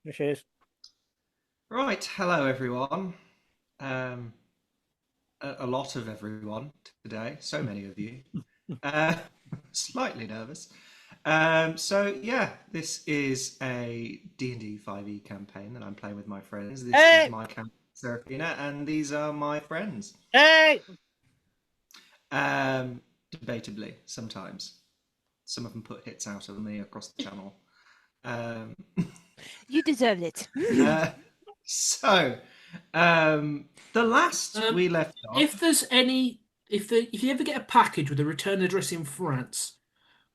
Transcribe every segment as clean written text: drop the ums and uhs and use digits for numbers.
Which is Right, hello everyone. Um, a lot of everyone today, so many of you. Uh, Slightly nervous. So yeah, this is a D&D 5e campaign that I'm playing with my friends. This is hey, my camp, Serephina, and these are my friends. hey! Debatably, sometimes. Some of them put hits out of me across the channel. Um, You deserved it. uh, so, the last Um, we left off. if there's any, if you ever get a package with a return address in France,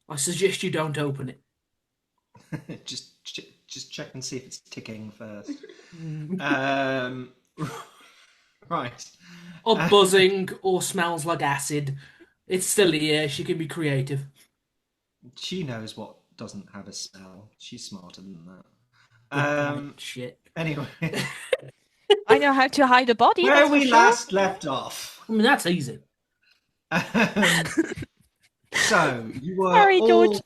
I suggest you don't open it. just check and see if it's ticking first. Um, right. Or Uh, buzzing, or smells like acid. It's still here. She can be creative. she knows what doesn't have a smell. She's smarter than that. Good point. Shit. Anyway, I know how to hide a body, where that's for we sure. last left off. I mean, that's easy. Um, so you were Sorry, George. all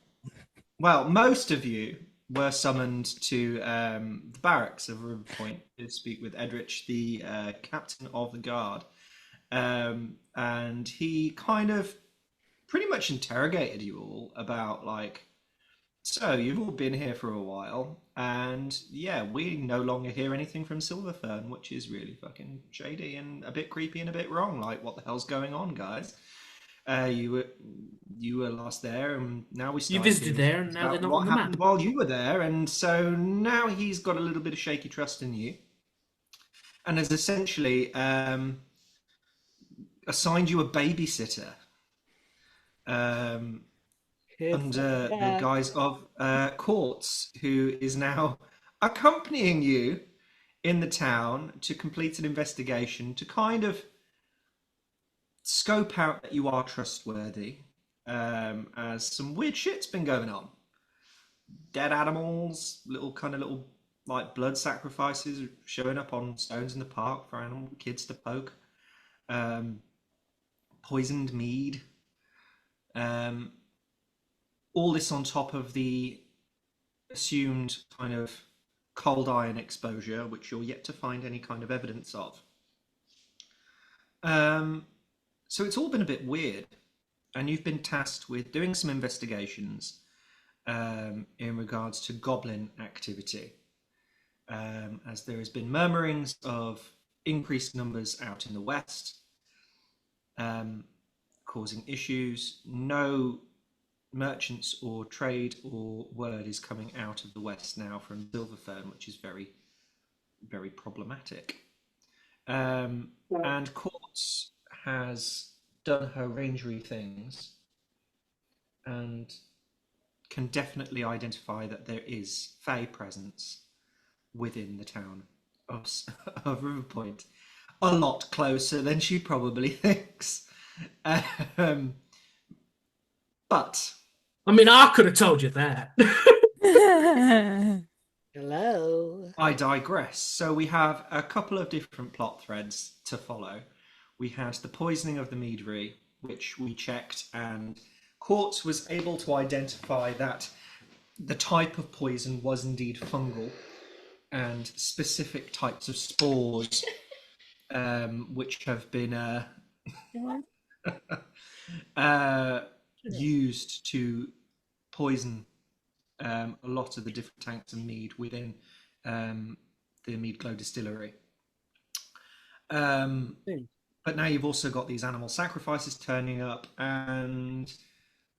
well. Most of you were summoned to the barracks of River Point to speak with Edrich, the captain of the guard. And he kind of pretty much interrogated you all about like, so you've all been here for a while, and yeah, we no longer hear anything from Silverfern, which is really fucking shady and a bit creepy and a bit wrong. Like, what the hell's going on, guys? You were last there, and now we You started visited hearing there, and things now they're about not what on the happened map. while you were there, and so now he's got a little bit of shaky trust in you, and has essentially assigned you a babysitter um, under the Yeah. guise of Courts, who is now accompanying you in the town to complete an investigation to kind of scope out that you are trustworthy, as some weird shit's been going on. Dead animals, little like blood sacrifices showing up on stones in the park for animal kids to poke. Um, Poisoned mead. Um, all this on top of the assumed kind of cold iron exposure, which you're yet to find any kind of evidence of. Um, so it's all been a bit weird, and you've been tasked with doing some investigations in regards to goblin activity, as there has been murmurings of increased numbers out in the west, um, causing issues. No merchants or trade or word is coming out of the west now from Silverfern, which is very, very problematic. And Quartz has done her rangery things and can definitely identify that there is Fey presence within the town of, of Riverpoint. A lot closer than she probably thinks. Um, but I mean, I could have told you that. Hello. I digress. So we have a couple of different plot threads to follow. We had the poisoning of the meadery, which we checked, and Quartz was able to identify that the type of poison was indeed fungal, and specific types of spores, which have been used to poison a lot of the different tanks of mead within the Mead Glow distillery. But now you've also got these animal sacrifices turning up, and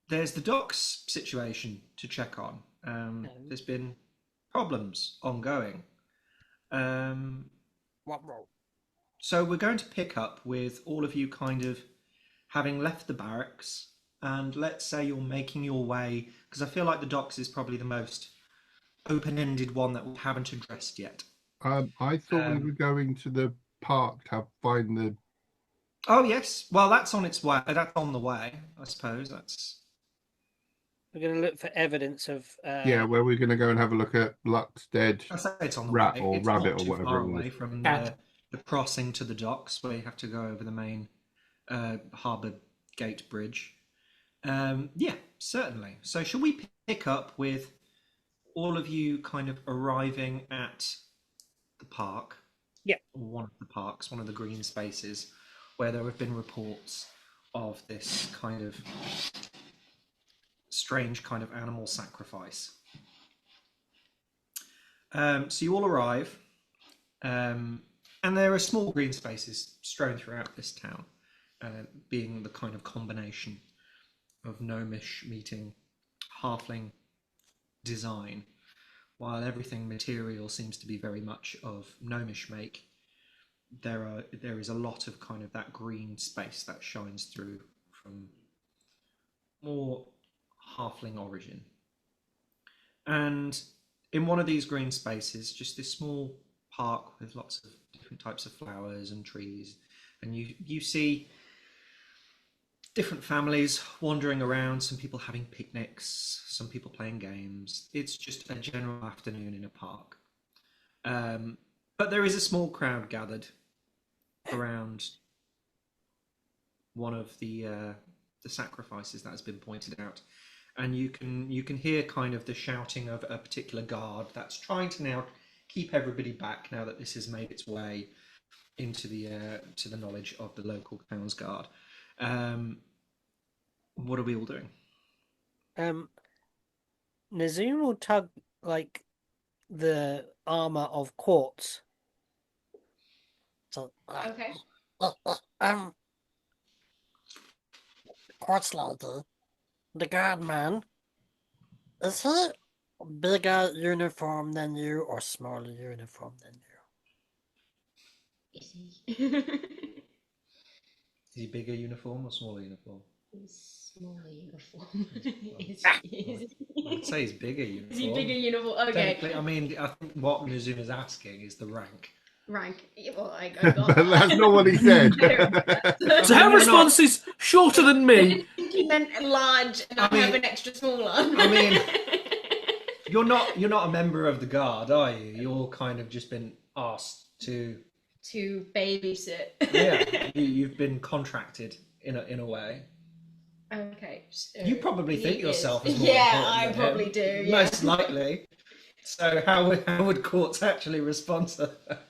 there's the docks situation to check on. There's been problems ongoing. What roll? So we're going to pick up with all of you kind of having left the barracks, and let's say you're making your way, because I feel like the docks is probably the most open-ended one that we haven't addressed yet. I thought we were going to the park to find the. Oh yes, well that's on its way. That's on the way, I suppose. That's We're going to look for evidence of. Yeah, where we're going to go and have a look at Luck's dead I say it's on the rat way. or It's rabbit not or too whatever far it was. away from Cat. the crossing to the docks, where you have to go over the main harbour gate bridge. Yeah, certainly. So shall we pick up with all of you kind of arriving at the park. Yeah. Or one of the parks, one of the green spaces, where there have been reports of this kind of strange kind of animal sacrifice. So you all arrive, and there are small green spaces strewn throughout this town, being the kind of combination of gnomish meeting halfling design. While everything material seems to be very much of gnomish make, there is a lot of kind of that green space that shines through from more halfling origin. And in one of these green spaces, just this small park with lots of different types of flowers and trees, and you see different families wandering around, some people having picnics, some people playing games. It's just a general afternoon in a park. But there is a small crowd gathered around one of the sacrifices that has been pointed out, and you can hear kind of the shouting of a particular guard that's trying to now keep everybody back now that this has made its way into the to the knowledge of the local town's guard. What are we all doing? Nazum will tug like the armor of Quartz. So Okay. Quartz lady, the guard man, is he bigger uniform than you or smaller uniform than you? Is he? Is he bigger uniform or smaller uniform? Smaller uniform. I'd say he's bigger uniform. Is he bigger uniform? Okay. Technically, I mean, I think what Nazum is asking is the rank. Rank. Well, I But got that. that's not what he said. So her response is shorter than I me. didn't think he meant large and I have an extra small one. I mean, you're not a member of the guard, are you? You're kind of just been asked to babysit. Yeah, you've been contracted in a way. Okay. So You probably he think is. yourself as more Yeah, important I than probably him. do. Yeah. Most likely. So how would Quartz actually respond to that?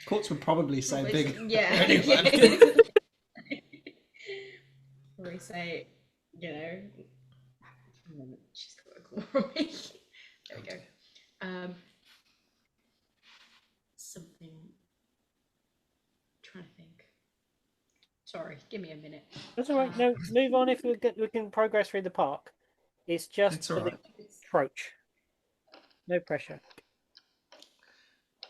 Quartz would probably say big. Yeah. Anyway. Probably say, she's got a call from me. There we go. Something. Trying to think. Sorry, give me a minute. That's all right. No, move on. If we can progress through the park. It's just It's all for the right. approach. No pressure.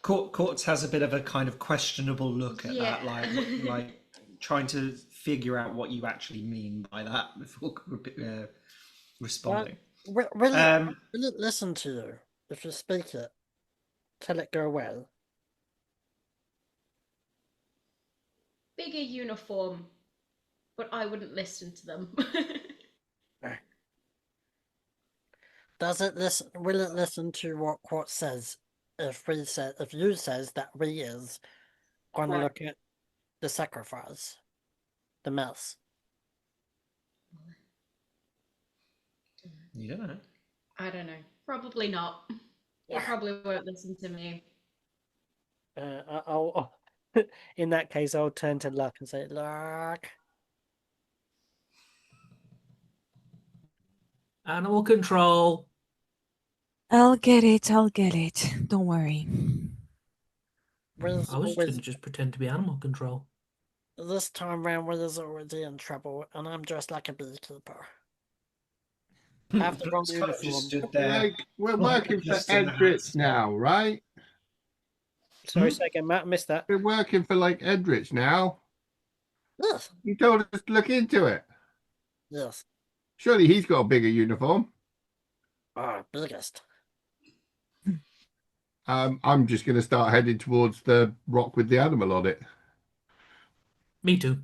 Quartz has a bit of a kind of questionable look at Yeah. that, like trying to figure out what you actually mean by that before responding. Will it listen to you if you speak it? Tell it go away. Bigger uniform, but I wouldn't listen to them. Does it listen? Will it listen to what Quartz says? If you says that we is going to Right. look at the sacrifice, the mess. You don't know. I don't know. Probably not. They probably won't listen to me. I'll in that case, I'll turn to Luck and say, Luck. Animal control. I'll get it. Don't worry. Will's I was always, going to just pretend to be animal control. this time round, Will is already in trouble, and I'm dressed like a beekeeper. I have the wrong Scott uniform. just stood there. Like, we're Well, working for just in the Edrich house. now, right? Sorry, second, Matt, missed that. We're working for like Edrich now. Yes, You told us to look into it. yes. Surely he's got a bigger uniform. Biggest. I'm just going to start heading towards the rock with the animal on it. Me too.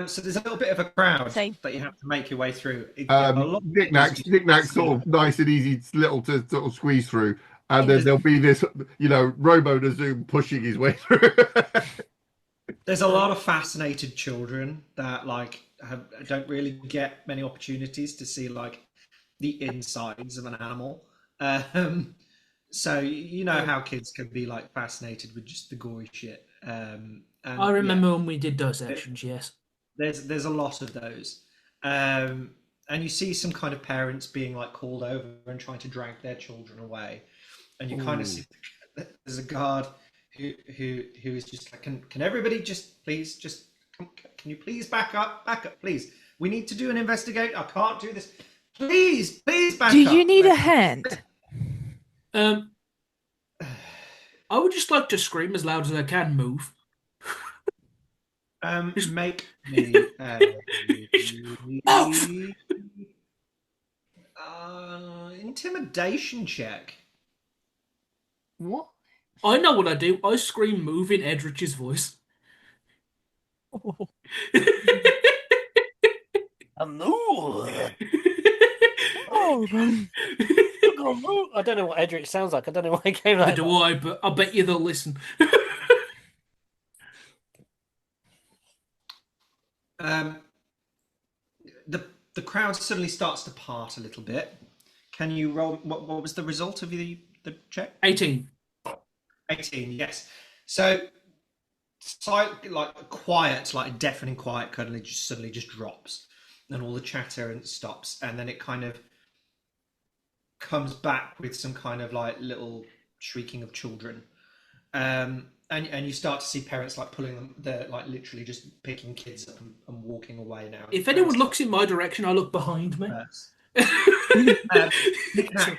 So there's a little bit of a crowd Same. that you have to make your way through. A lot of Knick-knack's sort of nice and easy, little to sort of squeeze through. And then there'll be this, Robo to Zoom pushing his way through. There's a lot of fascinated children that don't really get many opportunities to see the insides of an animal. So you know how kids can be like fascinated with just the gory shit. And, I remember when we did dissections. Yes. there's a lot of those, and you see some kind of parents being like called over and trying to drag their children away, and you kind of see there's a guard who is just like, can everybody just please just can you please back up, please, we need to do an investigate, I can't do this, please back up. Do you need a hand? I would just like to scream as loud as I can. Move. Make me intimidation check. What? I know what I do. I scream move in Edrich's voice. A move. Oh, I don't know what Edric sounds like. I don't know why he came like Do I? But I bet you they'll listen. The crowd suddenly starts to part a little bit. Can you roll? What was the result of the check? 18. 18. Yes. So, like quiet, like deafening quiet, suddenly just drops, and all the chatter and stops, and then it kind of comes back with some kind of like little shrieking of children. And you start to see parents like pulling them, they're like literally just picking kids up and walking away now. If anyone looks in my direction, I look behind me.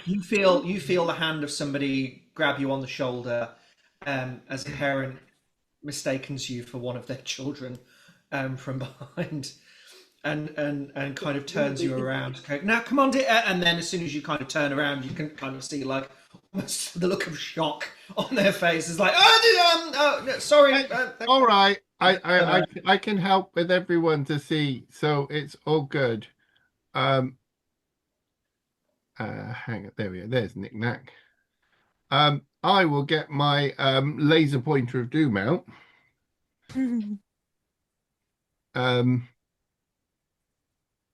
You feel the hand of somebody grab you on the shoulder, as a parent mistakes you for one of their children, from behind, and kind of turns you around. Now come on, dear. And then as soon as you kind of turn around, you can kind of see like almost the look of shock on their faces, like sorry. All right, I can help with everyone to see, so it's all good. Hang on, there we go. There's Knick Knack. I will get my laser pointer of doom out.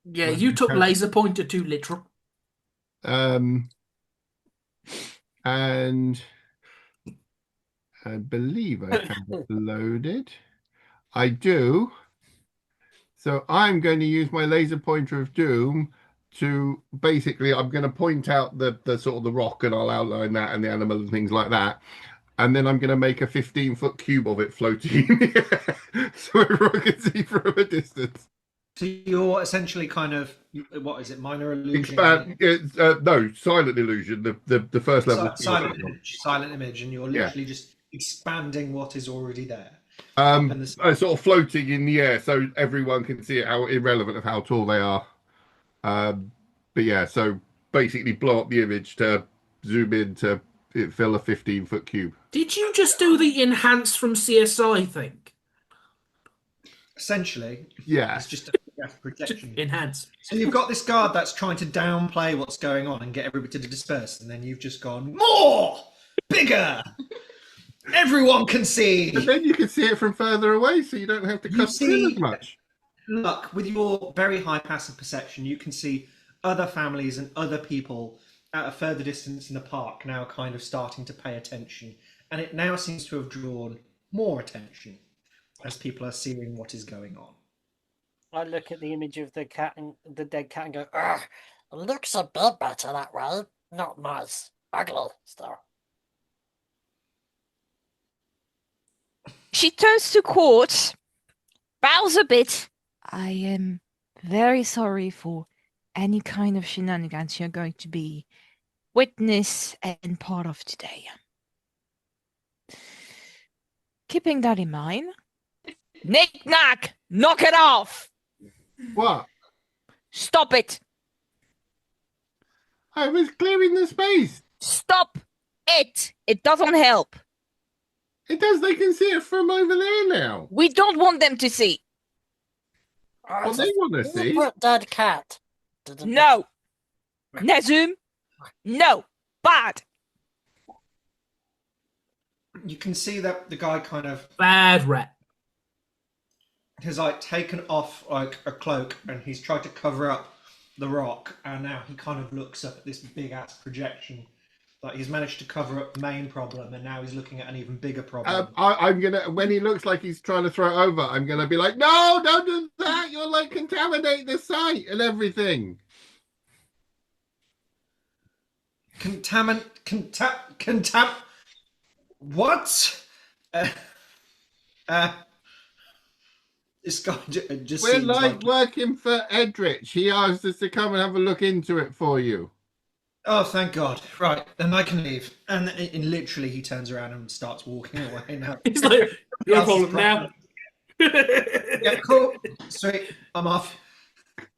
Yeah, you took laser pointer too literal. And I believe I have it loaded. I do. So I'm going to use my laser pointer of doom to basically, I'm going to point out the sort of the rock, and I'll outline that and the animal and things like that. And then I'm going to make a 15-foot cube of it floating in the air so everyone can see from a distance. So you're essentially kind of, what is it, minor illusion? No, silent illusion. The first level. Silent image, and you're literally just expanding what is already there. Sort of floating in the air, so everyone can see it, how irrelevant of how tall they are. But yeah, so basically blow up the image to zoom in to fill a 15-foot cube. Did you just do the enhance from CSI thing? Essentially, yeah, it's just a projection. Enhance. So you've got this guard that's trying to downplay what's going on and get everybody to disperse, and then you've just gone more, bigger. Everyone can see. But then you can see it from further away, so you don't have to cut in as much. Look, with your very high passive perception, you can see other families and other people at a further distance in the park now kind of starting to pay attention, and it now seems to have drawn more attention as people are seeing what is going on. I look at the image of the cat and the dead cat and go, "Ugh, it looks a bit better that way. Not nice, ugly stuff." She turns to Court, bows a bit. I am very sorry for any kind of shenanigans you're going to be witness and part of today. Keeping that in mind, Knick Knack, knock it off! What? Stop it! I was clearing the space. Stop it! It doesn't help. It does. They can see it from over there now. We don't want them to see. Well, they want to see. Dead cat. No. Nazum. No. Bad. You can see that the guy kind of bad rep has like taken off like a cloak, and he's tried to cover up the rock, and now he kind of looks up at this big ass projection. Like he's managed to cover up the main problem, and now he's looking at an even bigger problem. I'm gonna, when he looks like he's trying to throw it over, I'm gonna be like, no, don't do that. You'll like contaminate the site and everything. What? This guy just We're seems like working for Edrich. He asked us to come and have a look into it for you. Oh, thank God. Right, then I can leave. And literally he turns around and starts walking away now. He's like, no problem now. Yeah, cool. Sweet, I'm off.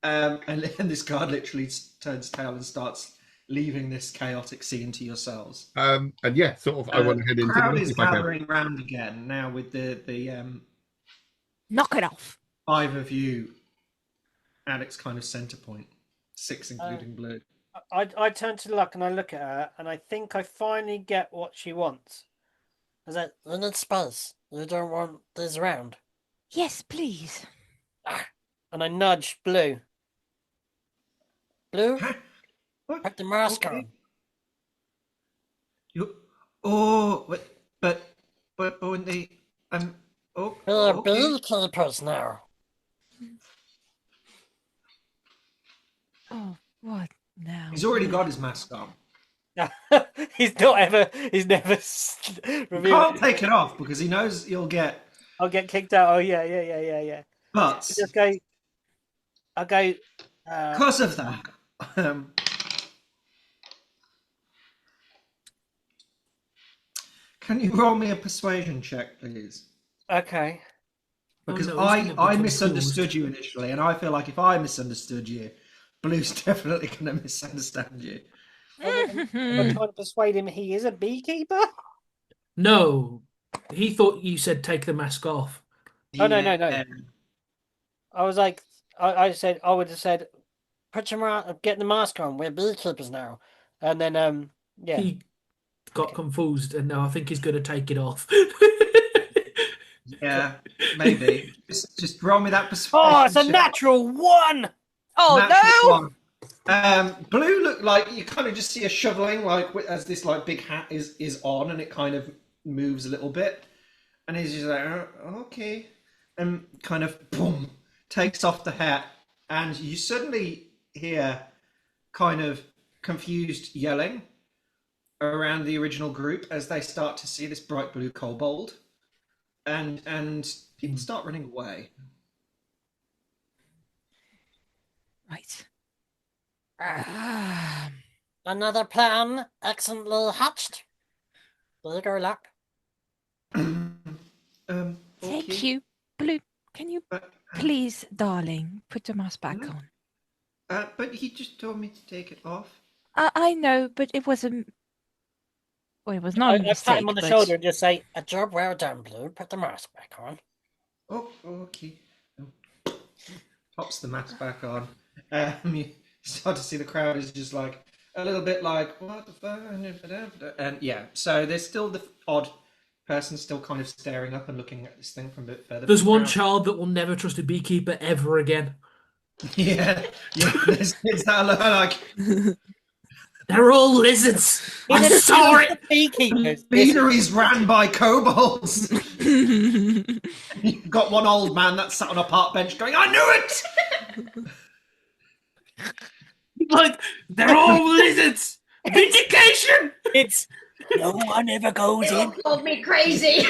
And this guard literally turns tail and starts leaving this chaotic scene to yourselves. And yeah, sort of, I want to head into the crowd the is gathering round again now with the Knock it off. 5 of you at its kind of center point, 6 including Blue. I turn to Luck and I look at her, and I think I finally get what she wants. Is that you need space? You don't want this round? Yes, please. And I nudge Blue. Blue, What? put the mask Okay. on. You? But when they oh, We're okay. beekeepers now. Oh, what now? He's already got his mask on. He's never You revealed. can't take it off because he knows you'll get. I'll get kicked out. Oh yeah. But Just go. I'll go. because of that, can you roll me a persuasion check, please? Okay. Because Oh, no, he's gonna I be misunderstood confused. you initially, and I feel like if I misunderstood you, Blue's definitely going to misunderstand you. I'm trying to persuade him he is a beekeeper. No, he thought you said take the mask off. Oh, no. I was like, I would have said, put your get the mask on. We're beekeepers now. And then, yeah. He got confused, and now I think he's going to take it off. Yeah, maybe. just roll me that persuasion. Oh, it's a check. natural 1. Oh, Natural no! one. Blue look like you kind of just see a shoveling, like as this like big hat is on, and it kind of moves a little bit, and he's just like, oh, okay, and kind of boom takes off the hat, and you suddenly hear kind of confused yelling around the original group as they start to see this bright blue kobold, and people start running away. Right. Another plan excellently hatched. There you go, Luck. Thank Okay. you. Blue, can you please, darling, put the mask back on? But he just told me to take it off. I know, but it was a... Well, it was not a I mistake, pat him on the but... shoulder and just say, a job well done, Blue. Put the mask back on. Oh, okay. Pops the mask back on. You start to see the crowd is just like a little bit like, what the fuck? And yeah, so there's still the odd person still kind of staring up and looking at this thing from a bit further. There's one background. child that will never trust a beekeeper ever again. Yeah. There's kids that are like, They're all lizards. I'm sorry. Beekeepers. beaneries ran by kobolds. You've got one old man that's sat on a park bench going, I knew it! Like, they're all lizards. Vindication. It's no one ever goes They all in. called me crazy.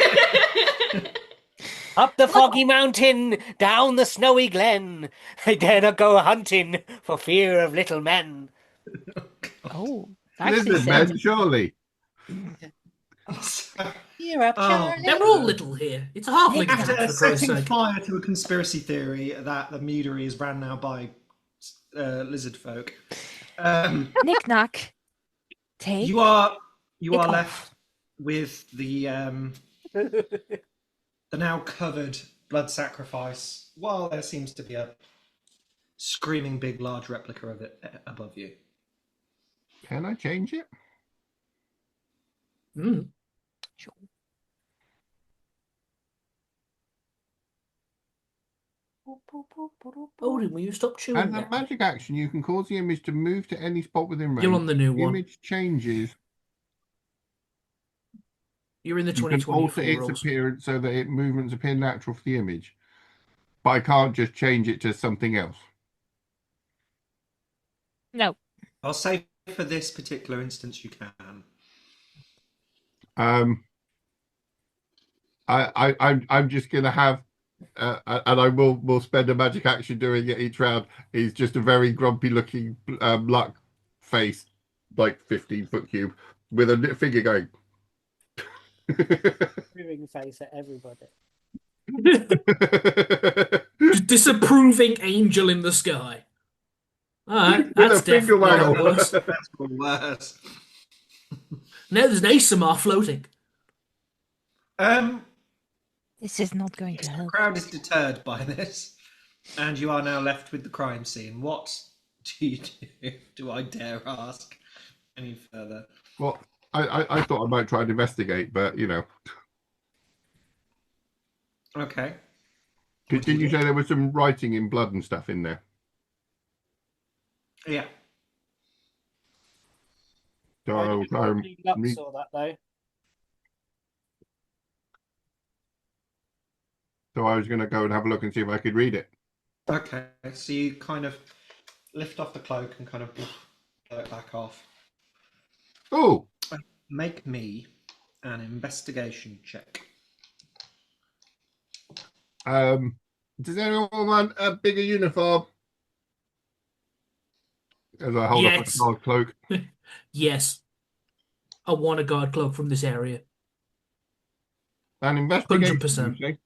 Up the foggy mountain, down the snowy glen. I dare not go hunting for fear of little men. Oh, actually Lizard sounds... men, surely. You're up, Charlie. They're all little here. It's a halfling After town, for Christ's setting sake. fire to a conspiracy theory that the Meadery is ran now by lizard folk, Knick-knack. Take you are it left off. with the now covered blood sacrifice, while there seems to be a screaming big large replica of it above you. Can I change it? Mm. Sure. Odin, will you stop As chewing a that? magic action, you can cause the image to move to any spot within range. You're on the new The one. image changes. You're in the You can alter 2024 its rules. appearance so that its movements appear natural for the image. But I can't just change it to something else. No. I'll say for this particular instance, you can. I'm just gonna have, and I will spend a magic action doing it each round. He's just a very grumpy looking luck face, like 15-foot cube, with a finger going. Moving face at everybody. Disapproving angel in the sky. Alright, With that's a finger definitely a lot waggle. worse. That's worse. Now there's an ASMR floating. This is not going to The help. crowd is deterred by this, and you are now left with the crime scene. What do you do? Do I dare ask any further? Well, I thought I might try and investigate, but you know. Okay. Didn't you say there was some writing in blood and stuff in there? Yeah. So I I'll didn't try and think Luck read. saw that though. So I was going to go and have a look and see if I could read it. Okay. So you kind of lift off the cloak and kind of blow it back off. Oh, Make me an investigation check. does anyone want a bigger uniform? As I hold up Yes. a small cloak. Yes. I want a guard cloak from this area. An investigation, 100%.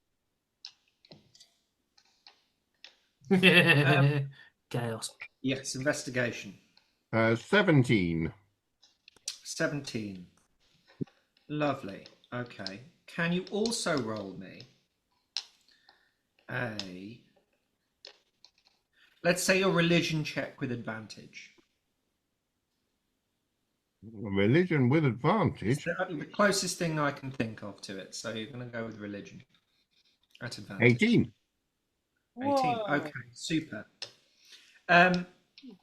you Chaos. Yes, investigation. say? 17. 17. Lovely. Okay. Can you also roll me a... Let's say your religion check with advantage. Religion with advantage. It's the closest thing I can think of to it. So you're going to go with religion at advantage. 18. 18. Whoa. Okay, super.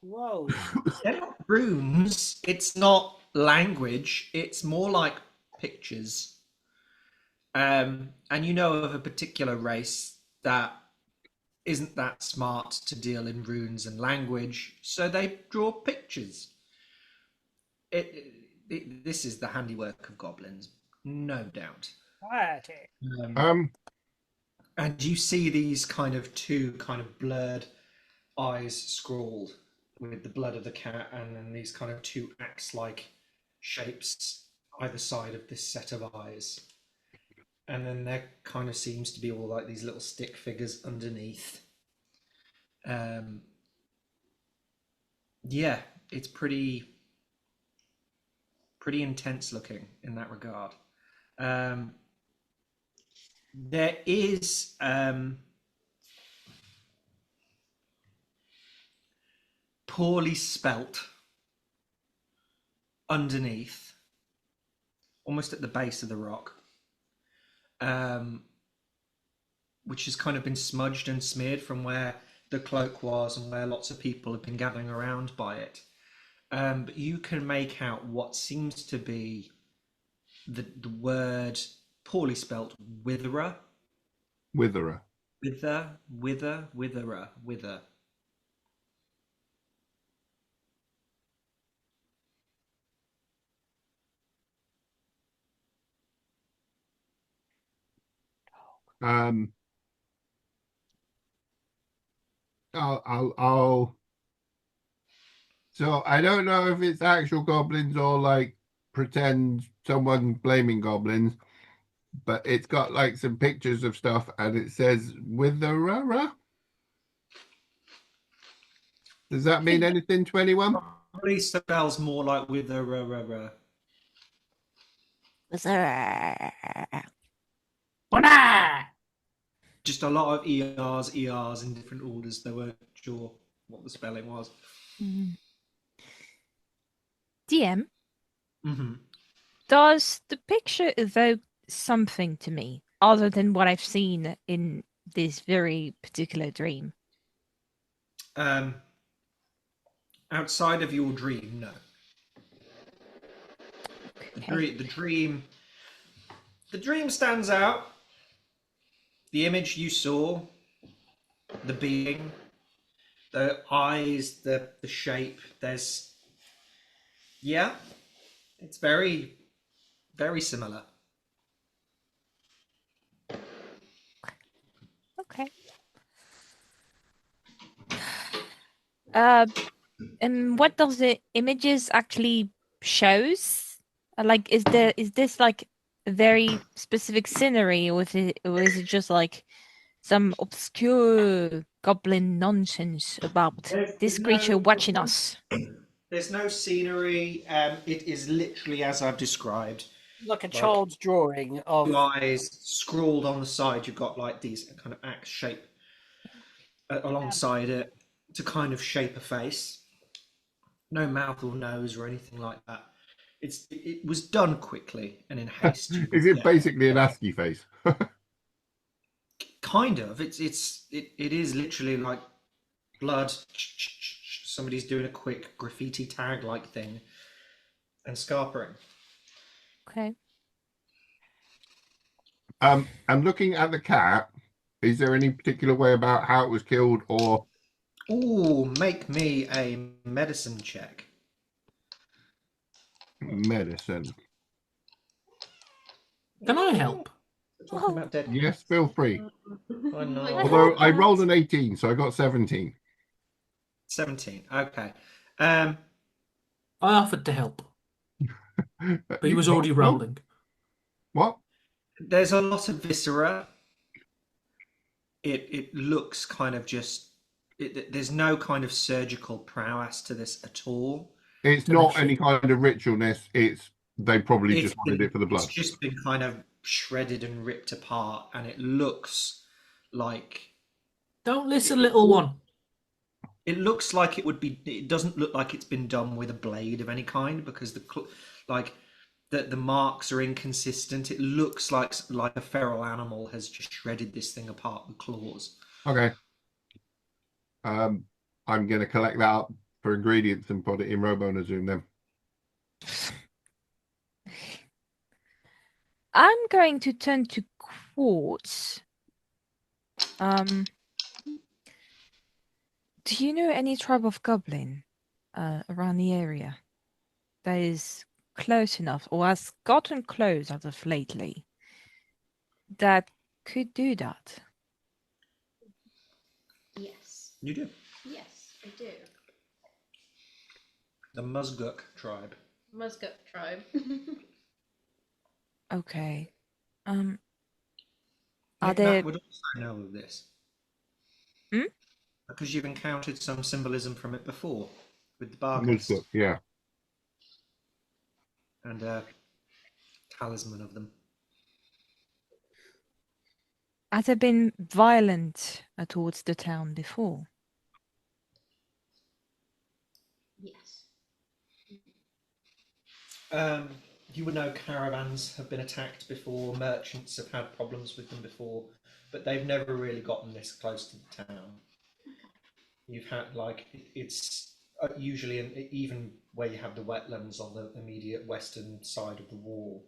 Whoa. They're not runes. It's not language. It's more like pictures. And you know of a particular race that isn't that smart to deal in runes and language, so they draw pictures. This is the handiwork of goblins, no doubt. Piety. And you see these kind of two kind of blurred eyes scrawled with the blood of the cat, and then these kind of two axe-like shapes either side of this set of eyes. And then there kind of seems to be all like these little stick figures underneath. Yeah, it's pretty intense looking in that regard. There is poorly spelt underneath, almost at the base of the rock, which has kind of been smudged and smeared from where the cloak was and where lots of people have been gathering around by it. But you can make out what seems to be the word, poorly spelt, witherer. Witherer. Wither. I'll. So I don't know if it's actual goblins or like pretend someone blaming goblins, but it's got like some pictures of stuff and it says witherer. Does that mean anything to anyone? Probably spells more like wither. Just a lot of ERs in different orders. They weren't sure what the spelling was. DM, Mm-hmm. does the picture evoke something to me other than what I've seen in this very particular dream? Outside of your dream, no. Okay. The dream stands out. The image you saw, the being, the eyes, the shape. It's very, very similar. Okay. And what does the images actually shows? Like, is this like a very specific scenery, or is it just like some obscure goblin nonsense about this creature watching us? There's no scenery. It is literally as I've described. Like a child's drawing of. Two eyes scrawled on the side. You've got like these kind of axe shape alongside it to kind of shape a face. No mouth or nose or anything like that. It was done quickly and in haste. Is it basically an ASCII face? Kind of. It is literally like blood. Somebody's doing a quick graffiti tag like thing and scarpering. Okay. And looking at the cat, is there any particular way about how it was killed or? Ooh, make me a medicine check. Medicine. Can I help? Talking about dead. Yes, feel free. Why not? Although I rolled an 18, so I got 17. 17. Okay. I offered to help, but he was already rolling. What? There's a lot of viscera. It looks kind of just. There's no kind of surgical prowess to this at all. It's not any kind of ritualness. They probably just wanted it for the blood. It's just been kind of shredded and ripped apart, and it looks like. Don't listen, little one. It looks like it would be. It doesn't look like it's been done with a blade of any kind because the marks are inconsistent. It looks like a feral animal has just shredded this thing apart with claws. Okay. I'm going to collect that up for ingredients and put it in Robonazoom then. I'm going to turn to Quartz. Do you know any tribe of goblin around the area that is close enough or has gotten close as of lately that could do that? Yes. You do. Yes, I do. The Musguk tribe. Muscat tribe. Okay. Nick Are Nat there? would also know of this. Hmm? Because you've encountered some symbolism from it before with the bargaists Yeah. and a talisman of them. Has there been violent towards the town before? Yes. You would know caravans have been attacked before, merchants have had problems with them before, but they've never really gotten this close to the town. You've had it's usually even where you have the wetlands on the immediate western side of the wall,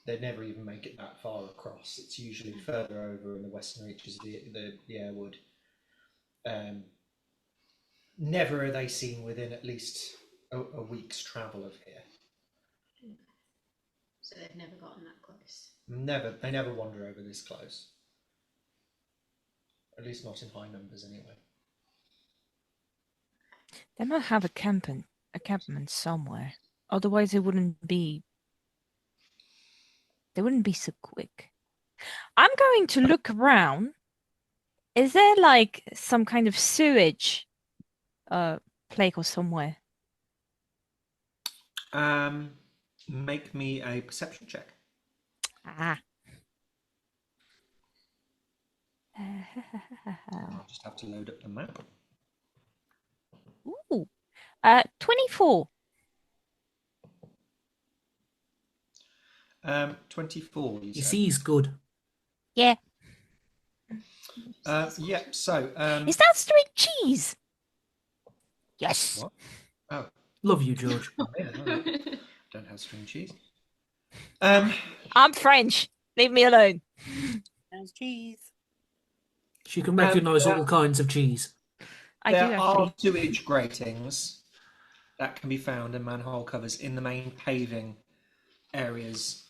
they never even make it that far across. It's usually further over in the western reaches of the Airwood. Never are they seen within at least a week's travel of here. So they've never gotten that close. They never wander over this close. At least not in high numbers, anyway. They might have a campment somewhere. Otherwise, they wouldn't be so quick. I'm going to look around. Is there like some kind of sewage plague or somewhere? Make me a perception check. Ah. I'll just have to load up the map. Ooh. 24. 24. You see, he's good. Yeah. Yeah. So. Is that string cheese? Yes. What? Oh, Love you, George. yeah, don't have string cheese. I'm French. Leave me alone. There's cheese. She can recognise there- all kinds of cheese. I do There are actually. sewage gratings that can be found in manhole covers in the main paving areas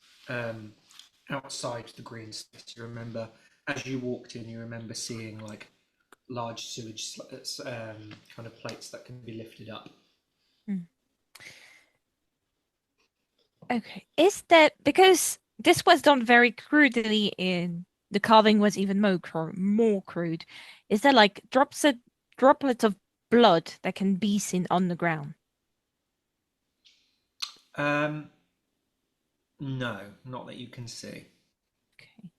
outside the green space. You remember, as you walked in, you remember seeing like large sewage kind of plates that can be lifted up. Okay. Is that because this was done very crudely in the carving was even more crude? Is there like droplets of blood that can be seen on the ground? No, not that you can see. Okay.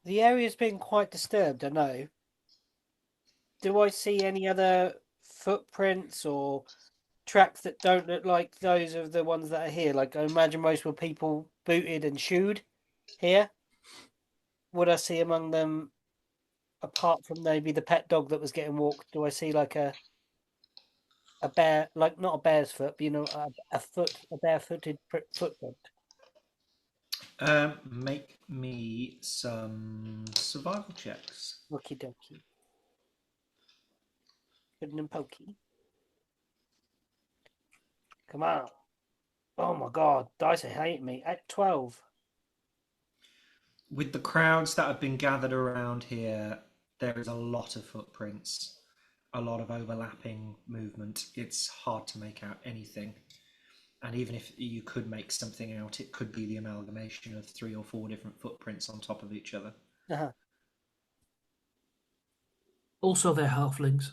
The area's been quite disturbed, I know. Do I see any other footprints or tracks that don't look like those of the ones that are here? Like, I imagine most were people booted and shoed here. Would I see among them, apart from maybe the pet dog that was getting walked, do I see like a bear, like not a bear's foot, but a barefooted footprint? Make me some survival checks. Rookie dokie. Good and pokey. Come on. Oh my god, dice hate me. At 12. With the crowds that have been gathered around here, there is a lot of footprints, a lot of overlapping movement. It's hard to make out anything. And even if you could make something out, it could be the amalgamation of 3 or 4 different footprints on top of each other. Uh-huh. Also, they're halflings.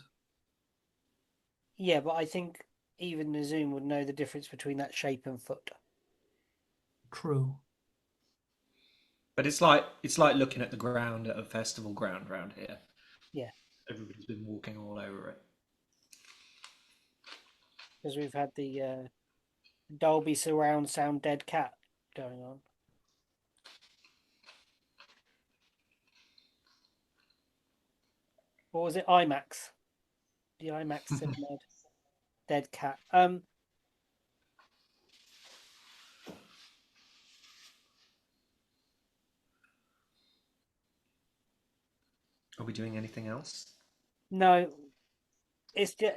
Yeah, but I think even the Zoom would know the difference between that shape and foot. True. But it's like looking at the ground at a festival ground around here. Yeah. Everybody's been walking all over it. Because we've had the Dolby surround sound dead cat going on. Or was it IMAX? The IMAX cinema dead cat. Are we doing anything else? No, it's just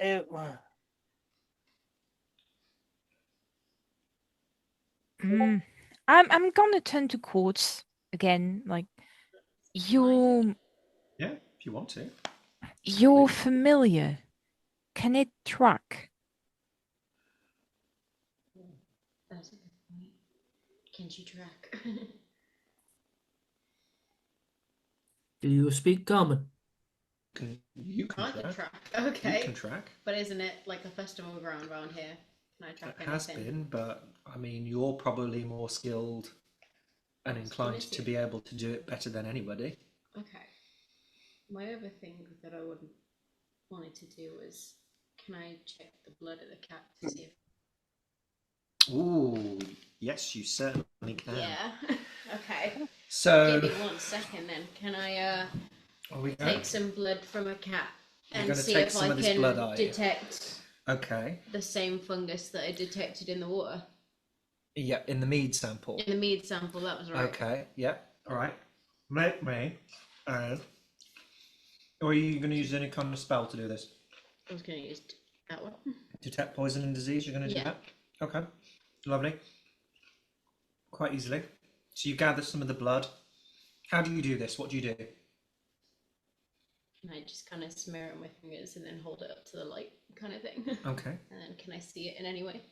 I'm gonna turn to Quartz again. Like you're Yeah, if you want to. familiar. Can it track? That's a good point. Can she track? Do you speak common? You can I can track. track. You Okay. can track. But isn't it like a festival ground around here? Can I track It has anything? been, but I mean, you're probably more skilled and inclined to be able to do it better than anybody. Okay. My other thing that I wanted to do was, can I check the blood of the cat to see if... Ooh, yes, you certainly can. Yeah. Okay. So, Give me 1 second then. Can I we take some blood from a cat You're and gonna see take if some I of this can blood, are you? detect Okay. the same fungus that I detected in the water? Yeah, in the mead sample. In the mead sample, that was right. Okay. Yeah. All right. Make me. Or are you going to use any kind of spell to do this? I was going to use that one. Detect poison and disease. You're going to do that. Okay. Lovely. Quite easily. So you gather some of the blood. How do you do this? What do you do? And I just kind of smear it on my fingers and then hold it up to the light, kind of thing. Okay. And then can I see it in any way?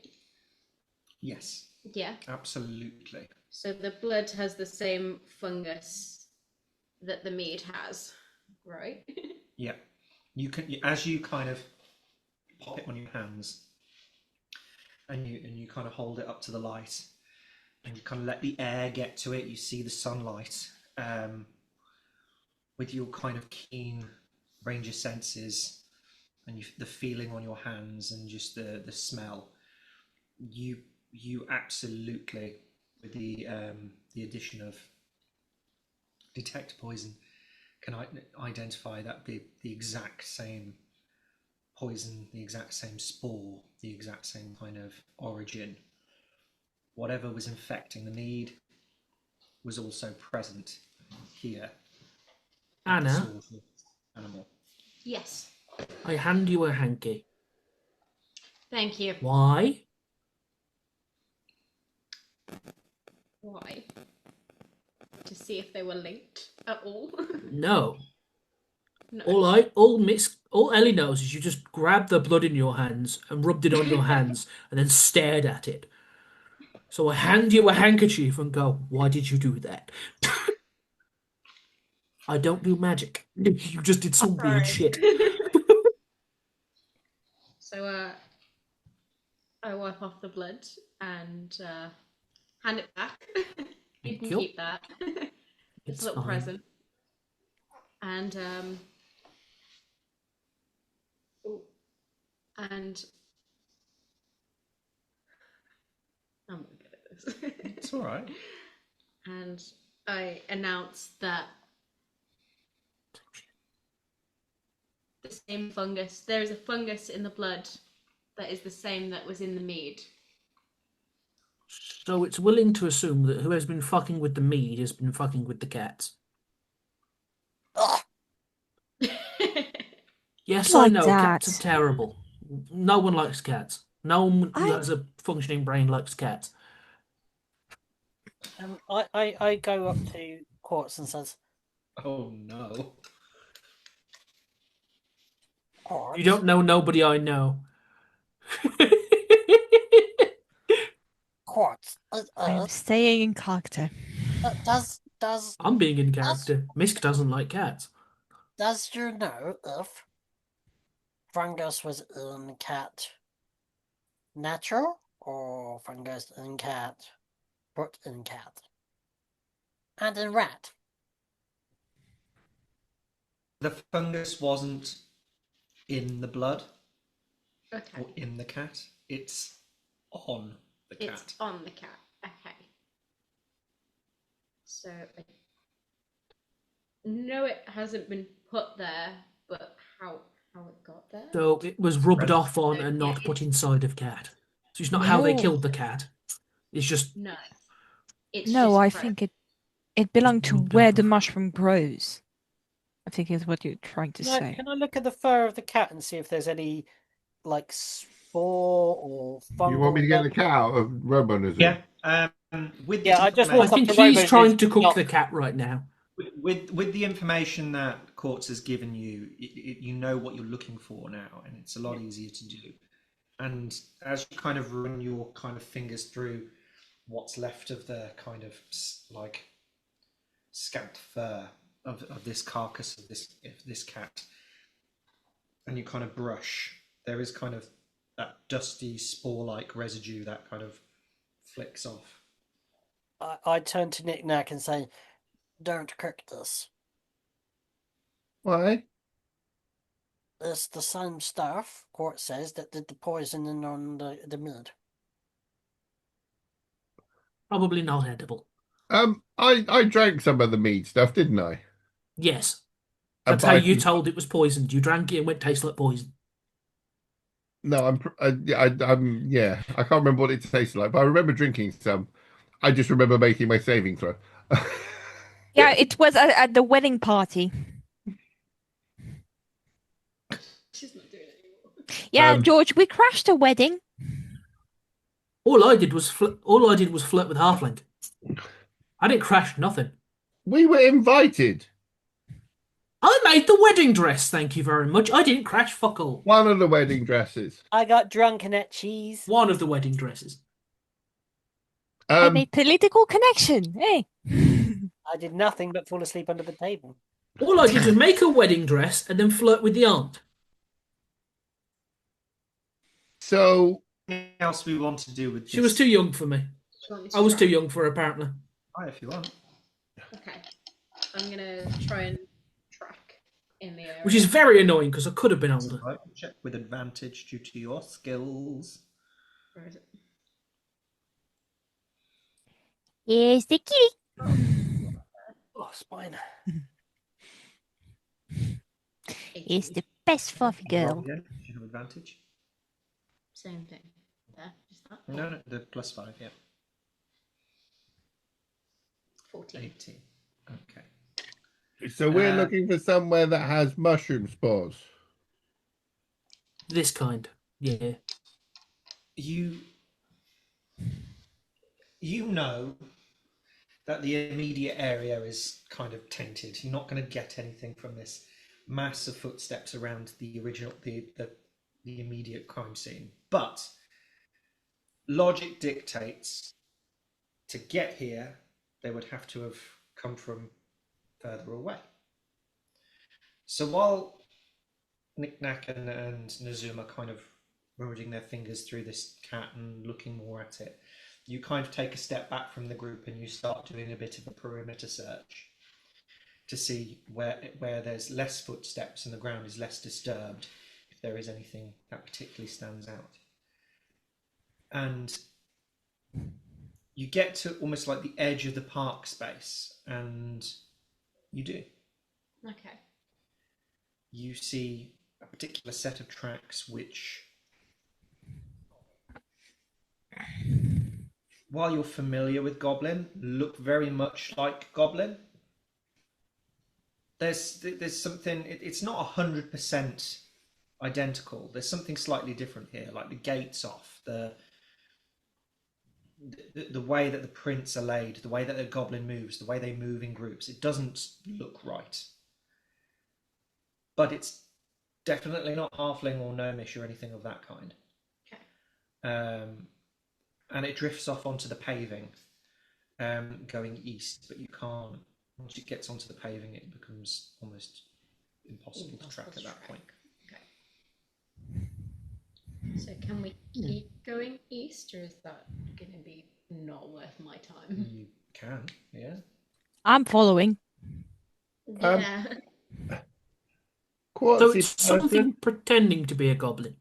Yes. Yeah. Absolutely. So the blood has the same fungus that the mead has, right? Yeah. You can, as you kind of pop it on your hands, and you kind of hold it up to the light, and you kind of let the air get to it. You see the sunlight. With your kind of keen range of senses and the feeling on your hands and just the smell, you absolutely, with the addition of detect poison can identify that be the exact same poison, the exact same spore, the exact same kind of origin. Whatever was infecting the mead was also present here. At the Anna, source of animal. Yes. I hand you a hanky. Thank you. Why? Why? To see if they were linked at all. No. No. All Ellie knows is you just grabbed the blood in your hands and rubbed it on your hands and then stared at it. So I hand you a handkerchief and go, why did you do that? I don't do magic. You just did some weird shit. So I wipe off the blood and hand it back. You can you. keep that. It's It's a little fine. present. And and I'm not good at this. It's all right. And I announce that the same fungus. There is a fungus in the blood that is the same that was in the mead. So it's willing to assume that whoever's been fucking with the mead has been fucking with the cats. Yes, I Like know, that. cats are terrible. No one likes cats. No one who has a functioning brain likes cats. I go up to Quartz and says, Oh no. Quartz, You don't know nobody I know. Quartz, I'm staying in character. does I'm being in character. Misk doesn't like cats. you know if fungus was in cat natural or fungus in cat put in cat and in rat? The fungus wasn't in the blood Okay. or in the cat. It's on the cat. It's on the cat. Okay. So no, it hasn't been put there, but how it got there? So it was rubbed off on and Yeah, not put inside of cat. So it's not Yeah. how they No. killed the cat. It's just No. It's No, just I fresh. think it belonged to rubbed where off. the mushroom grows. I think is what you're trying to say. Can I look at the fur of the cat and see if there's any like spore or fungal? You want me to get the cat out of Robona's room? Yeah. With Yeah, this I just I walk information- up think to he's Robo's trying to cook knock. the cat right now. with the information that Quartz has given you, you know what you're looking for now, and it's a lot easier to do. And as you kind of run your kind of fingers through what's left of the kind of like scant fur of this carcass of this cat, and you kind of brush, there is kind of that dusty spore-like residue that kind of flicks off. I turn to Nick Nack and say, "Don't cook this. Why? It's the same stuff," Quartz says, "that did the poisoning on the mead." Probably not edible. I drank some of the meat stuff, didn't I? Yes. That's how But you told it was poisoned. You drank it and went, tastes like poison. No, yeah. I can't remember what it tasted like, but I remember drinking some. I just remember making my saving throw. Yeah, it was at the wedding party. She's not doing it anymore. Yeah, Um, George, we crashed a wedding. All I did was flirt with Halfling. I didn't crash nothing. We were invited. I made the wedding dress, thank you very much. I didn't crash fuck all. One of the wedding dresses. I got drunk and ate cheese. One of the wedding dresses. I made political connection. Hey. I did nothing but fall asleep under the table. All I did was make a wedding dress and then flirt with the aunt. So Anything else we want to do with this? She was too young for me. Do you want me to I was try? too young for her, apparently. Try if you want. Okay. I'm gonna try and track in the area. Which is very annoying because I could have been older. Right, check with advantage due to your skills. Where is it? Here's the kitty. Oh, spine. Is the best fluffy girl. Roll again. You have advantage. Same thing. There, is that? No, the +5. Yeah. 14. 18. Okay. So we're looking for somewhere that has mushroom spores. This kind. Yeah. You know that the immediate area is kind of tainted. You're not going to get anything from this mass of footsteps around the immediate crime scene. But logic dictates to get here, they would have to have come from further away. So while Knick-Knack and Nazuma kind of rummaging their fingers through this cat and looking more at it, you kind of take a step back from the group and you start doing a bit of a perimeter search to see where there's less footsteps and the ground is less disturbed, if there is anything that particularly stands out. And you get to almost like the edge of the park space, and you do. Okay. You see a particular set of tracks which, while you're familiar with Goblin, look very much like Goblin. There's something, it's not 100% identical. There's something slightly different here, like the gates off, the way that the prints are laid, the way that the Goblin moves, the way they move in groups. It doesn't look right. But it's definitely not halfling or gnomish or anything of that kind. Okay. And it drifts off onto the paving, going east, but you can't. Once it gets onto the paving, it becomes almost impossible to track at that point. Okay. So can we keep going east, or is that going to be not worth my time? You can, yeah. I'm following. Yeah. So Quartzy it's something person, pretending to be a goblin.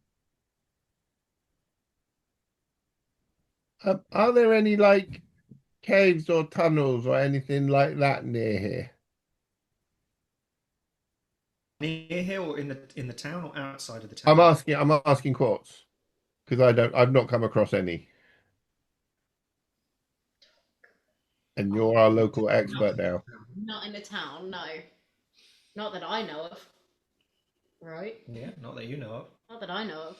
are there any like caves or tunnels or anything like that near here? Near here or in the town or outside of the town? I'm asking Quartz because I've not come across any. And you're our local expert now. Not in the town, no. Not that I know of. Right? Yeah, not that you know of. Not that I know of.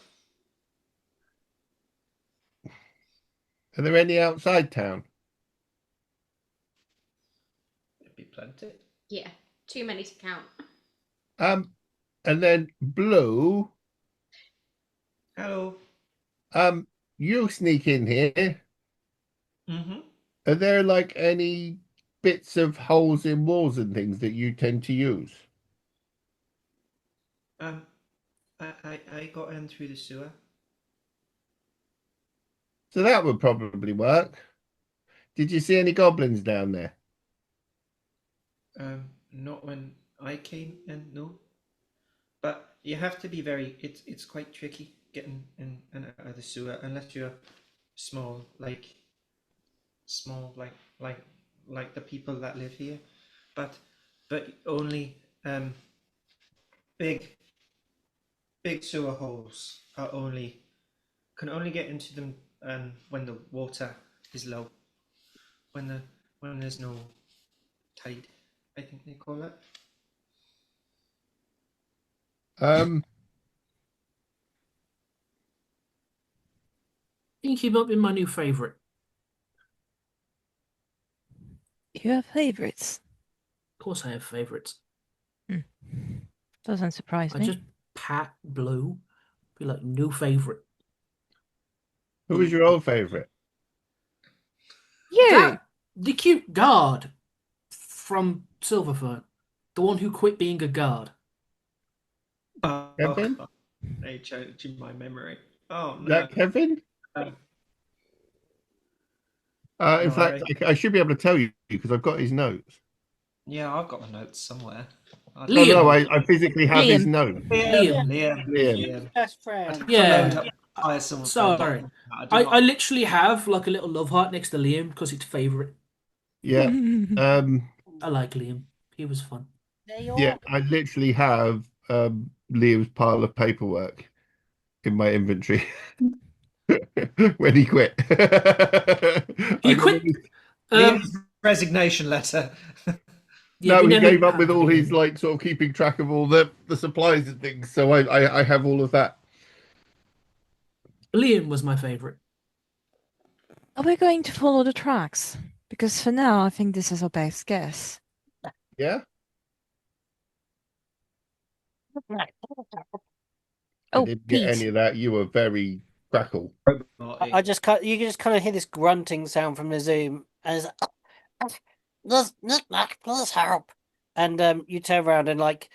Are there any outside town? There'd be plenty. Yeah. Too many to count. And then Blue, Hello. you sneak in here. Mm-hmm. Are there like any bits of holes in walls and things that you tend to use? I got in through the sewer. So that would probably work. Did you see any goblins down there? Not when I came in, no. But you have to be it's quite tricky getting in and out of the sewer unless you're small like the people that live here. But only big sewer holes can only get into them when the water is low. When there's no tide, I think they call it. Inky might be my new favourite. You have favorites. Of course I have favourites. Doesn't surprise I me. just pat Blue, be like, new favourite. Who was your old favourite? You! The cute guard from Silverfern. The one who quit being a guard. Kevin? They changed my memory. Oh no. That Kevin? Um, In fact, I should be able to tell you because I've got his notes. Yeah, I've got the notes somewhere. Liam. Oh, no, I physically have his notes. Liam. Best friend. Yeah. Sorry. Sorry. I literally have like a little love heart next to Liam because it's favourite. Yeah. I like Liam. He was fun. They are. Yeah, I literally have Liam's pile of paperwork in my inventory when he quit. He I can quit. almost- Liam's resignation letter. Yeah, No, we he never gave up had with the all his beginning. like sort of keeping track of all the supplies and things. So I have all of that. Liam was my favourite. Are we going to follow the tracks? Because for now, I think this is our best guess. Yeah. I Oh, didn't get any Pete. of that. You were very crackle. I just you can just kind of hear this grunting sound from the Zoom, and it's like, please help. And you turn around and like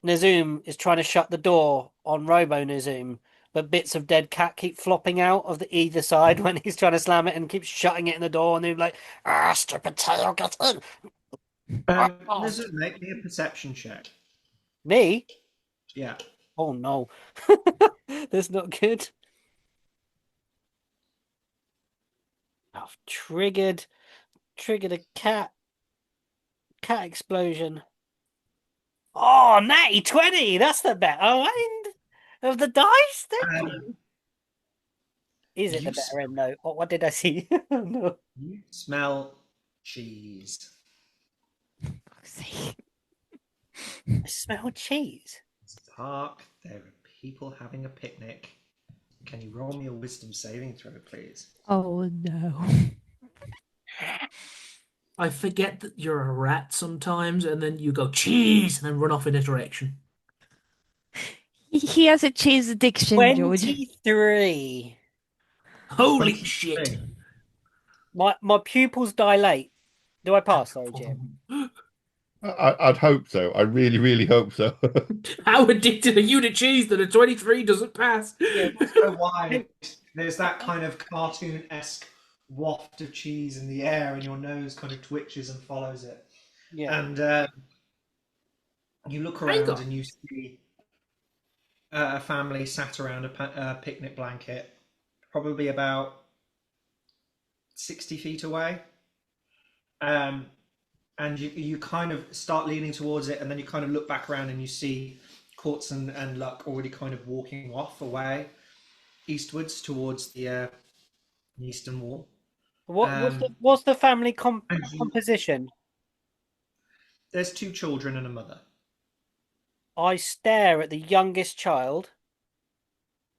Nazoom is trying to shut the door on Robo Nazoom, but bits of dead cat keep flopping out of the either side when he's trying to slam it and keeps shutting it in the door. And they're like, stupid tail, get in. Listen, make me a perception check. Me? Yeah. Oh no, that's not good. I've triggered a cat explosion. Oh, natty 20. That's the better end of the dice. Thank you. Is it the better end though? What did I see? No. You smell cheese. I smell cheese. Park, there are people having a picnic. Can you roll me a wisdom saving throw, please? Oh no. I forget that you're a rat sometimes, and then you go cheese and then run off in a direction. He has a cheese addiction, George. 23. Holy 23. shit! My pupils dilate. Do I pass, sorry, Jim? I'd hope so. I really, really hope so. How addicted are you to cheese that a 23 doesn't pass? Yeah. So wide. There's that kind of cartoon-esque waft of cheese in the air, and your nose kind of twitches and follows it. Yeah. And you look around and you see a family sat around a picnic blanket, probably about 60 feet away. And you kind of start leaning towards it, and then you kind of look back around and you see Quartz and Luck already kind of walking off away eastwards towards the eastern wall. What's the family composition? There's 2 children and a mother. I stare at the youngest child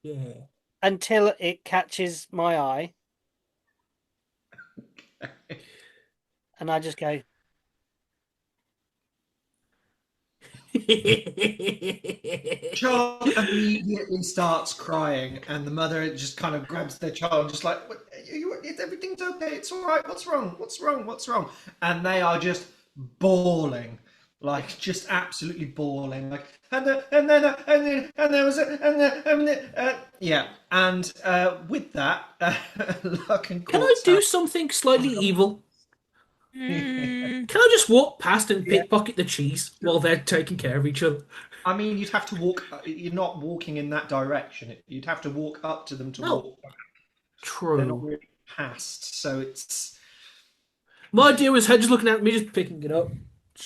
Yeah. until it catches my eye, and I just go, Child immediately starts crying, and the mother just kind of grabs their child, just like, everything's okay, it's all right, what's wrong, what's wrong, what's wrong? And they are just bawling, like just absolutely bawling, like, and there was yeah, and with that, Luck and Can I Quartz do have- something slightly evil? Mm. Can I just walk past and pickpocket the cheese while they're taking care of each other? I mean, you'd have to walk. You're not walking in that direction. You'd have to walk up to them to No. walk. They're not True. really past, so it's. My idea was her just looking at me, just picking it up.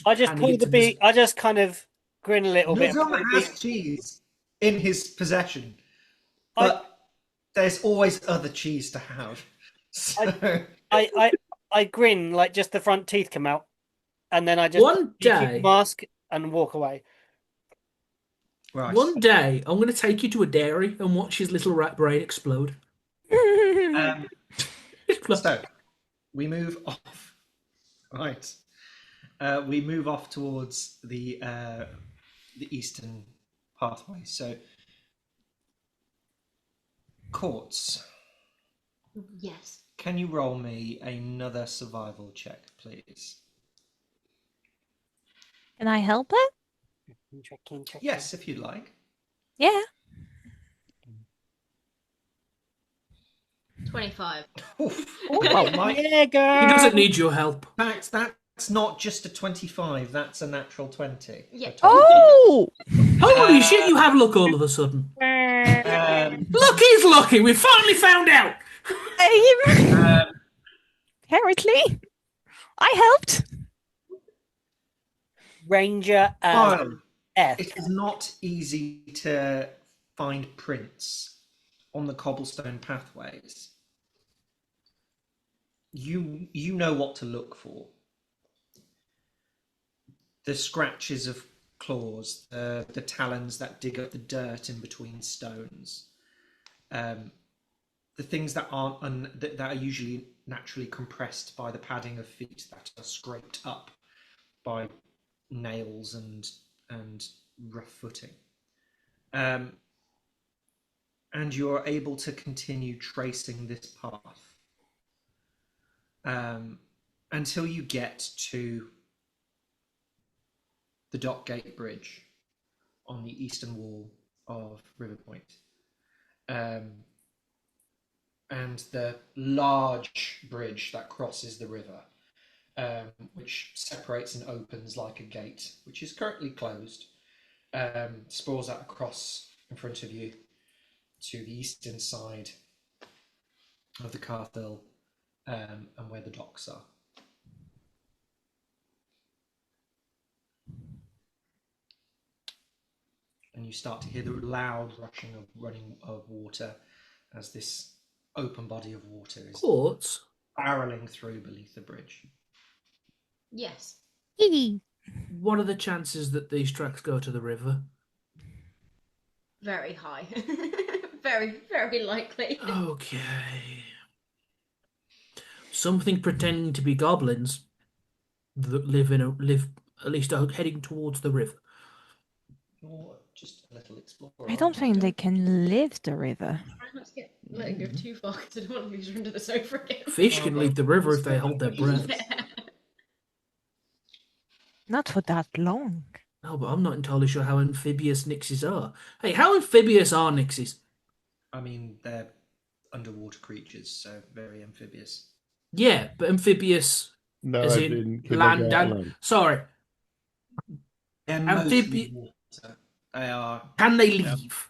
I just handing pull it the to beak. I just kind of grin a little bit. Nizam has cheese in his possession, but there's always other cheese to have. So... I grin like just the front teeth come out, and then I just One day- mask and walk away. Right. One day, I'm going to take you to a dairy and watch his little rat brain explode. So we move off. Right. We move off towards the eastern pathway. So, Quartz, Yes. can you roll me another survival check, please? Can I help it? Checking. Yes, if you'd like. Yeah. 25. Oh, my. Yeah, girl. He doesn't need your help. That's not just a 25, that's a natural 20. Yeah. Oh! Holy shit, you have luck all of a sudden. Lucky's lucky, we finally found out! Apparently. I helped. Ranger as Well, F. it is not easy to find prints on the cobblestone pathways. You know what to look for. The scratches of claws, the talons that dig up the dirt in between stones, the things that aren't that are usually naturally compressed by the padding of feet that are scraped up by nails and rough footing. And you're able to continue tracing this path until you get to the Dockgate Bridge on the eastern wall of River Point. And the large bridge that crosses the river, which separates and opens like a gate, which is currently closed, sprawls out across in front of you to the eastern side of the Carthel, and where the docks are. And you start to hear the loud running of water as this open body of water is Quartz? barreling through beneath the bridge. Yes. What are the chances that these tracks go to the river? Very high. Very, very likely. Okay. Something pretending to be goblins that live at least heading towards the river. You're just a little explorer. I don't think they can live the river. Try not to let it go too far because I don't want to lose her under the sofa again. Fish can leave the river if they hold their breath. Yeah. Not for that long. No, but I'm not entirely sure how amphibious nixies are. Hey, how amphibious are nixies? I mean, they're underwater creatures, so very amphibious. Yeah, but amphibious No, as as in in can they land go out and... land? Sorry, They're Amphibi- mostly water. They are. can they leave?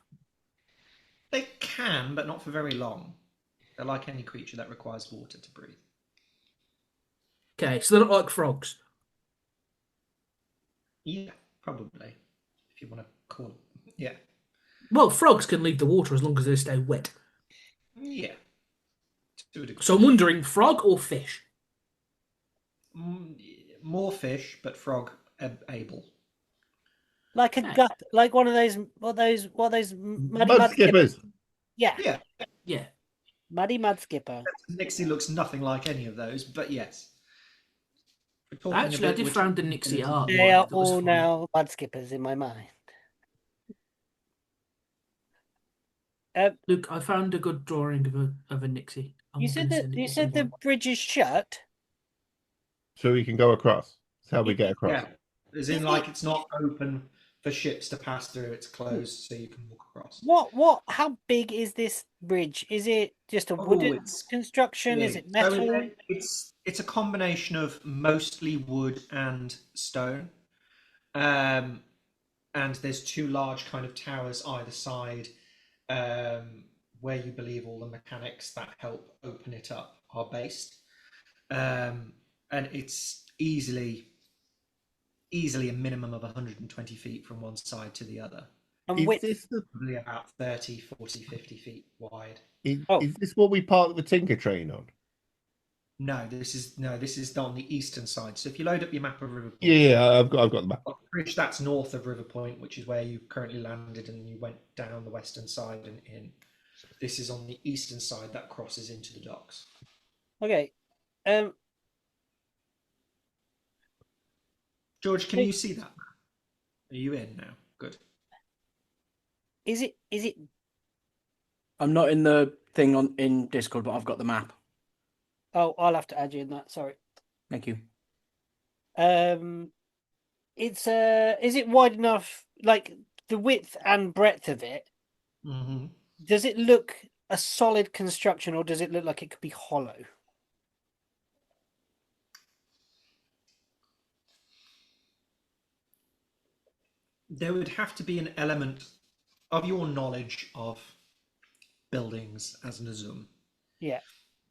They can, but not for very long. They're like any creature that requires water to breathe. Okay, so they're not like frogs. Yeah, probably. If you want to call it. Yeah. Well, frogs can leave the water as long as they stay wet. Yeah. To a degree. So I'm wondering, frog or fish? More fish, but frog able. Like a Okay. gut, like one of those, what those muddy Mud mud skippers. Yeah, Yeah. Yeah. muddy mud skipper. Nixie looks nothing like any of those, but yes. We're talking Actually, I did find the Nixie art. They are That was all funny. now mud skippers in my mind. Look, I found a good drawing of a Nixie. You said that you said the bridge is shut. So we can go across. That's how we get across. Yeah. As in, like, it's not open for ships to pass through, it's closed so you can walk across. How big is this bridge? Is it just a wooden it's construction? Is big. it metal? So it's a combination of mostly wood and stone. And there's two large kind of towers either side, where you believe all the mechanics that help open it up are based. And it's easily a minimum of 120 feet from one side to the other. And Is width? this the Probably about 30, 40, 50 feet wide. is this what we park the Tinker train on? No, this is on the eastern side. So if you load up your map of River Point, Yeah, I've got the map. bridge that's north of River Point, which is where you currently landed, and you went down the western side and in. This is on the eastern side that crosses into the docks. Okay. George, can you see that map? Are you in now? Good. Is it? I'm not in the thing in Discord, but I've got the map. Oh, I'll have to add you in that. Sorry. Thank you. It's is it wide enough? Like the width and breadth of it. Mm-hmm. Does it look a solid construction, or does it look like it could be hollow? There would have to be an element of your knowledge of buildings as an Azum. Yeah.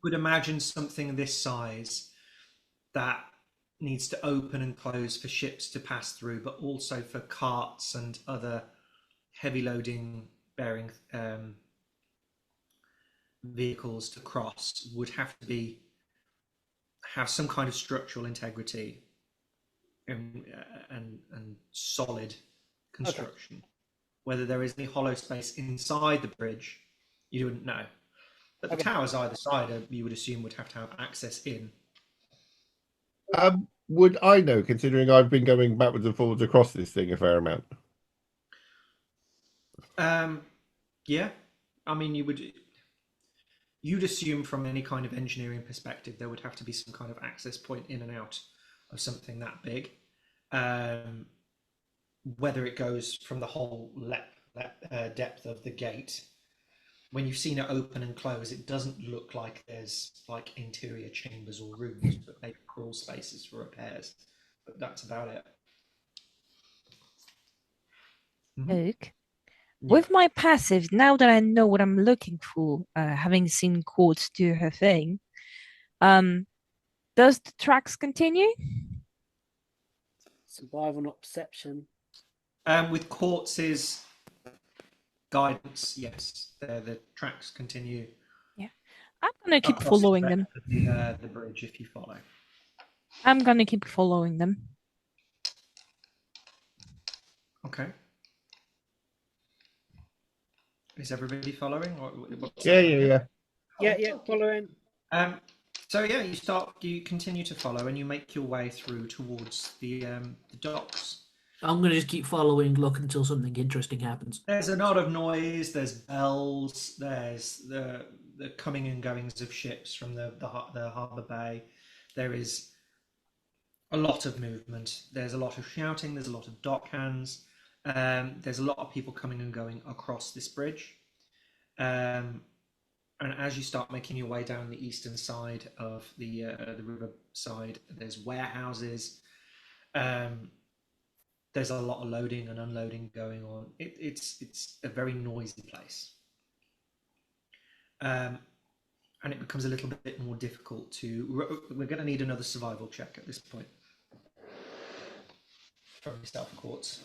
Would imagine something this size that needs to open and close for ships to pass through, but also for carts and other heavy loading bearing vehicles to cross, would have to have some kind of structural integrity and solid construction. Okay. Whether there is any hollow space inside the bridge, you wouldn't know. But the towers either side, you would assume, would have to have access in. Would I know, considering I've been going backwards and forwards across this thing a fair amount? Yeah. I mean, you'd assume from any kind of engineering perspective there would have to be some kind of access point in and out of something that big. Whether it goes from the whole depth of the gate. When you've seen it open and close, it doesn't look like there's like interior chambers or rooms, but maybe crawl spaces for repairs. But that's about it. Luke, with my passive, now that I know what I'm looking for, having seen Quartz do her thing, does the tracks continue? Survival, not perception. With Quartz's guidance, yes, the tracks continue. Yeah, I'm gonna keep following them. The bridge, if you follow. I'm gonna keep following them. Okay. Is everybody following? Yeah, following. So yeah, you continue to follow, and you make your way through towards the docks. I'm going to just keep following, look until something interesting happens. There's a lot of noise, there's bells, there's the coming and goings of ships from the harbour bay. There is a lot of movement. There's a lot of shouting, there's a lot of dock hands. There's a lot of people coming and going across this bridge. And as you start making your way down the eastern side of the river side, there's warehouses. There's a lot of loading and unloading going on. It's a very noisy place. And it becomes a little bit more difficult to... We're going to need another survival check at this point. From yourself, Quartz.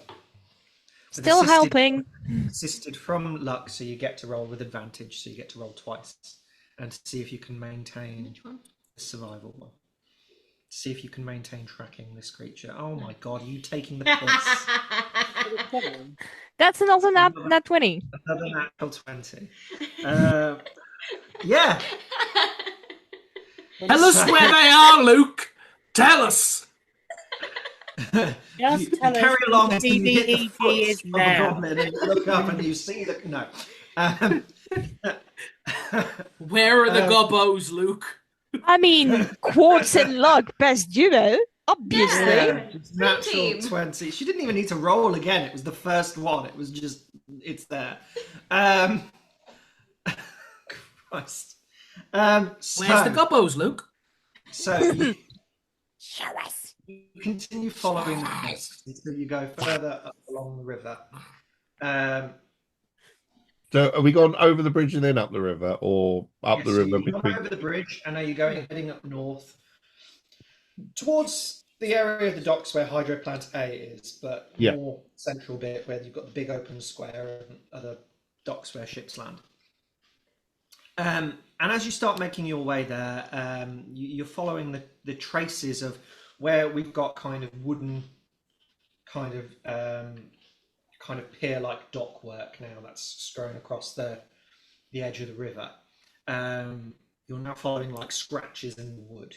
Still helping. Assisted from luck, so you get to roll with advantage, so you get to roll twice. And see if you can maintain the survival one. See if you can maintain tracking this creature. Oh my god, are you taking the piss? That's another nat 20. Another natural 20. Yeah. Tell us where they are, Luke. Tell us. Just tell carry us along what until you hit the foot is of the now. goblin and you look up and you see the... No. Where are the gobbos, Luke? I mean, Quartz and Luck, best duo, obviously. Yeah, natural 20. She didn't even need to roll again. It was the first one. It was just, it's there. Christ. Where's the gobbos, Luke? So Show us. you continue following the coast until you go further up along the river. So are we going over the bridge and then up the river, or up the river You've between? gone over the bridge, and are you heading up north towards the area of the docks where Hydro Plant A is, but more central bit where you've got the big open square and other docks where ships land. And as you start making your way there, you're following the traces of where we've got kind of wooden, kind of pier-like dock work now that's scrolling across the edge of the river. You're now following like scratches in the wood,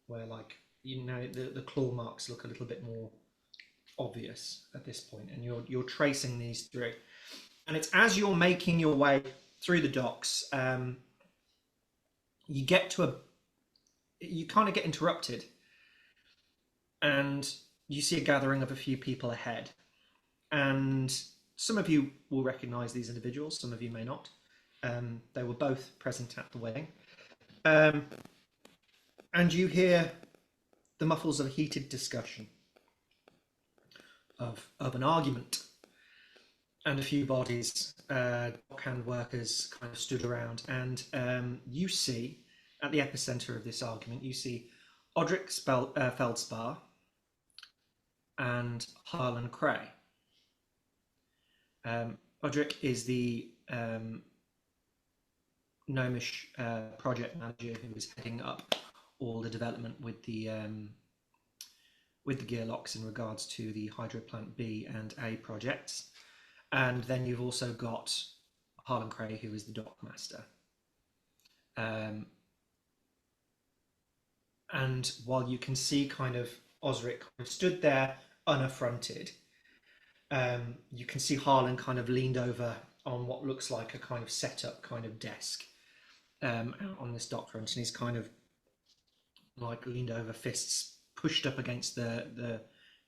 where the claw marks look a little bit more obvious at this point, and you're tracing these through. And it's as you're making your way through the docks, you kind of get interrupted, and you see a gathering of a few people ahead. And some of you will recognise these individuals, some of you may not. They were both present at the wedding. And you hear the muffles of a heated discussion, of an argument. And a few bodies, dockhand workers, kind of stood around. And you see, at the epicentre of this argument, you see Odric Feldspar and Harlan Cray. Odric is the gnomish project manager who is heading up all the development with the gearlocks in regards to the Hydroplant B and A projects. And then you've also got Harlan Cray, who is the dockmaster. And while you can see kind of Osric kind of stood there unaffronted, you can see Harlan kind of leaned over on what looks like a kind of setup kind of desk out on this dock front, and he's kind of like leaned over, fists pushed up against the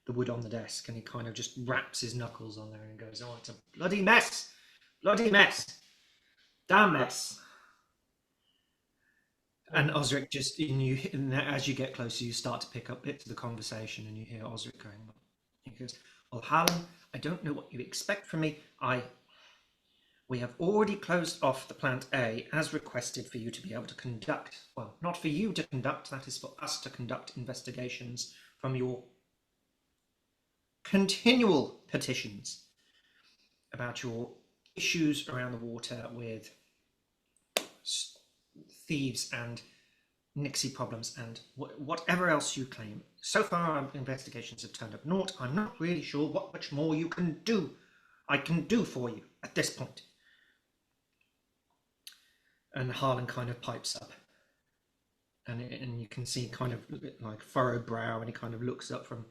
wood on the desk, and he kind of just raps his knuckles on there and goes, "Oh, it's a bloody mess! Bloody mess! Damn mess!" And Osric just, as you get closer, you start to pick up bits of the conversation, and you hear Osric going, he goes, "Well, Harlan, I don't know what you expect from me. We have already closed off the plant A as requested for you to be able to conduct, well, not for you to conduct, that is for us to conduct investigations from your continual petitions about your issues around the water with thieves and Nixie problems and whatever else you claim. So far, our investigations have turned up naught. I'm not really sure what much more I can do for you at this point." And Harlan kind of pipes up, and you can see kind of like furrowed brow, and he kind of looks up from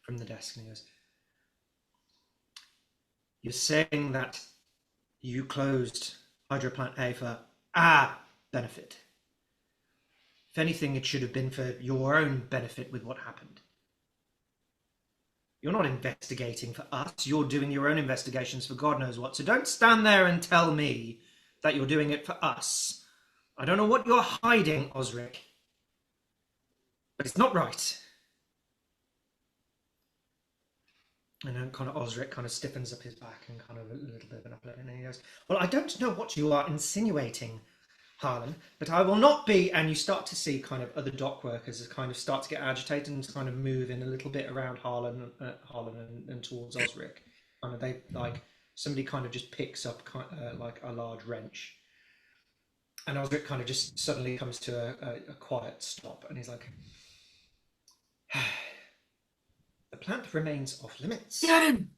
the desk, and he goes, "You're saying that you closed Hydroplant A for our benefit. If anything, it should have been for your own benefit with what happened. You're not investigating for us. You're doing your own investigations for God knows what. So don't stand there and tell me that you're doing it for us. I don't know what you're hiding, Osric, but it's not right." And then kind of Osric kind of stiffens up his back and kind of a little bit of an upload, and he goes, "Well, I don't know what you are insinuating, Harlan, but I will not be." And you start to see kind of other dock workers kind of start to get agitated and kind of move in a little bit around Harlan and towards Osric. Kind of they like somebody kind of just picks up like a large wrench, and Osric kind of just suddenly comes to a quiet stop, and he's like, "The plant remains off limits. Get him!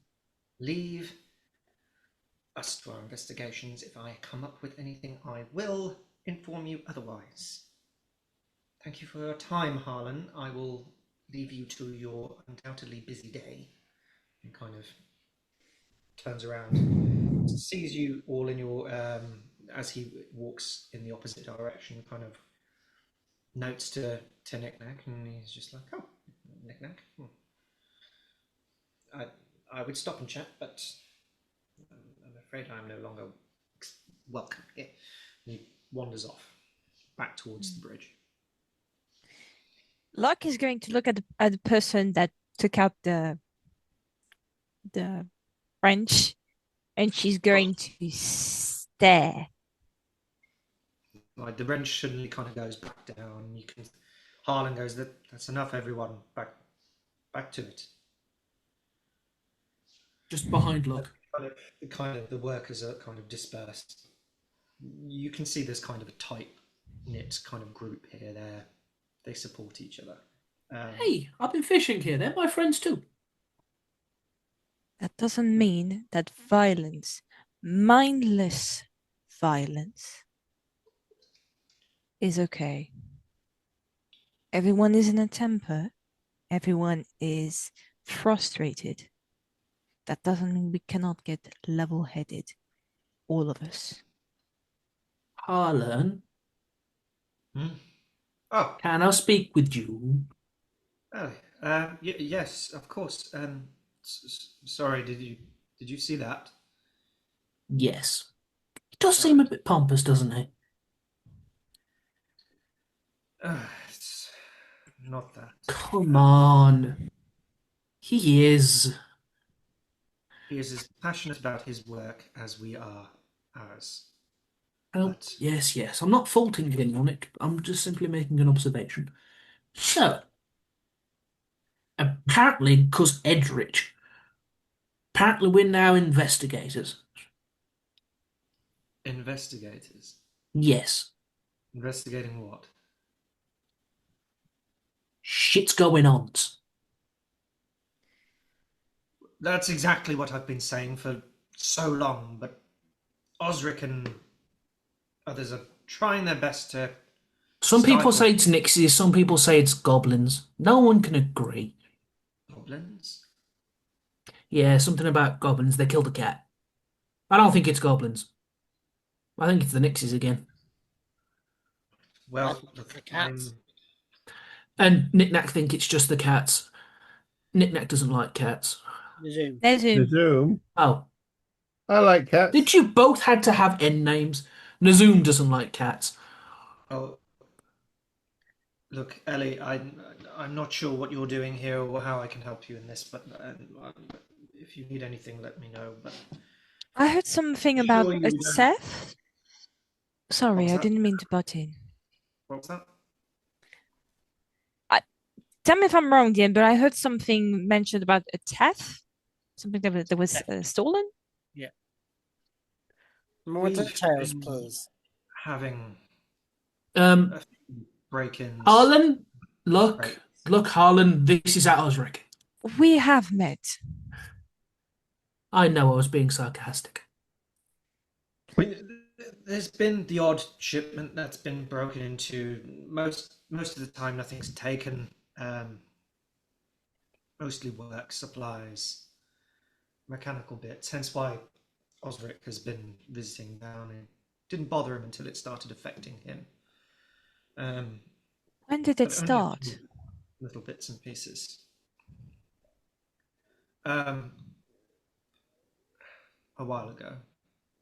Leave us to our investigations. If I come up with anything, I will inform you otherwise. Thank you for your time, Harlan. I will leave you to your undoubtedly busy day." And kind of turns around, sees you all in your, as he walks in the opposite direction, kind of notes to Knick-Knack, and he's just like, "Oh, Knick-Knack. I would stop and chat, but I'm afraid I'm no longer welcome here." And he wanders off back towards the bridge. Locke is going to look at the person that took out the wrench, and she's going to stare. Like the wrench suddenly kind of goes back down. You can, Harlan goes, "That's enough, everyone. Back to it." Just behind Luck. Kind of the workers are kind of dispersed. You can see there's kind of a tight knit kind of group here. They support each other. Hey, I've been fishing here. They're my friends too. That doesn't mean that violence, mindless violence, is okay. Everyone is in a temper. Everyone is frustrated. That doesn't mean we cannot get level-headed, all of us. Harlan, Oh, can I speak with you? yes, of course. Sorry, did you see that? Yes. He does seem a bit pompous, doesn't he? It's not that. Come on. He is. He is as passionate about his work as we are ours. Oh, But yes. I'm not faulting him on it. I'm just simply making an observation. So, apparently, because Edrich, apparently we're now investigators. Investigators. Yes, Investigating what? shit's going on. That's exactly what I've been saying for so long, but Osric and others are trying their best to Some people stifle say it's Nixies, some people say it's goblins. No one can agree. goblins. Yeah, something about goblins. They killed a cat. I don't think it's goblins. I think it's the Nixies again. Well, That's look, the cats. And Knick-Knack think it's just the cats. Knick-Knack doesn't like cats. Resume. There's The him. Zoom. Oh, I like cats. did you both had to have end names? Nazoom doesn't like cats. oh, look, Ellie, I'm not sure what you're doing here or how I can help you in this, but if you need anything, let me know. But I heard something sure about you a don't. Seth. Sorry, What's I that? didn't mean to butt in. What was that? Tell me if I'm wrong, Dean, but I heard something mentioned about a Teth. Something that was stolen. Yeah. More We've details, been please. having Um, a few break-ins. Harlan, look, Right. look, Harlan, this is at Osric. We have met. I I know I was being sarcastic. There's been the odd shipment that's been broken into. Most of the time, nothing's taken. Mostly work supplies, mechanical bits. Hence why Osric has been visiting down. It didn't bother him until it started affecting him. When did it But only a start? few little bits and pieces. A while ago.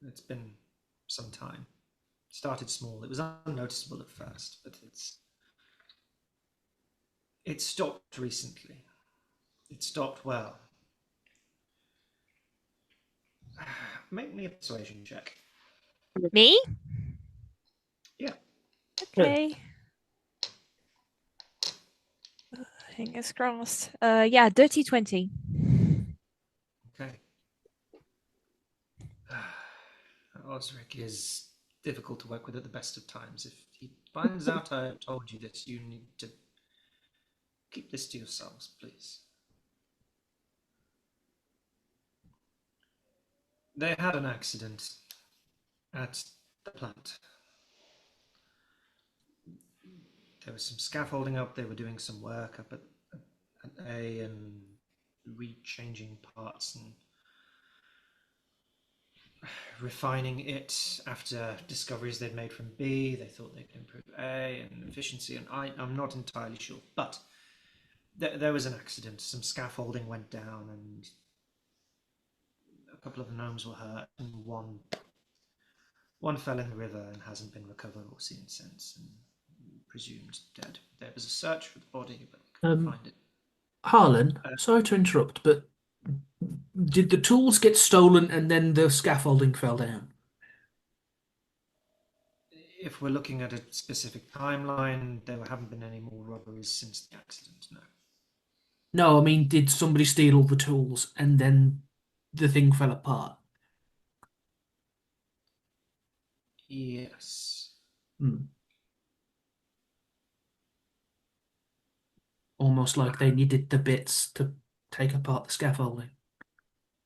It's been some time. It started small. It was unnoticeable at first, but it stopped recently. It stopped well. Make me a persuasion check. Me? Yeah. Okay. Fingers crossed. Yeah, dirty 20. Okay. Osric is difficult to work with at the best of times. If he finds out I told you this, you need to keep this to yourselves, please. They had an accident at the plant. There was some scaffolding up. They were doing some work up at A and rechanging parts and refining it after discoveries they'd made from B. They thought they could improve A and efficiency, and I'm not entirely sure. But there was an accident. Some scaffolding went down, and a couple of the gnomes were hurt, and one fell in the river and hasn't been recovered or seen since, and presumed dead. There was a search for the body, but couldn't find it. Harlan, sorry to interrupt, but did the tools get stolen and then the scaffolding fell down? If we're looking at a specific timeline, there haven't been any more robberies since the accident, no. No, I mean, did somebody steal all the tools and then the thing fell apart? Yes. Hmm. Almost like they needed the bits to take apart the scaffolding.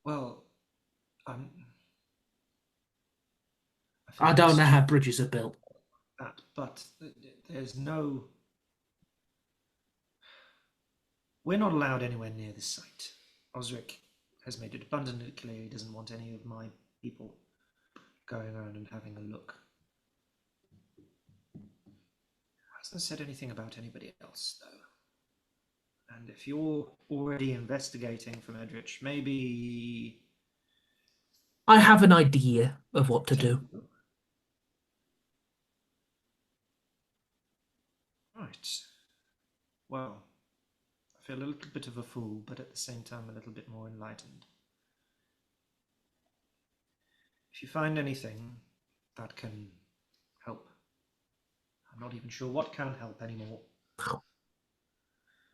Well, I I think don't it's know how bridges are built. that, but there's no. We're not allowed anywhere near this site. Osric has made it abundantly clear he doesn't want any of my people going around and having a look. Hasn't said anything about anybody else, though. And if you're already investigating from Edrich, maybe. I have an idea of what to do. Right. Well, I feel a little bit of a fool, but at the same time a little bit more enlightened. If you find anything that can help, I'm not even sure what can help anymore.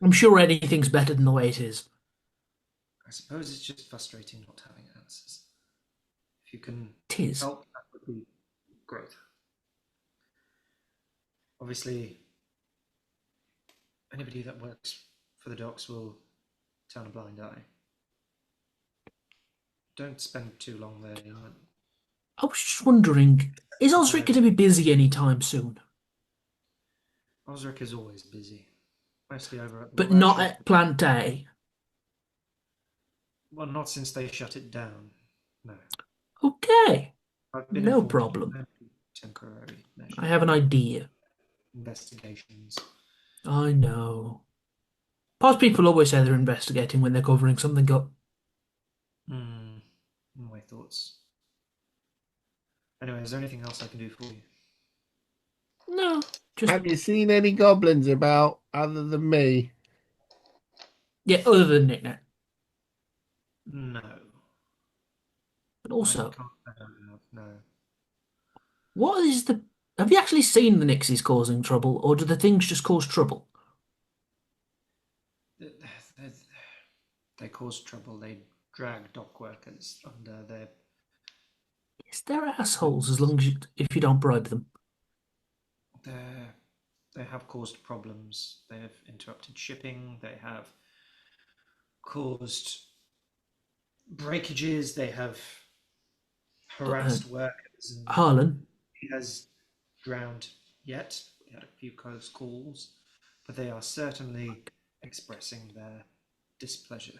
I'm sure anything's better than the way it is. I suppose it's just frustrating not having answers. If you can It is. help, that would be great. Obviously, anybody that works for the docks will turn a blind eye. Don't spend too long there. I was just wondering, is Osric going to be busy anytime soon? Osric is always busy, mostly over at the But not workshop. at Plant A. Well, not since they shut it down. No. Okay, I've been no informed problem. of temporary measures. I have an idea. Investigations. I know. Past people always say they're investigating when they're covering something up. My thoughts. Anyway, is there anything else I can do for you? No, just Have you seen any goblins about other than me? yeah. Other than Nick, No. but also, I can't say I have, no. what is the? Have you actually seen the Nixies causing trouble, or do the things just cause trouble? They cause trouble. They drag dock workers under their. Yes, they're assholes as long as if you don't bribe them. They have caused problems. They have interrupted shipping. They have caused breakages. They have harassed workers. And Harlan, he has drowned yet. We had a few close calls, but they are certainly expressing their displeasure.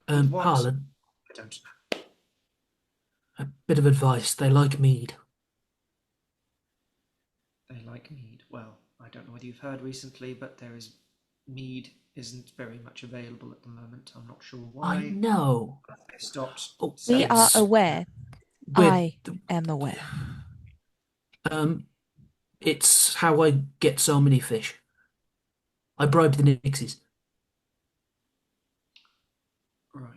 With what? Harlan, I don't know. a bit of advice. They like mead. They like mead. Well, I don't know whether you've heard recently, but there is mead isn't very much available at the moment. I'm not sure why. I know. They stopped. Oh, We are it's aware. with I am aware. It's how I get so many fish. I bribe the Nixies. Right.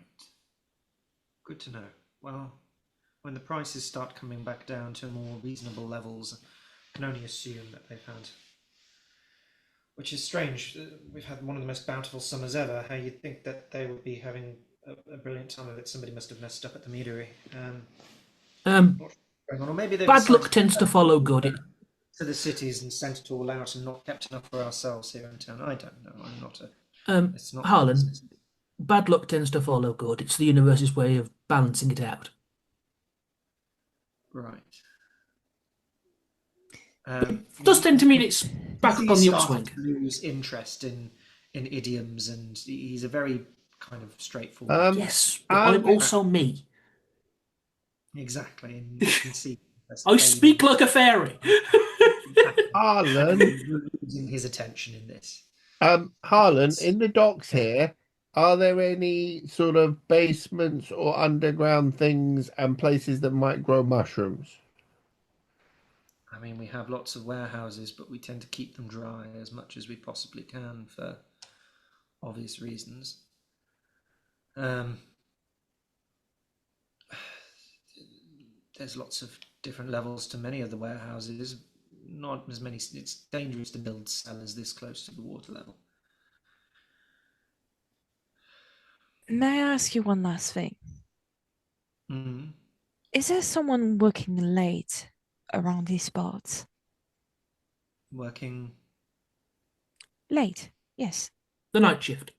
Good to know. Well, when the prices start coming back down to more reasonable levels, I can only assume that they've had. Which is strange. We've had one of the most bountiful summers ever. How you'd think that they would be having a brilliant time of it. Somebody must have messed up at the meadery. Not sure what's going on. Or maybe they've Bad luck decided tends to follow good. to the cities and sent it all out and not kept enough for ourselves here in town. I don't know. I'm not a. It's not Harlan, business. bad luck tends to follow good. It's the universe's way of balancing it out. Right. It does tend to mean it's back up on the He's upswing. started to lose interest in idioms, and he's a very kind of straightforward. Yes, but I'm also me. Exactly, and you can see. I speak like a fairy. Harlan, losing his attention in this. Harlan, in the docks here, are there any sort of basements or underground things and places that might grow mushrooms? I mean, we have lots of warehouses, but we tend to keep them dry as much as we possibly can for obvious reasons. There's lots of different levels to many of the warehouses. Not as many. It's dangerous to build cellars this close to the water level. May I ask you one last thing? Mm. Is there someone working late around these parts? Working. Late, yes. The night shift.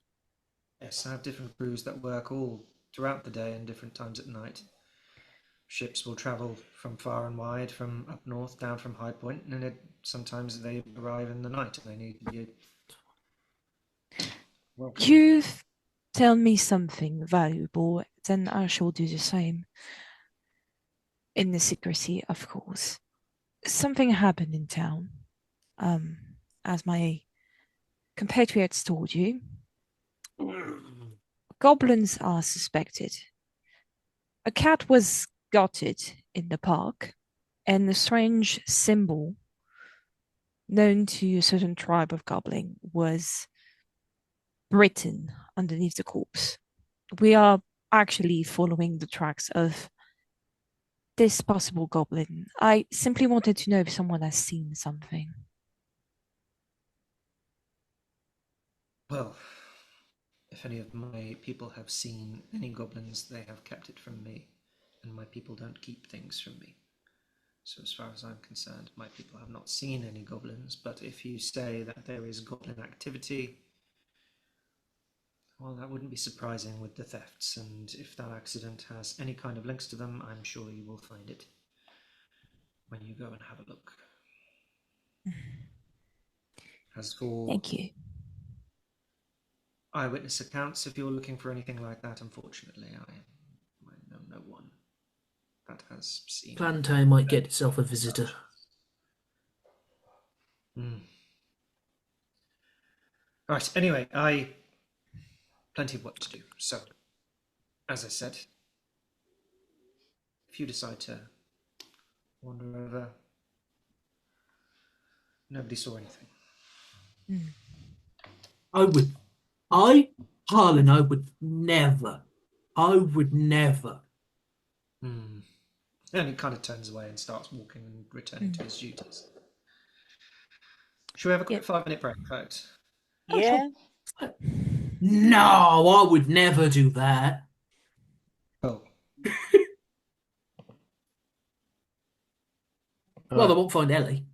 Yes, I have different crews that work all throughout the day and different times at night. Ships will travel from far and wide, from up north down from High Point, and sometimes they arrive in the night and they need to be welcome. You tell me something valuable, then I shall do the same. In the secrecy, of course. Something happened in town. As my compatriots told you, goblins are suspected. A cat was spotted in the park, and a strange symbol known to a certain tribe of goblin was written underneath the corpse. We are actually following the tracks of this possible goblin. I simply wanted to know if someone has seen something. Well, if any of my people have seen any goblins, they have kept it from me, and my people don't keep things from me. So as far as I'm concerned, my people have not seen any goblins, but if you say that there is goblin activity, well, that wouldn't be surprising with the thefts, and if that accident has any kind of links to them, I'm sure you will find it when you go and have a look. As for Thank you. eyewitness accounts, if you're looking for anything like that, unfortunately, I know no one that has seen. Plantain might get itself a visitor. Right, anyway, plenty of work to do. So, as I said, if you decide to wander over, nobody saw anything. Harlan, I would never. And he kind of turns away and starts walking and returning to his duties. Should we have a quick 5-minute break, folks? Yeah. No, I would never do that. Oh. Well, they won't find Ellie.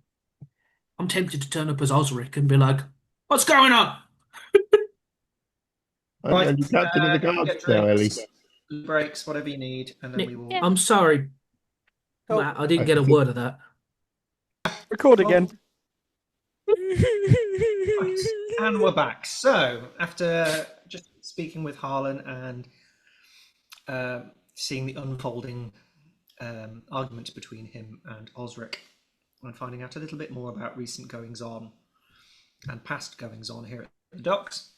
I'm tempted to turn up as Osric and be like, "What's going on?" And you captain of the guards now, Ellie. Breaks, whatever you need, and then we will. I'm sorry, Oh. Matt, I didn't get a word of that. Record again. Right, and we're back. So, after just speaking with Harlan and seeing the unfolding argument between him and Osric, and finding out a little bit more about recent goings-on and past goings-on here at the docks,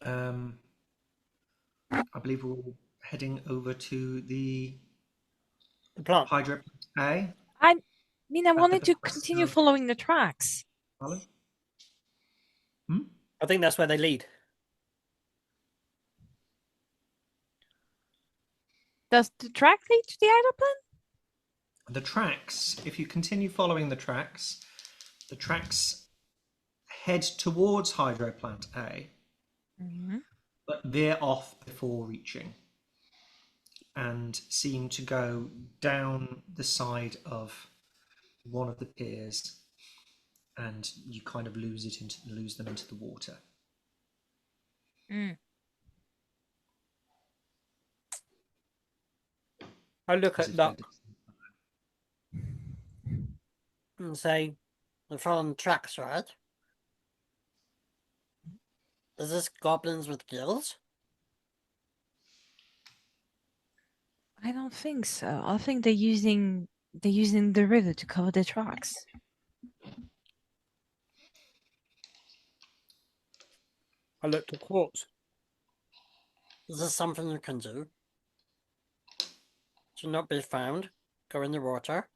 I believe we're all heading over to the plant. Hydro A. I wanted to continue following the tracks. Harlan? I think that's where they lead. Does the track lead to the idle plan? The tracks, if you continue following the tracks head towards Hydro Plant A, but veer off before reaching, and seem to go down the side of one of the piers, and you kind of lose them into the water. I look at Duck and say, "We're following tracks, right? Is this goblins with gills?" I don't think so. I think they're using the river to cover their tracks. I looked at Quartz. Is this something you can do? To not be found? Go in the water?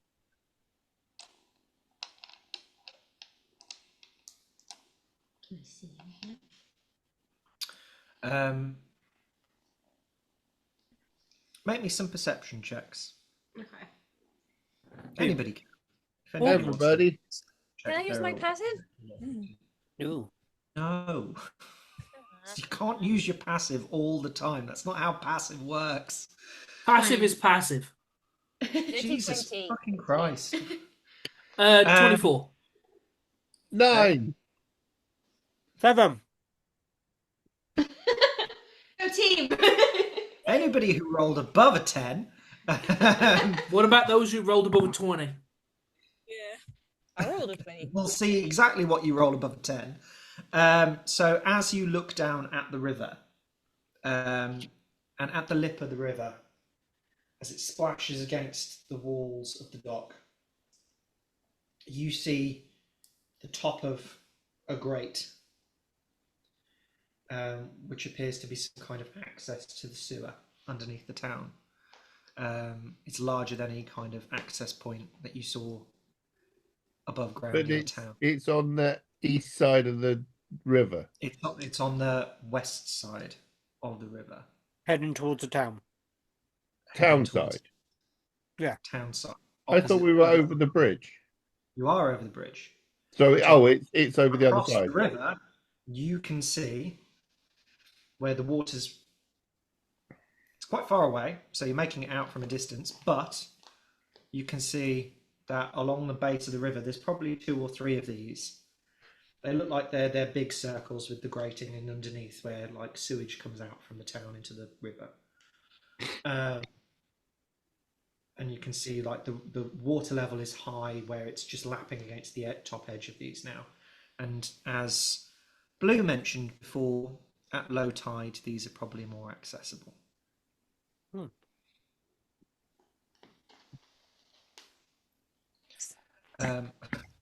Can I see him? Make me some perception checks. Okay. Anybody can. If anybody wants to Everybody. Can I use check my their- passive? Ooh. No. You can't use your passive all the time. That's not how passive works. Passive is passive. Jesus fucking Christ. 24. 9. 7. Go team! Anybody who rolled above a 10 What about those who rolled above a 20? Yeah. I rolled a 20. will see exactly what you roll above a 10. So as you look down at the river, and at the lip of the river, as it splashes against the walls of the dock, you see the top of a grate, which appears to be some kind of access to the sewer underneath the town. It's larger than any kind of access point that you saw above ground But in the town. it's on the east side of the river. It's on the west side of the river. Heading towards the town. Town Heading towards side. Yeah. Town side. I thought we were over the bridge. You are over the bridge. So, it's over the other Across side. the river, you can see where the water's... It's quite far away, so you're making it out from a distance, but you can see that along the base of the river, there's probably 2 or 3 of these. They look like they're big circles with the grating and underneath where like sewage comes out from the town into the river. And you can see like the water level is high where it's just lapping against the top edge of these now. And as Blue mentioned before, at low tide, these are probably more accessible.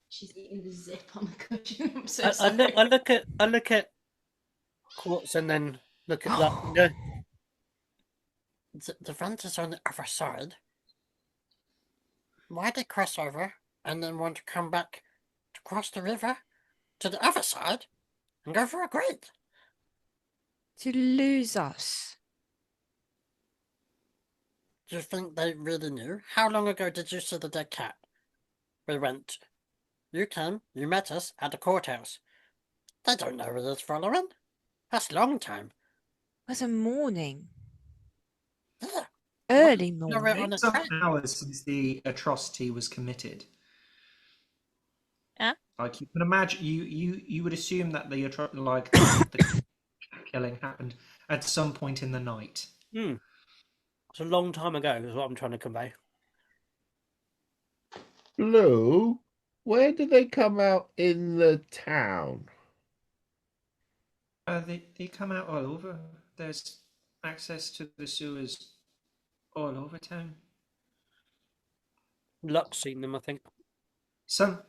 She's eating the zip on the cushion. I'm so I sorry. look at Quartz and then look at that. You know, the vent is on the other side. Why they cross over and then want to come back to cross the river to the other side and go for a grate? To lose us. Do you think they really knew? How long ago did you see the dead cat? We went. You came, you met us at the courthouse. They don't know where it's following. That's a long time. It was a morning. Yeah. Early No, we're morning. on a Some train. hours since the atrocity was committed. Yeah. Like you can imagine, you would assume that the killing happened at some point in the night. It's a long time ago, is what I'm trying to convey. Blue, where do they come out in the town? They come out all over. There's access to the sewers all over town. Luck's seen them, I think. Some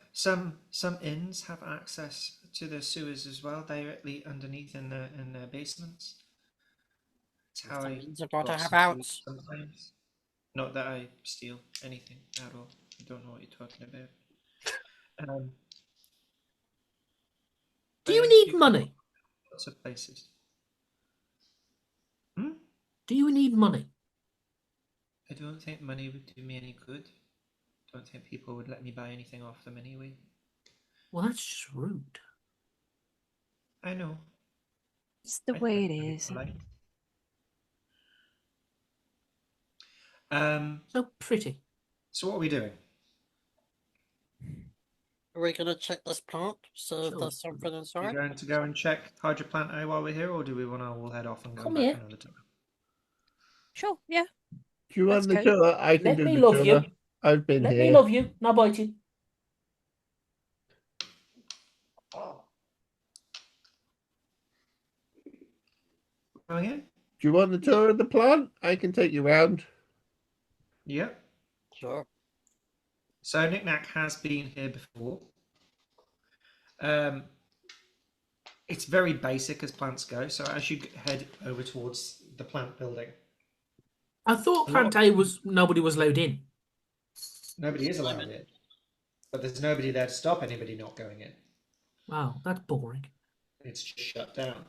inns have access to the sewers as well, directly underneath in their basements. That's how I It's about to got have some food outs. sometimes. Not that I steal anything at all. I don't know what you're talking about. Do you need can money? go lots of places. Do you need money? I don't think money would do me any good. Don't think people would let me buy anything off them anyway. Well, that's just rude. I know. It's the I way it try to be is. polite. So pretty. So what are we doing? Are we going to check this plant? So if Sure. there's something Are we inside? going to go and check Hydroplant A while we're here, or do we want to all head off and go Come back here. another time? Sure, yeah. Do you want Let's the go. tour? I can Let do me the love tour. you. I've been Let here. me love you. Now biting. Going in? Do you want the tour of the plant? I can take you round. Yep. Sure. So Knick-Knack has been here before. It's very basic as plants go. So as you head over towards the plant building, I thought A lot of- Plant A was nobody was allowed in. nobody is allowed in, but there's nobody there to stop anybody not going in. Wow, that's boring. It's just shut down.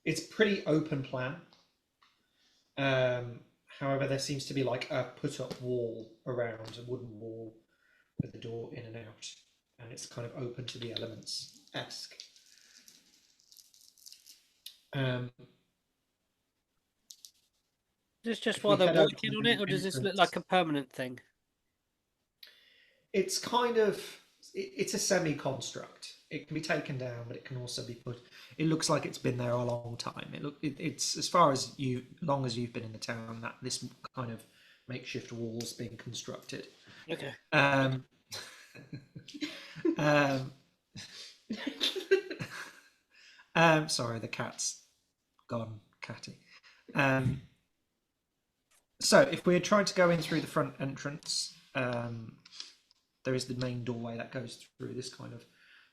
It's pretty open plan. However, there seems to be like a put-up wall around, a wooden wall with a door in and out, and it's kind of open to the elements-esque. Is this just If while we they're head over working to on the it, or does this look entrance- like a permanent thing? It's kind of, it's a semi-construct. It can be taken down, but it can also be put. It looks like it's been there a long time. It's as far as long as you've been in the town, that this kind of makeshift wall's been constructed. Okay. Sorry, the cat's gone catty. So if we're trying to go in through the front entrance, there is the main doorway that goes through this kind of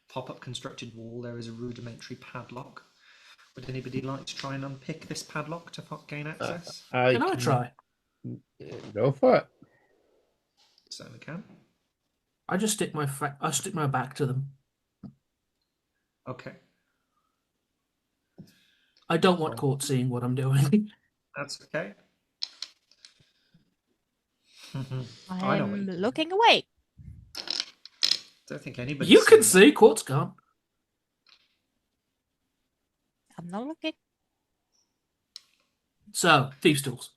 pop-up constructed wall. There is a rudimentary padlock. Would anybody like to try and unpick this padlock to gain access? Can I try? Go for it. Certainly can. I just stick my back to them. Okay, I don't want caught seeing what I'm doing. that's okay. I know what I'm you're doing. looking away. Don't think anybody. You can see, Court's gone. I'm not looking. So, thief stools.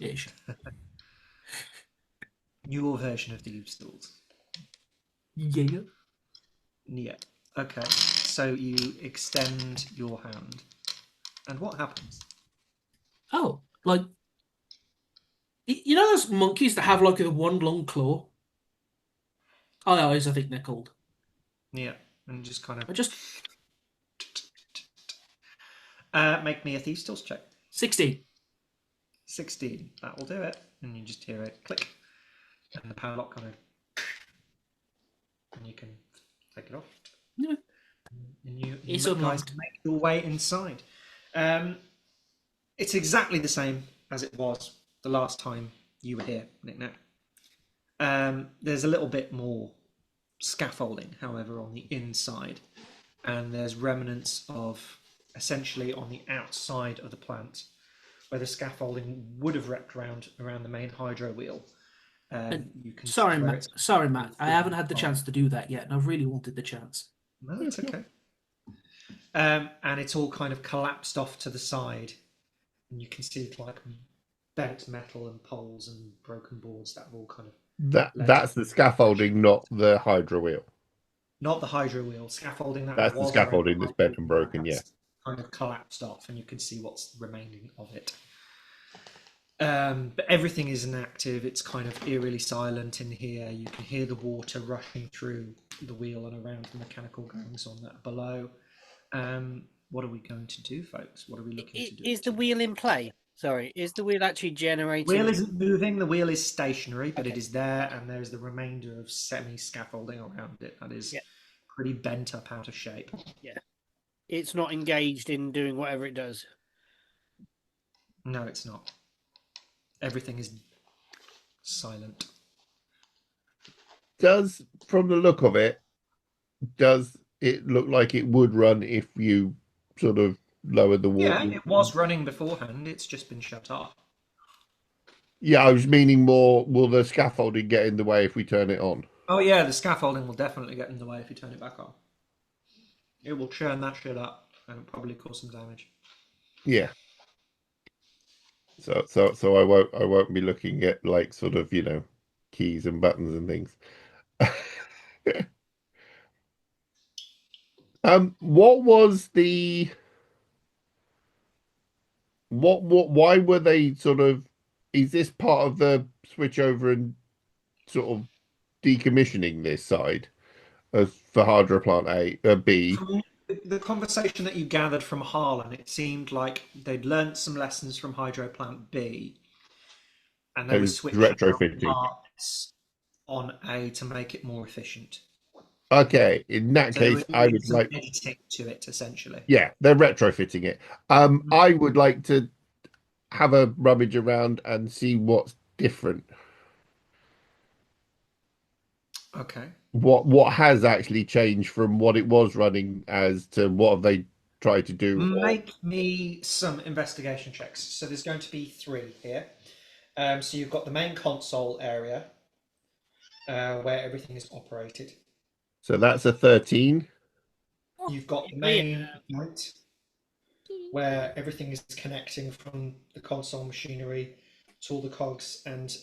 Ish. Your version of the stools. Yeah. Yeah. Okay. So you extend your hand, and what happens? Oh, like you know those monkeys that have like the one long claw? Oh, eyes, I think they're called. Yeah, and just kind of I just make me a thief tools check. 16. 16. That will do it. And you just hear it click, and the padlock kind of, and you can take it off. Yeah. And you It's guys unlocked. make your way inside. It's exactly the same as it was the last time you were here, Nick Nack. There's a little bit more scaffolding, however, on the inside, and there's remnants of essentially on the outside of the plant where the scaffolding would have wrapped around the main hydro wheel. You can Sorry, see where Matt. Sorry, Matt. I haven't had the chance to do that yet, and I've really wanted the chance. No, it's okay. And it's all kind of collapsed off to the side, and you can see like bent metal and poles and broken boards that have all kind of That's the scaffolding, not the hydro wheel. not the hydro wheel scaffolding that That's the was scaffolding around that's the bent and broken. Yeah. that's kind of collapsed off, and you can see what's remaining of it. But everything is inactive. It's kind of eerily silent in here. You can hear the water rushing through the wheel and around the mechanical goings on that below. What are we going to do, folks? What are we looking to do? Is the wheel in play? Sorry, is the wheel actually generating? The wheel isn't moving. The wheel is stationary, but Okay. it is there, and there's the remainder of semi-scaffolding around it that is pretty bent up out of shape. Yeah. It's not engaged in doing whatever it does. No, it's not. Everything is silent. From the look of it, does it look like it would run if you sort of lowered the water? Yeah, it was running beforehand. It's just been shut off. Yeah, I was meaning more, will the scaffolding get in the way if we turn it on? Oh yeah, the scaffolding will definitely get in the way if you turn it back on. It will churn that shit up and probably cause some damage. Yeah. So I won't be looking at like sort of, keys and buttons and things. What was the why were they sort of, is this part of the switch over and sort of decommissioning this side as for Hydro Plant B? From the conversation that you gathered from Harlan, it seemed like they'd learnt some lessons from Hydro Plant B, and they were switching out retrofitting. parts on A to make it more efficient. Okay, in that So case, I would some like editing to it essentially. Yeah, they're retrofitting it. I would like to have a rummage around and see what's different. Okay. What has actually changed from what it was running as to what have they tried to do? Make me some investigation checks. So there's going to be 3 here. So you've got the main console area where everything is operated. So that's a 13. You've got the main point where everything is connecting from the console machinery to all the cogs and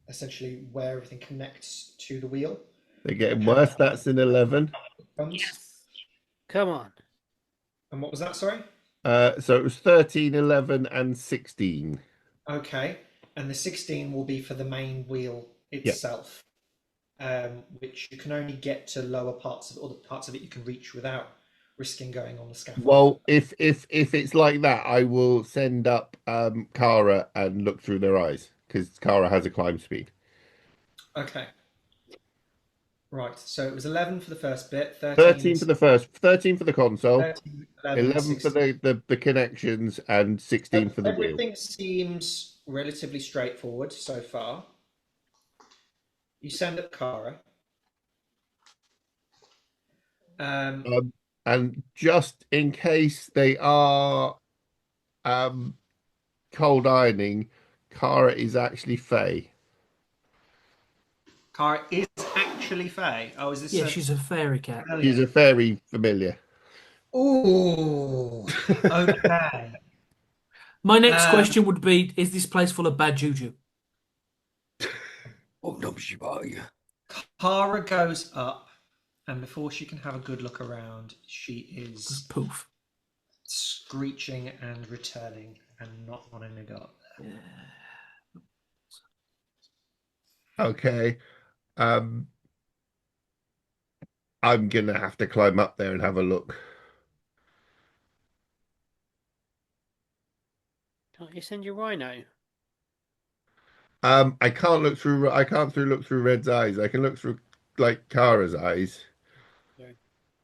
essentially where everything connects to the wheel. They're getting worse. That's an 11. Yes. Come on. And what was that, sorry? So it was 13, 11, and 16. Okay. And the 16 will be for the main wheel itself, which you can only get to lower parts of it, or the parts of it you can reach without risking going on the scaffold. Well, if it's like that, I will send up Kara and look through their eyes because Kara has a climb speed. Okay. Right, so it was 11 for the first bit, 13 for the first, 13 for the console, 13, 11 for the connections, and 16 for the wheel. Everything seems relatively straightforward so far. You send up Kara. And just in case they are cold ironing, Kara is actually Fae. Kara is actually Fae. Oh, is this? Yeah, she's a fairy cat. She's a fairy familiar. Ooh. Okay. My next Um, question would be: is this place full of bad juju? Oh, no, Shibaya. Kara goes up, and before she can have a good look around, she is Poof. screeching and returning and not wanting to go up there. Okay. Um, I'm gonna have to climb up there and have a look. Can't you send your rhino? I can't look through. I can't look through Red's eyes. I can look through like Kara's eyes. Sorry.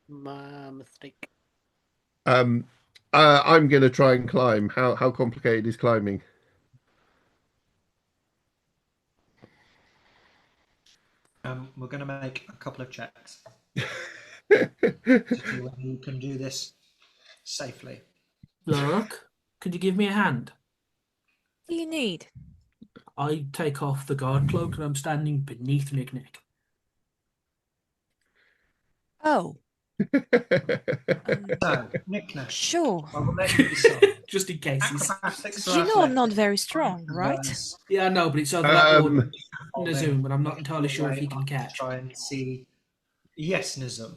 My mistake. Um, I'm gonna try and climb. How complicated is climbing? We're going to make a couple of checks to see whether you can do this safely. Look, could you give me a hand? What do you need? I take off the guard cloak and I'm standing beneath Nick Nick. Oh, So, Nick, sure. I will let you decide. Just in case he's. Acrobatics or You know I'm not athletics? very strong, right? Versus Yeah, I know, but it's either that or Um, Nazum, but I'm not make entirely your sure if way he can up to catch. Try and see. Yes, Nazum.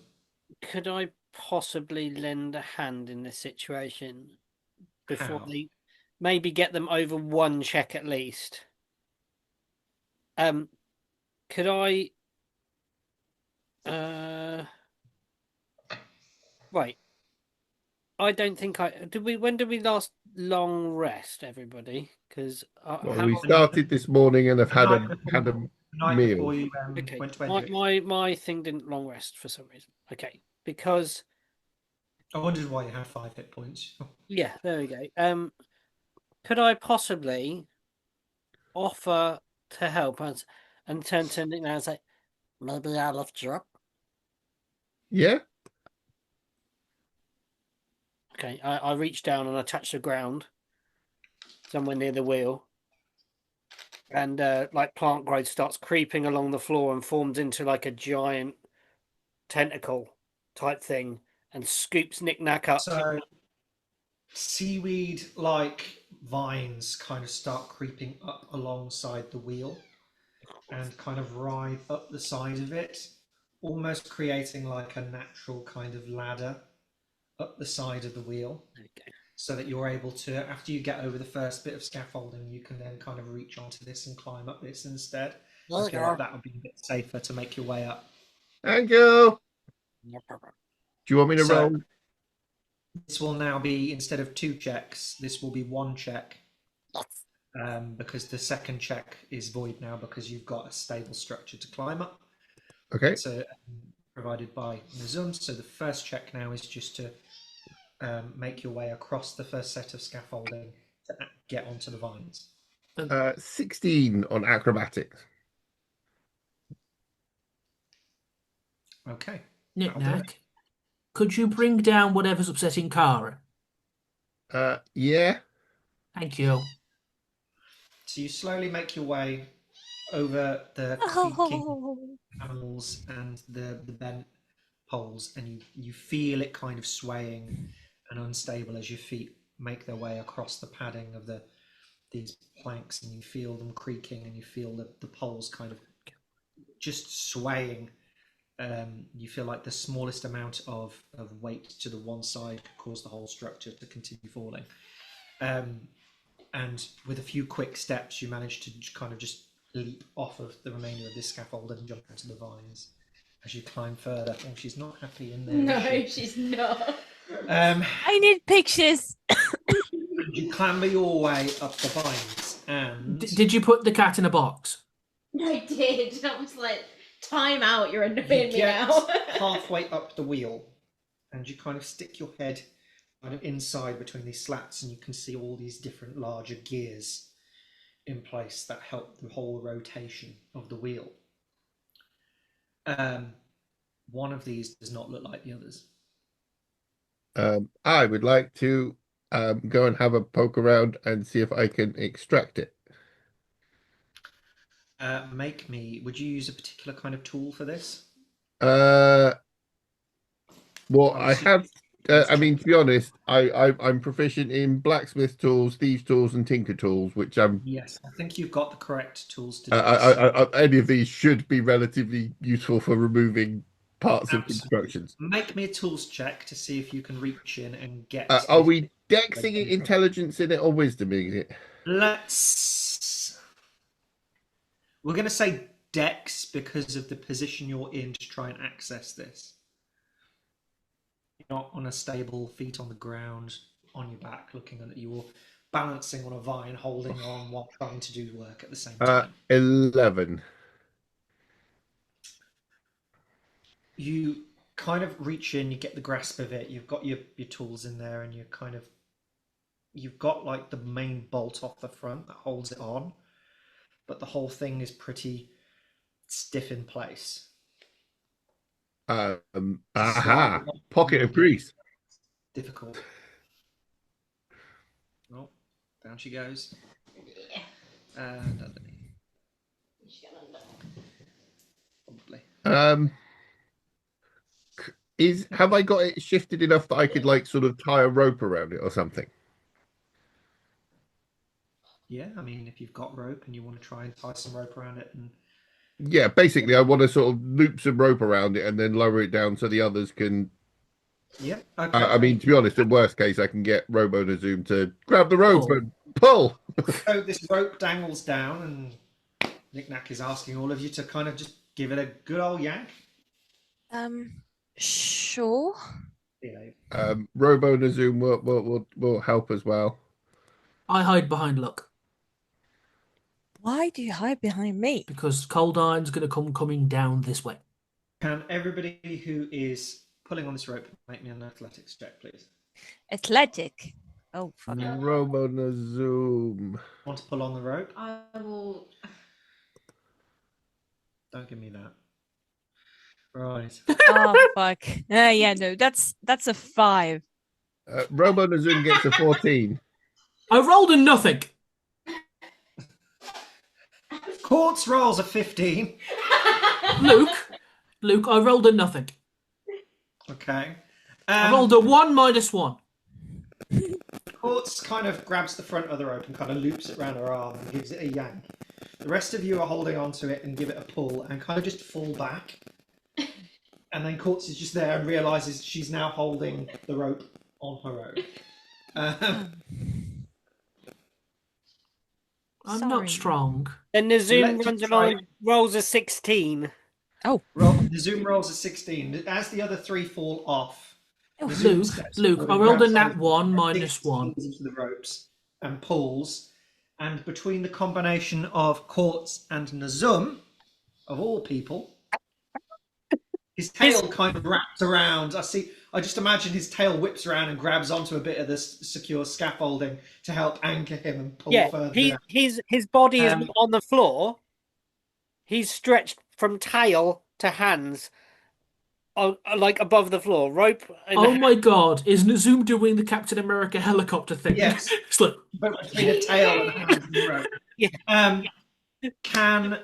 Could I possibly lend a hand in this situation before How? they maybe get them over one check at least? Could I? Right. I don't think I did. When did we last long rest, everybody? Because well, we started this morning and have had a The night meal. before you okay. went to My, Edric. my thing didn't long rest for some reason. Okay, because I wondered why you had 5 hit points. yeah, there we go. Could I possibly offer to help us and turn to Nick now and say, maybe I'll lift you up? Yeah. Okay, I reach down and I touch the ground somewhere near the wheel. And like plant growth starts creeping along the floor and forms into like a giant tentacle type thing and scoops Nick Nack up. So, seaweed like vines kind of start creeping up alongside the wheel and kind of ride up the side of it, almost creating like a natural kind of ladder up the side of the wheel. Okay. So that you're able to, after you get over the first bit of scaffolding, you can then kind of reach onto this and climb up this instead. I feel like that would be a bit safer to make your way up. Thank you. No problem. Do you want me to So- roll? This will now be, instead of 2 checks, this will be 1 check. Because the second check is void now because you've got a stable structure to climb up. Okay. So provided by Nazum. So the first check now is just to make your way across the first set of scaffolding to get onto the vines. 16 on acrobatics. Okay. Nick That'll do it. Nack, could you bring down whatever's upsetting Kara? Yeah. Thank you. So you slowly make your way over the creaking Oh, panels and the bent poles, and you feel it kind of swaying and unstable as your feet make their way across the padding of these planks, and you feel them creaking, and you feel the poles kind of just swaying. You feel like the smallest amount of weight to the one side could cause the whole structure to continue falling. And with a few quick steps, you manage to kind of just leap off of the remainder of this scaffold and jump into the vines as you climb further. Oh, she's not happy in there. No, is she? she's not. I need pictures. You clamber your way up the vines, and Did you put the cat in a box? I did. I was like, time out, you're you annoying me get now. halfway up the wheel, and you kind of stick your head kind of inside between these slats, and you can see all these different larger gears in place that help the whole rotation of the wheel. One of these does not look like the others. I would like to go and have a poke around and see if I can extract it. Would you use a particular kind of tool for this? Well, I'm I have I mean, to be honest, I'm proficient in blacksmith tools, thieves tools, and tinker tools, which Yes, I think you've got the correct tools to do this. any of these should be relatively useful for removing parts of Absolutely. constructions. Make me a tools check to see if you can reach in and get. Are this we bit. dexing it, intelligence in it, or wisdoming it? We're going to say dex because of the position you're in to try and access this. You're not on a stable, feet on the ground, on your back, looking at you, balancing on a vine, holding on while trying to do work at the same time. 11. You kind of reach in, you get the grasp of it. You've got your tools in there, and you've got like the main bolt off the front that holds it on, but the whole thing is pretty stiff in place. Aha! Pocket of grease. Difficult. Oh, down she goes. Yeah. Probably. Have I got it shifted enough that I could like sort of tie a rope around it or something? Yeah, I mean, if you've got rope and you want to try and tie some rope around it, and Yeah, basically, I want to sort of loop some rope around it and then lower it down so the others can. yeah, okay. I mean, to be honest, in worst case, I can get Robo to Zoom to grab the rope Pull. and pull. So this rope dangles down, and Knick-Knack is asking all of you to kind of just give it a good old yank. Sure. Robo and Zoom will help as well. I hide behind Luck Why do you hide behind me? because Cold Iron's going to come coming down this way. Can everybody who is pulling on this rope make me an athletics check, please? Athletic. Oh, fuck. Robo and Zoom. Want to pull on the rope? I will. Don't give me that. Right. Oh, fuck. Yeah, no, that's a 5. Robo and Zoom gets a 14. I rolled a nothing. Quartz rolls a 15. Luke, I rolled a nothing. Okay. I rolled a 1 minus 1. Quartz kind of grabs the front of the rope and kind of loops it around her arm and gives it a yank. The rest of you are holding onto it and give it a pull and kind of just fall back. And then Quartz is just there and realizes she's now holding the rope on her own. I'm Sorry. not strong. Then the Zoom let's runs try- along, rolls a 16. The Zoom rolls a 16. As the other three fall off, the Zoom Luke, steps Luke, forward I and rolled a grabs nat hold 1 and minus digs his 1. fingers into the ropes and pulls. And between the combination of Quartz and Nazum, of all people, his tail kind of wraps around. I just imagine his tail whips around and grabs onto a bit of this secure scaffolding to help anchor him and pull further down. His body is not on the floor. He's stretched from tail to hands, like above the floor. Rope. Oh my god, is Zoom doing the Captain America helicopter thing? Yes. It's like, But between a tail and hands and rope. Yeah. Can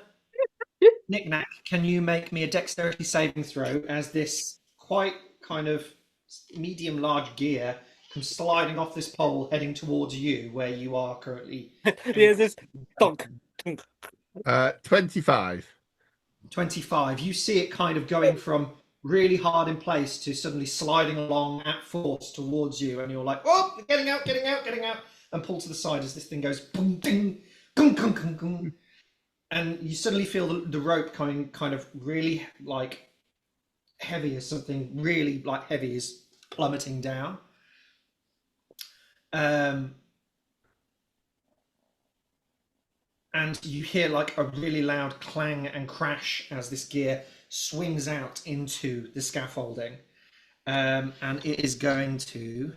Knick-Knack, can you make me a dexterity saving throw as this quite kind of medium-large gear comes sliding off this pole heading towards you where you are currently? There's this thunk. 25. 25. You see it kind of going from really hard in place to suddenly sliding along at force towards you, and you're like, oh, getting out, and pull to the side as this thing goes boom, ding, gung, gung, gung, gung. And you suddenly feel the rope coming kind of really like heavy as something really like heavy is plummeting down. And you hear like a really loud clang and crash as this gear swings out into the scaffolding. And it is going to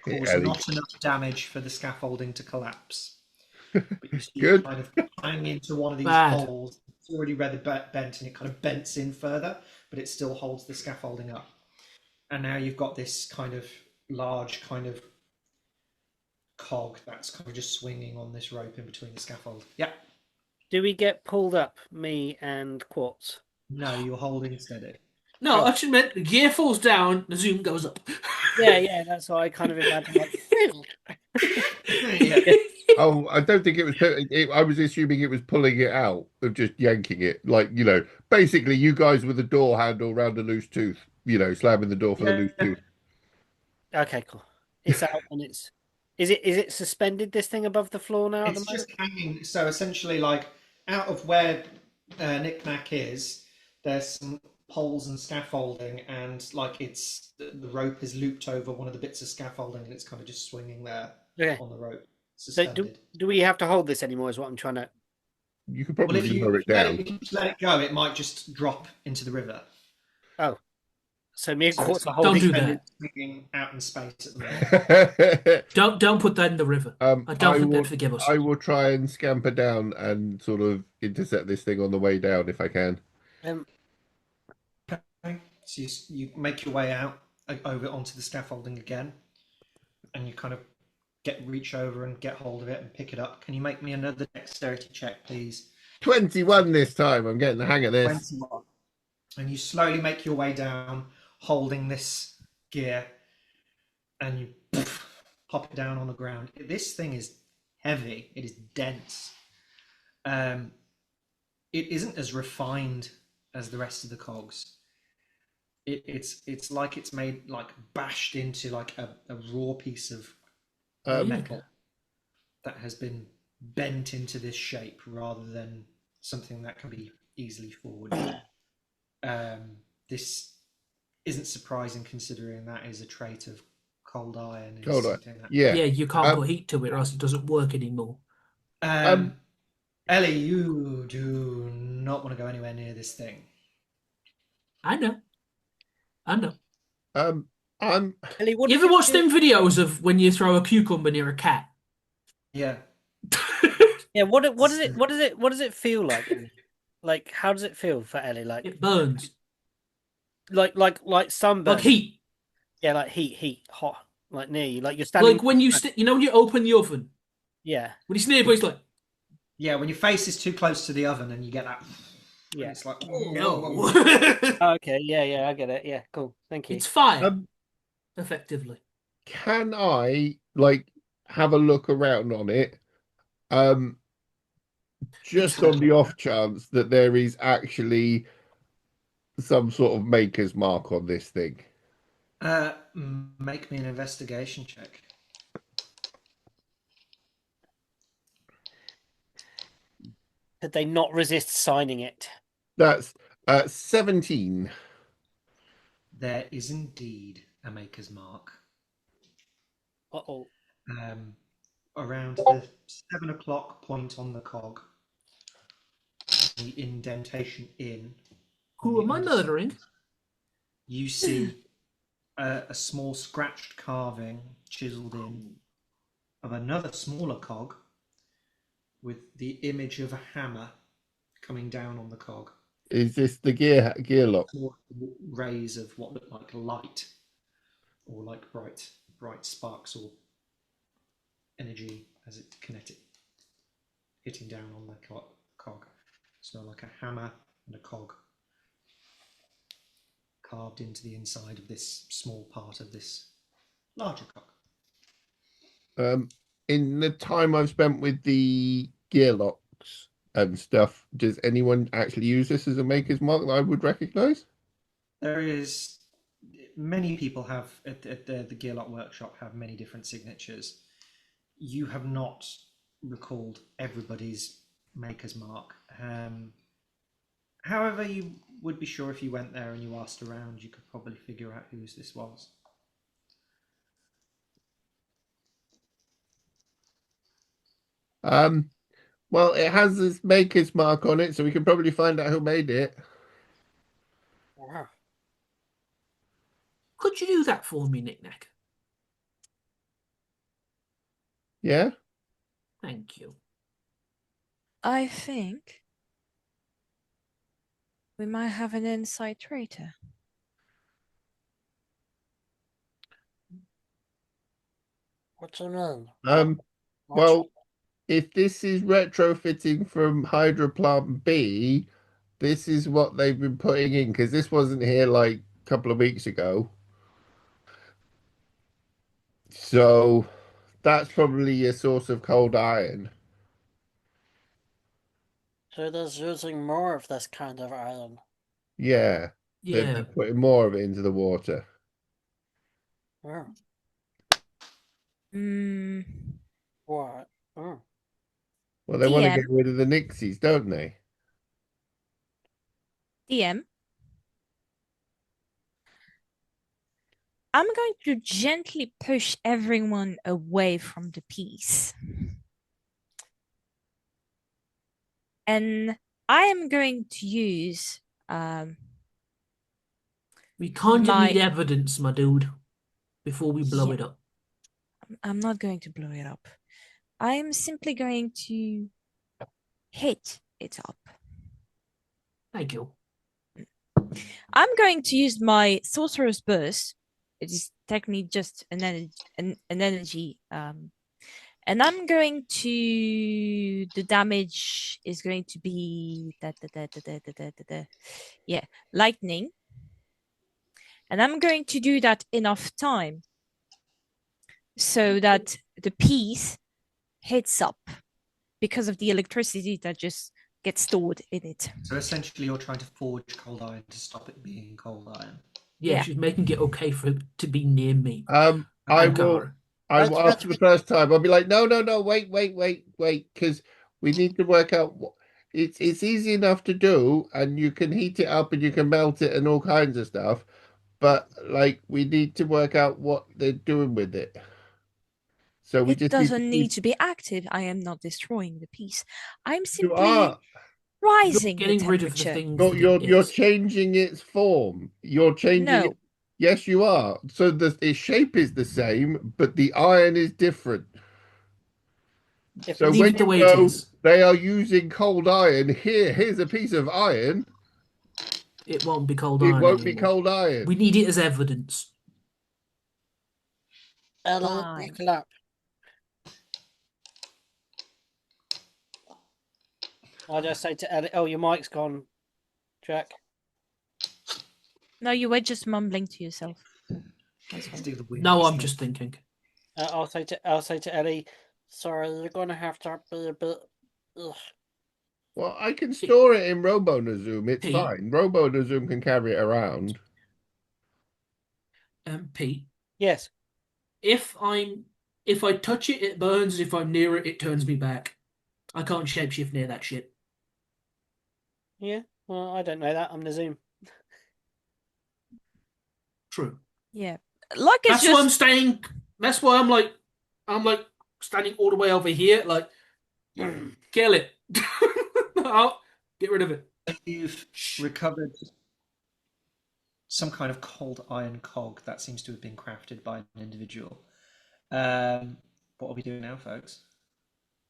cause not enough damage for the scaffolding to collapse. But you see it kind of bang into one of these holes. It's already rather bent, and it kind of bends in further, but it still holds the scaffolding up. And now you've got this kind of large kind of cog that's kind of just swinging on this rope in between the scaffold. Yeah. Do we get pulled up, me and Quartz? No, you're holding steady. No, Oh. I actually meant the gear falls down, the zoom goes up. Yeah, that's what I kind of imagine. Like, Yeah. Oh, I don't think it was. I was assuming it was pulling it out of just yanking it, like basically you guys with a door handle around a loose tooth, slamming the door for the loose Yeah. tooth. okay, cool. It's out and it's. Is it suspended? This thing above the floor now at the It's moment? just hanging. So essentially, like out of where Knick Knack is, there's some poles and scaffolding, and like the rope is looped over one of the bits of scaffolding, and it's kind of just swinging there Okay. on the rope, So suspended. do we have to hold this anymore? Is what I'm trying to. You could Well, probably lower it down. if you let it go, it might just drop into the river. Oh, so me and So Quartz it's are Don't holding. do that. swinging out in space at the moment. Don't put that in the river. I don't I think will. they'd forgive us. I will try and scamper down and sort of intercept this thing on the way down if I can. Okay. So you make your way out over onto the scaffolding again, and you kind of reach over and get hold of it and pick it up. Can you make me another dexterity check, please? 21 this time. I'm getting the hang of this. 21. And you slowly make your way down, holding this gear, and you pop it down on the ground. This thing is heavy. It is dense. It isn't as refined as the rest of the cogs. It's like it's made like bashed into like a raw piece of metal that has been bent into this shape rather than something that can be easily forged. This isn't surprising considering that is a trait of cold iron. Cold iron. Something that, Yeah. Yeah, you can't put heat to it, or else it doesn't work anymore. Ellie, you do not want to go anywhere near this thing. I know. I'm. Ellie, what You did ever watch do? them videos of when you throw a cucumber near a cat? Yeah. Yeah, what does it feel like? Ellie? Like, how does it feel for Ellie? Like, It burns. like sunburn. Like heat. Yeah, like heat, hot, like near you, like you're standing. Like when you when you open the oven. Yeah. When it's nearby, it's like, Yeah, when your face is too close to the oven and you get that. Yeah. And it's like, no. Oh, okay, yeah, I get it. Yeah, cool. Thank you. It's fire, effectively. Can I have a look around on it? Just on the off chance that there is actually some sort of maker's mark on this thing. Make me an investigation check. Could they not resist signing it? That's 17. There is indeed a maker's mark. Uh-oh. Around the 7 o'clock point on the cog, the indentation in. Who am I murdering? You see a small scratched carving chiseled in of another smaller cog with the image of a hammer coming down on the cog. Is this the gear lock? Rays of what look like light or like bright sparks or energy as it kinetic hitting down on the cog. So like a hammer and a cog carved into the inside of this small part of this larger cog. In the time I've spent with the gear locks and stuff, does anyone actually use this as a maker's mark that I would recognize? There is many people have at the Gearlock workshop have many different signatures. You have not recalled everybody's maker's mark. However, you would be sure if you went there and you asked around, you could probably figure out whose this was. Well, it has this maker's mark on it, so we can probably find out who made it. Wow. Could you do that for me, Knick Knack? Yeah? Thank you. I think we might have an inside traitor. What's her name? Well, if this is retrofitting from Hydroplant B, this is what they've been putting in because this wasn't here like a couple of weeks ago. So that's probably your source of cold iron. So there's using more of this kind of iron. Yeah, they're Yeah. putting more of it into the water. Oh, Mm, what? Oh. Well, they want to DM, get rid of the Nixies, don't they? DM. I'm going to gently push everyone away from the piece. And I am going to use We kind of My- need evidence, my dude, before we blow Yeah. it up. I'm not going to blow it up. I'm simply going to hit it up. Thank you. I'm going to use my Sorcerer's Burst. It is technically just an energy. And I'm going to. The damage is going to be. Yeah, lightning. And I'm going to do that enough time so that the piece hits up because of the electricity that just gets stored in it. So essentially, you're trying to forge cold iron to stop it being cold iron. Yeah, Yeah. she's making it okay for it to be near me. I And will. Gara. After the first time, I'll be like, no, wait, because we need to work out what it's easy enough to do, and you can heat it up and you can melt it and all kinds of stuff, but like we need to work out what they're doing with it. So we It just doesn't need keep to be active. I am not destroying the piece. I'm you simply are rising the Getting rid of the temperature. things you're that you're, it you're is. changing its form. You're changing it. No, Yes, you are. So its shape is the same, but the iron is different. If So it's Leave when it the you way it go, is. they are using cold iron. Here's a piece of iron. It won't be cold It iron won't be anymore. cold iron. We need it as evidence. Ellie, fine. buckle up. I just say to Ellie, oh, your mic's gone, Jack. No, you were just mumbling to yourself. That's Let's fine. do the weird No, I'm thing. just thinking. I'll say to Ellie, sorry, you're gonna have to be a bit. Ugh. Well, I can store it in RoboNazoom. It's Pete. fine. RoboNazoom can carry it around. Pete, Yes. if I touch it, it burns. If I'm near it, it turns me back. I can't shapeshift near that shit. Yeah. Well, I don't know that. I'm the Zoom. True. Yeah. Like it's That's why I'm just staying. That's why I'm like standing all the way over here. Like, kill it. Oh, get rid of it. You've recovered some kind of cold iron cog that seems to have been crafted by an individual. What are we doing now, folks?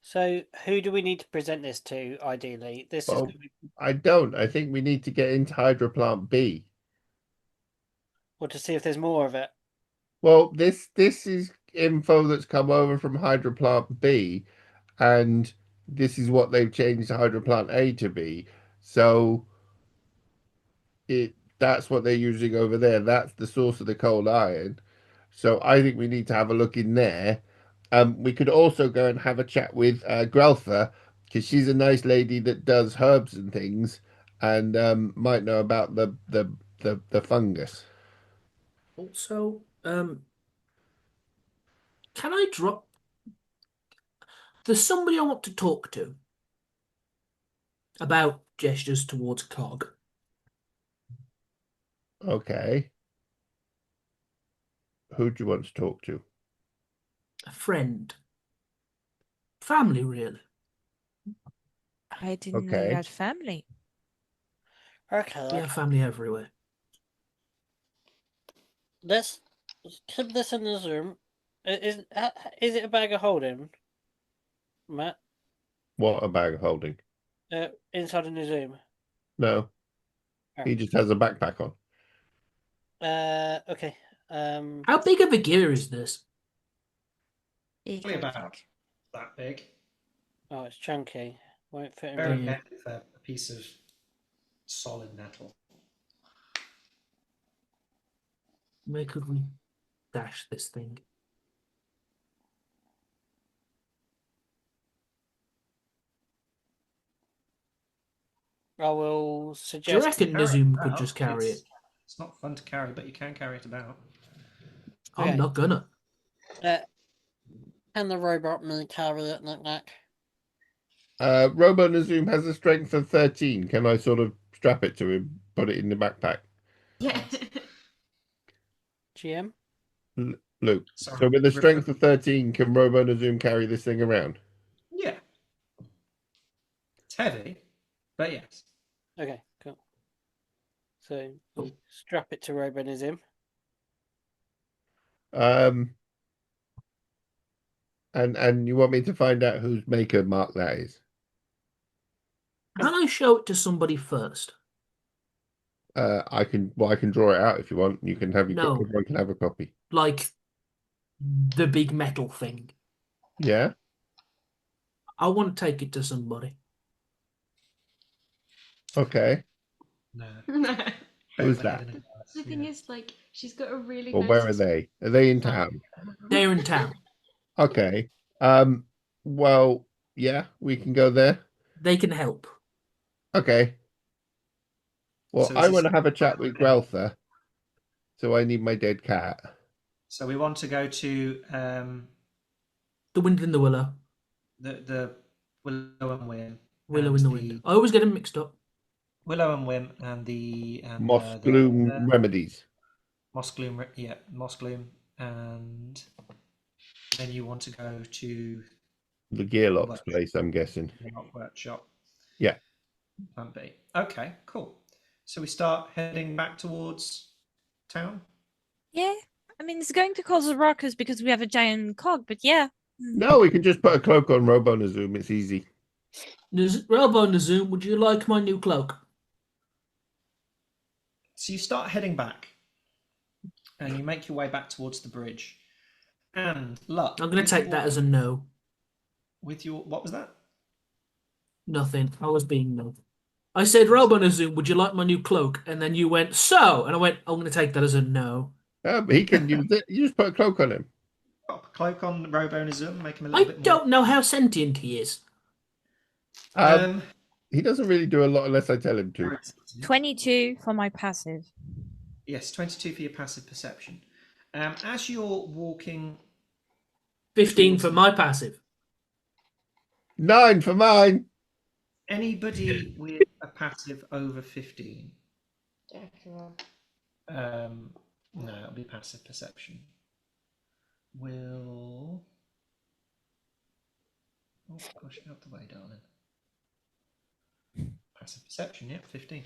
So, who do we need to present this to? Ideally, this is Well, gonna be, I don't. I think we need to get into Hydroplant B. or to see if there's more of it. Well, this is info that's come over from Hydroplant B, and this is what they've changed Hydroplant A to be. So that's what they're using over there. That's the source of the cold iron. So I think we need to have a look in there. We could also go and have a chat with Greltha because she's a nice lady that does herbs and things, and might know about the fungus. Also, can I drop? There's somebody I want to talk to about gestures towards Cog. Okay. Who do you want to talk to? A friend. Family, really. I didn't know you Okay. had family. Okay. We have family everywhere. Let's keep this in the Zoom. Is it a bag of holding, Matt? What a bag of holding. Inside in the Zoom. No, he just has a backpack on. Okay. How big of a gear is this? Probably about that big. Oh, it's chunky. Won't fit in. Very Yeah. heavy for a piece of solid metal. Where could we dash this thing? I will Do you suggest. reckon Carry it Nazum could about. just carry it? It's not fun to carry, but you can carry it about. Okay. I'm not gonna. Can the robot me carry it, knick-knack? Robo Nazoom has a strength of 13. Can I sort of strap it to him, put it in the backpack? Yeah. GM? Luke. Sorry, So with a repeat. strength of 13, can Robo Nazoom carry this thing around? Yeah. It's heavy, but yes. Okay, cool. So Cool. strap it to Robonism. And you want me to find out whose maker mark that is? Can I show it to somebody first? I can draw it out if you want. You can have No. everyone can have a copy. Like the big metal thing. Yeah. I want to take it to somebody. Okay. No. Who's Over that? head in a glass, The you thing know. is, like, she's got a really Well, nice. where are they? Are they in town? They're in town. Okay. Well, yeah, we can go there. They can help. Okay. Well, So I is want to this- have a chat with Greltha, so I need my dead cat. So we want to go to The wind and the willow. the Willow and Wim. Willow and in the wind. I always get them mixed up. Willow and Wim and Moss Gloom Remedies. Moss Gloom, Moss Gloom, and then you want to go to The Gearlock's Work- place, I'm guessing. the workshop. Yeah. Plan B. Okay, cool. So we start heading back towards town. Yeah. I mean, it's going to cause a ruckus because we have a giant cog, but yeah. No, we can just put a cloak on Robo Nazoom. It's easy. Robo Nazoom, would you like my new cloak? So you start heading back, and you make your way back towards the bridge. And luck. I'm going to take that as a no. With your what was that? Nothing. I was being no. I said, Robo Nazoom, would you like my new cloak? And then you went, so. And I went, I'm going to take that as a no. But he can use it. You just put a cloak on him. Pop a cloak on Robonism, make him a I little bit more. don't know how sentient he is. He doesn't really do a lot unless I tell him to. 22 for my passive. Yes, 22 for your passive perception. As you're walking, 15 for my passive. 9 for mine. anybody with a passive over 15, no, it'll be passive perception, will... Oh, gosh, out the way, darling. Passive perception, yeah, 15.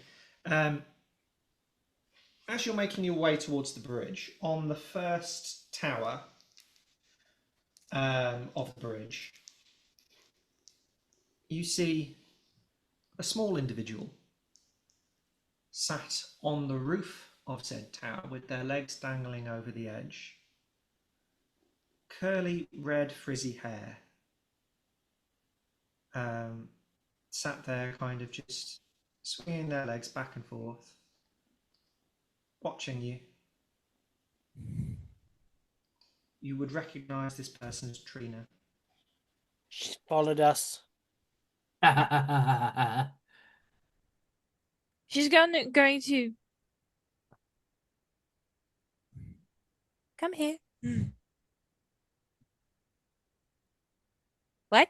As you're making your way towards the bridge, on the first tower of the bridge, you see a small individual sat on the roof of said tower with their legs dangling over the edge. Curly, red, frizzy hair. Sat there kind of just swinging their legs back and forth, watching you. You would recognise this person as Trina. She's followed us. She's going to come here. What?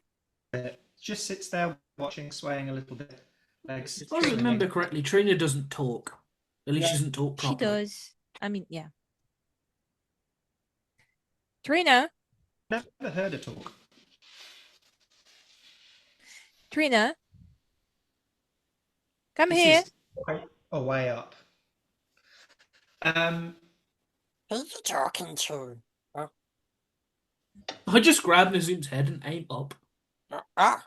Just sits there watching, swaying a little bit. Legs If I remember correctly, Trina doesn't talk. At least she doesn't talk She properly. does. I mean, yeah. Trina, Never heard her talk. Trina, come This here. is a way up. Who are you talking to? I just grab Nazim's head and aim up. Ah,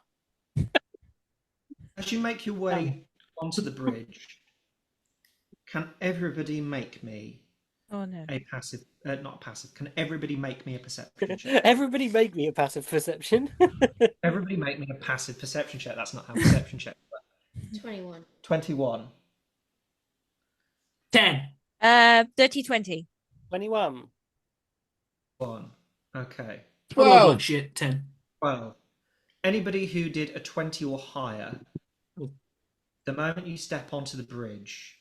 As you make your way onto the bridge, can everybody make me Oh no. a passive, not passive, can everybody make me a perception check? everybody make me a passive perception. Everybody make me a passive perception check. That's not how perception check works. 21. 21. 10. Dirty 20. 21. 1. Okay. I rolled 12. like shit. 10. 12. Anybody who did a 20 or higher, Oh. the moment you step onto the bridge,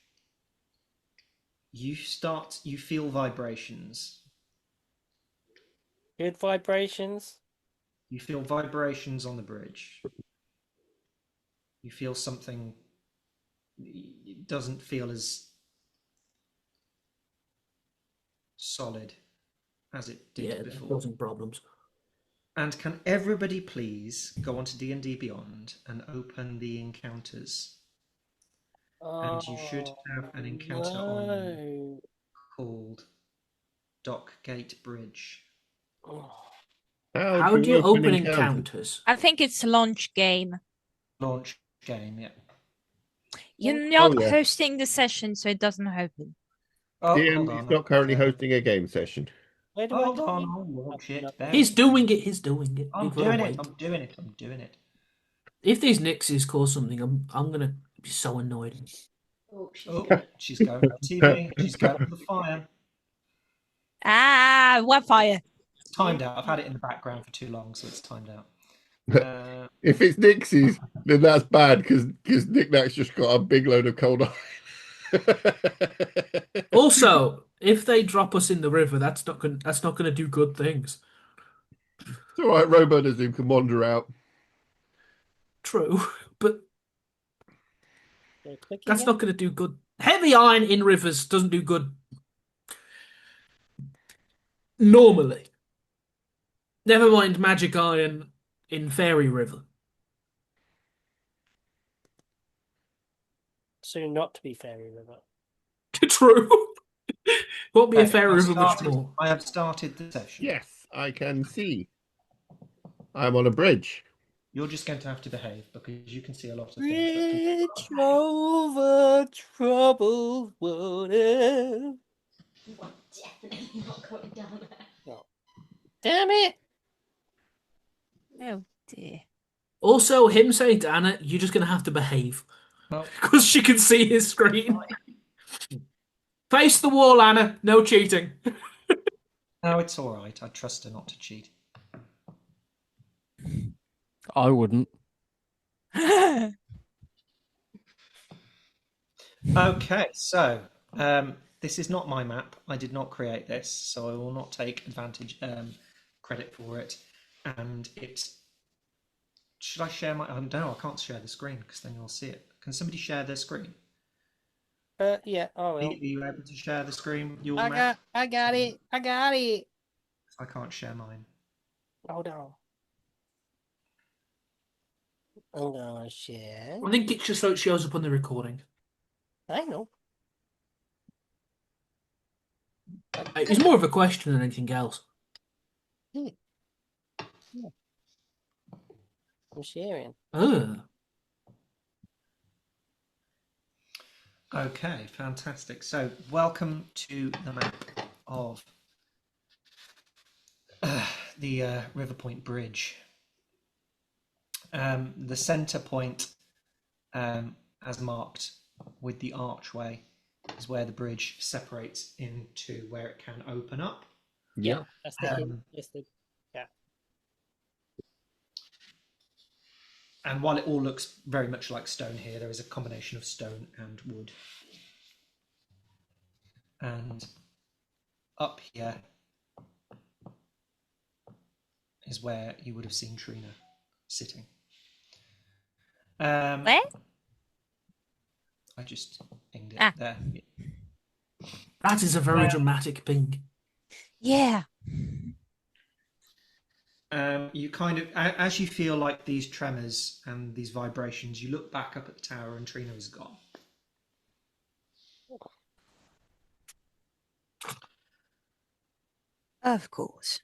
you feel vibrations. Good vibrations. You feel vibrations on the bridge. You feel something. It doesn't feel as solid as it did Yeah, before. causing problems. And can everybody please go on to D&D Beyond and open the encounters? And you should have an encounter on you called Dockgate Bridge. How do you open encounters? I think it's a launch game. Launch game, yeah. You're not yeah. hosting the session, so it doesn't open. Oh, DM hold is on. not currently hosting a game session. Where do I Hold go? on, I'll launch it. There He's it doing is. it. He's doing it. I'm You've got to doing wait. it. I'm doing it. I'm doing it. If these Nixies cause something, I'm gonna be so annoyed. Oh, she's Oh, going. she's going for TV. She's going for the fire. Ah, what fire? It's timed out. I've had it in the background for too long, so it's timed out. If it's Nixie's, then that's bad because Nick Nack's just got a big load of cold iron. Also, if they drop us in the river, that's not gonna do good things. It's all right. Robo-Zoom can wander out. True, but Go click that's again? not gonna do good. Heavy iron in rivers doesn't do good normally. Never mind magic iron in Fairy River. Soon not to be Fairy River. True. Won't be a Okay, Fairy I've River much started- more. I have started the session. Yes, I can see. I'm on a bridge. You're just going to have to behave because you can see a lot of things. Bridge over troubled water. You are definitely not going down there. Damn it! Oh dear. Also, him saying to Anna, "You're just gonna have to behave," Well, because she can see his screen. Face the wall, Anna. No cheating. no, it's all right. I trust her not to cheat. I wouldn't. Okay, so this is not my map. I did not create this, so I will not take credit for it. And it. Should I share my? No, I can't share the screen because then you'll see it. Can somebody share their screen? Yeah, I will. Are you able to share the screen? Your I map? got it. I got it. I can't share mine. Hold on. I'm gonna share. I think it's just so it shows up on the recording. I know. It's more of a question than anything else. I'm sharing. Oh. Okay, fantastic. So, welcome to the map of the River Point Bridge. The centre point, as marked with the archway, is where the bridge separates into where it can open up. Yeah, that's the Um, listed. Yeah. And while it all looks very much like stone here, there is a combination of stone and wood. And up here is where you would have seen Trina sitting. Where? I just pinged it there. That is a very dramatic ping. Yeah. You kind of, as you feel like these tremors and these vibrations, you look back up at the tower and Trina is gone. Of course.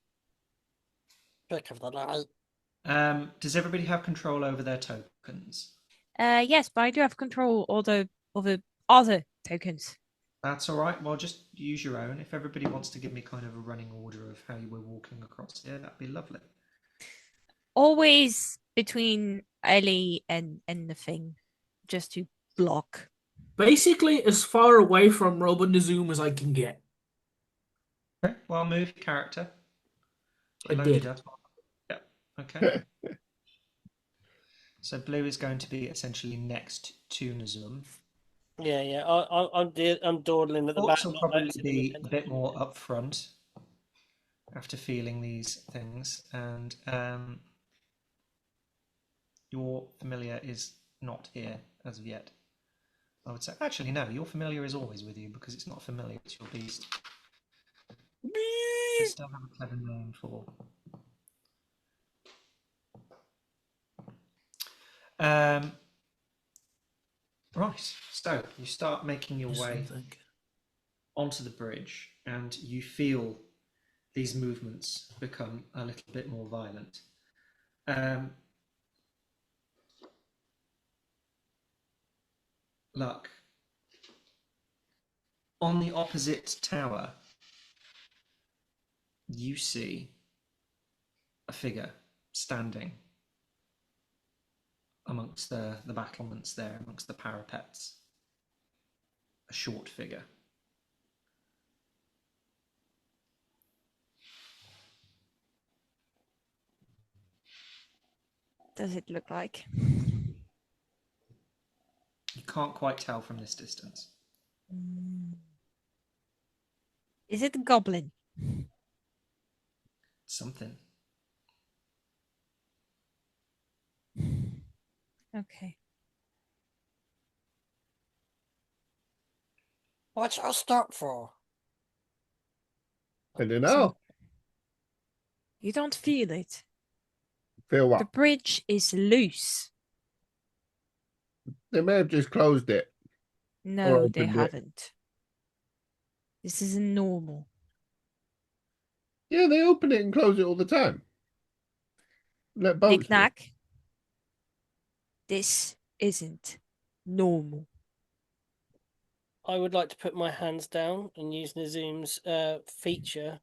Trick of the night. Does everybody have control over their tokens? Yes, but I do have control over other tokens. That's all right. Well, just use your own. If everybody wants to give me kind of a running order of how you were walking across here, that'd be lovely. Always between Ellie and the thing, just to block. Basically, as far away from Robot Nazoom as I can get. Okay, well, move your character. I You loaded did. up. Yep. Okay. So blue is going to be essentially next to Nazum. Yeah. I'm dawdling at the back, Orcs will not probably noticing be anything. a bit more upfront after feeling these things, and your familiar is not here as of yet. I would say, actually, no. Your familiar is always with you because it's not familiar; it's your beast. I still have a clever name for. Right. So you start making your way Something. onto the bridge, and you feel these movements become a little bit more violent. Look, on the opposite tower, you see a figure standing amongst the battlements there, amongst the parapets. A short figure. Does it look like? You can't quite tell from this distance. Is it a goblin? Something. Okay. What's our stop for? I don't know. You don't feel it. Feel The what? bridge is loose. They may have just closed it. No, they opened it. haven't. This isn't normal. Yeah, they open it and close it all the time. Let boats do. Knick-knack. This isn't normal. I would like to put my hands down and use Nazum's feature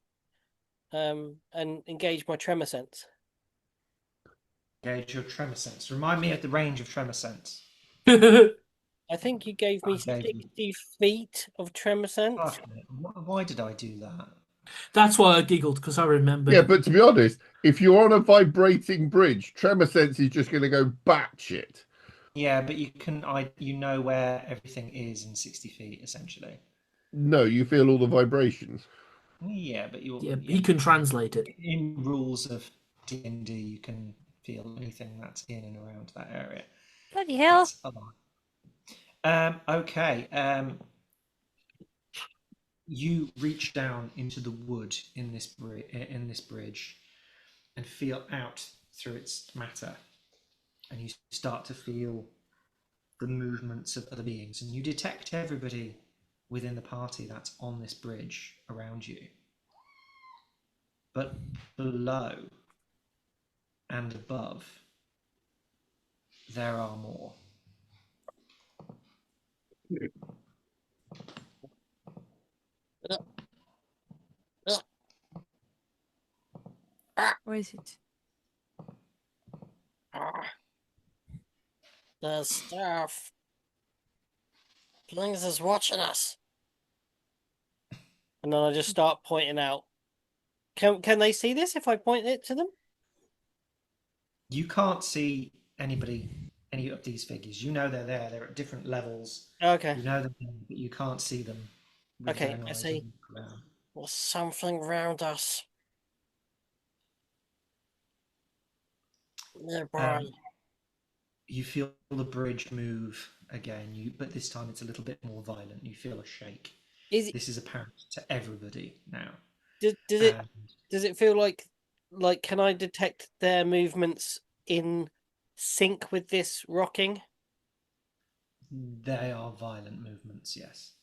and engage my tremor sense. Gauge your tremor sense. Remind me of the range of tremor sense. I think you gave me I gave you- 60 feet of tremor sense. Fuck it. Why did I do that? That's why I giggled, because I remembered. Yeah, but to be honest, if you're on a vibrating bridge, tremor sense is just going to go batshit. Yeah, but you know where everything is in 60 feet, essentially. No, you feel all the vibrations. Yeah, but Yeah, he can translate it. In rules of D&D, you can feel anything that's in and around that area. Bloody hell. That's alive. Okay. You reach down into the wood in this bridge and feel out through its matter, and you start to feel the movements of other beings, and you detect everybody within the party that's on this bridge around you. But below and above, there are more. Where is it? The stuff. Blings is watching us. And then I just start pointing out. Can they see this if I point it to them? You can't see anybody, any of these figures. You know they're there. They're at different levels. Okay. You know them, but you can't see them. With Okay, your own I eyes see. on the ground. There's something round us. Nearby. You feel the bridge move again, but this time it's a little bit more violent. You feel a shake. This is apparent to everybody now. Does it feel like can I detect their movements in sync with this rocking? They are violent movements, yes.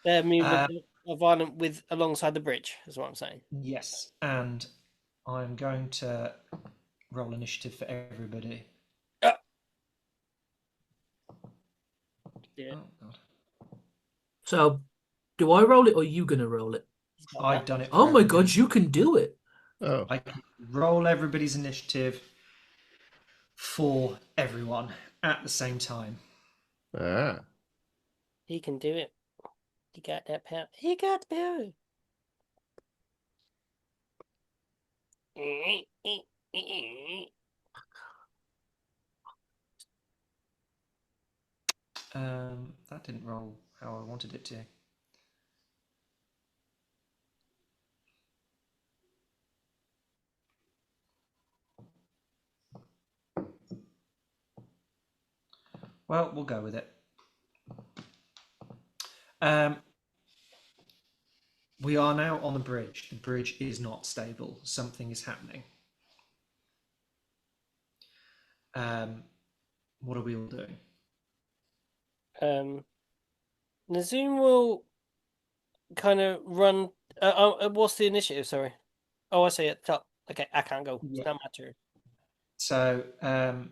Their movements are violent with alongside the bridge, is what I'm saying. Yes, and I'm going to roll initiative for everybody. Yeah. Oh God. So, do I roll it or are you going to roll it? I've done it. Oh my everybody. god, you can do it. Oh. I can roll everybody's initiative for everyone at the same time. Ah. He can do it. He got that power. He got the power. That didn't roll how I wanted it to. Well, we'll go with it. We are now on the bridge. The bridge is not stable. Something is happening. What are we all doing? Nazoom will kind of run. What's the initiative? Sorry. Oh, I see at the top. Okay, I can't go. It's not my turn. So,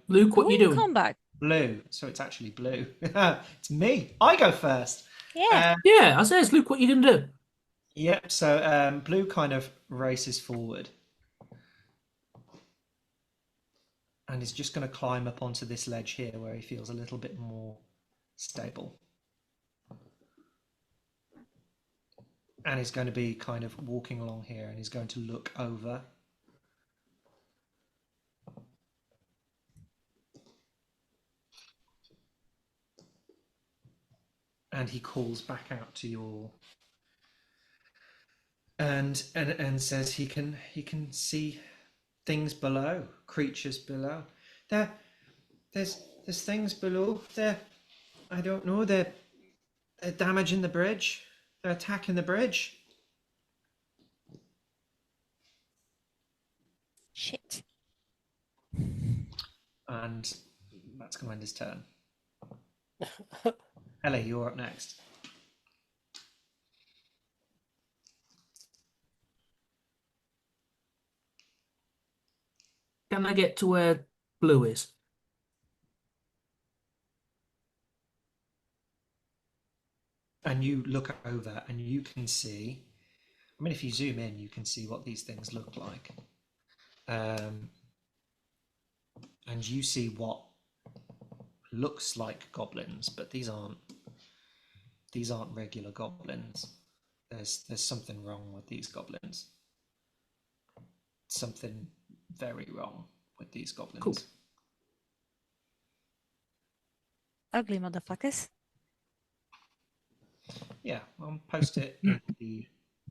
Luke, what Are you we in doing? combat? blue. So it's actually blue. It's me. I go first. Yeah. Yeah, I says, Luke, what you gonna do? Yep. So blue kind of races forward, and is just going to climb up onto this ledge here, where he feels a little bit more stable, and he's going to be kind of walking along here, and he's going to look over. And he calls back out to you all, and says he can see things below, creatures below. There's things below. I don't know. They're damaging the bridge. They're attacking the bridge. Shit. And that's going to end his turn. Ellie, you're up next. Can I get to where blue is? And you look over and you can see, I mean, if you zoom in, you can see what these things look like. And you see what looks like goblins, but these aren't regular goblins. There's something wrong with these goblins. Something very wrong with these goblins. Cool. Ugly motherfuckers. Yeah, I'll post it in the.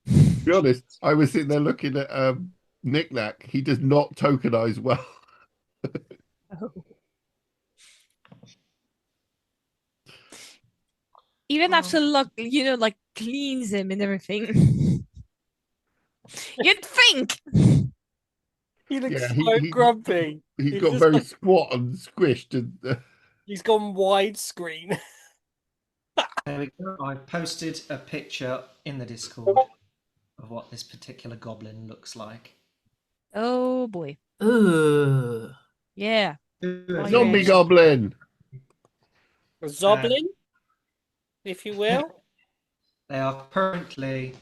To be honest, I was sitting there looking at Knick-Knack. He does not tokenize well. Even after luck, like cleans him and everything. You'd think. He looks Yeah, so grumpy. He's got very squat and squished, and He's gone widescreen. There we go. I posted a picture in the Discord of what this particular goblin looks like. Oh boy. Ugh. Yeah. zombie yeah. goblin. A Zoblin, if you will. They are currently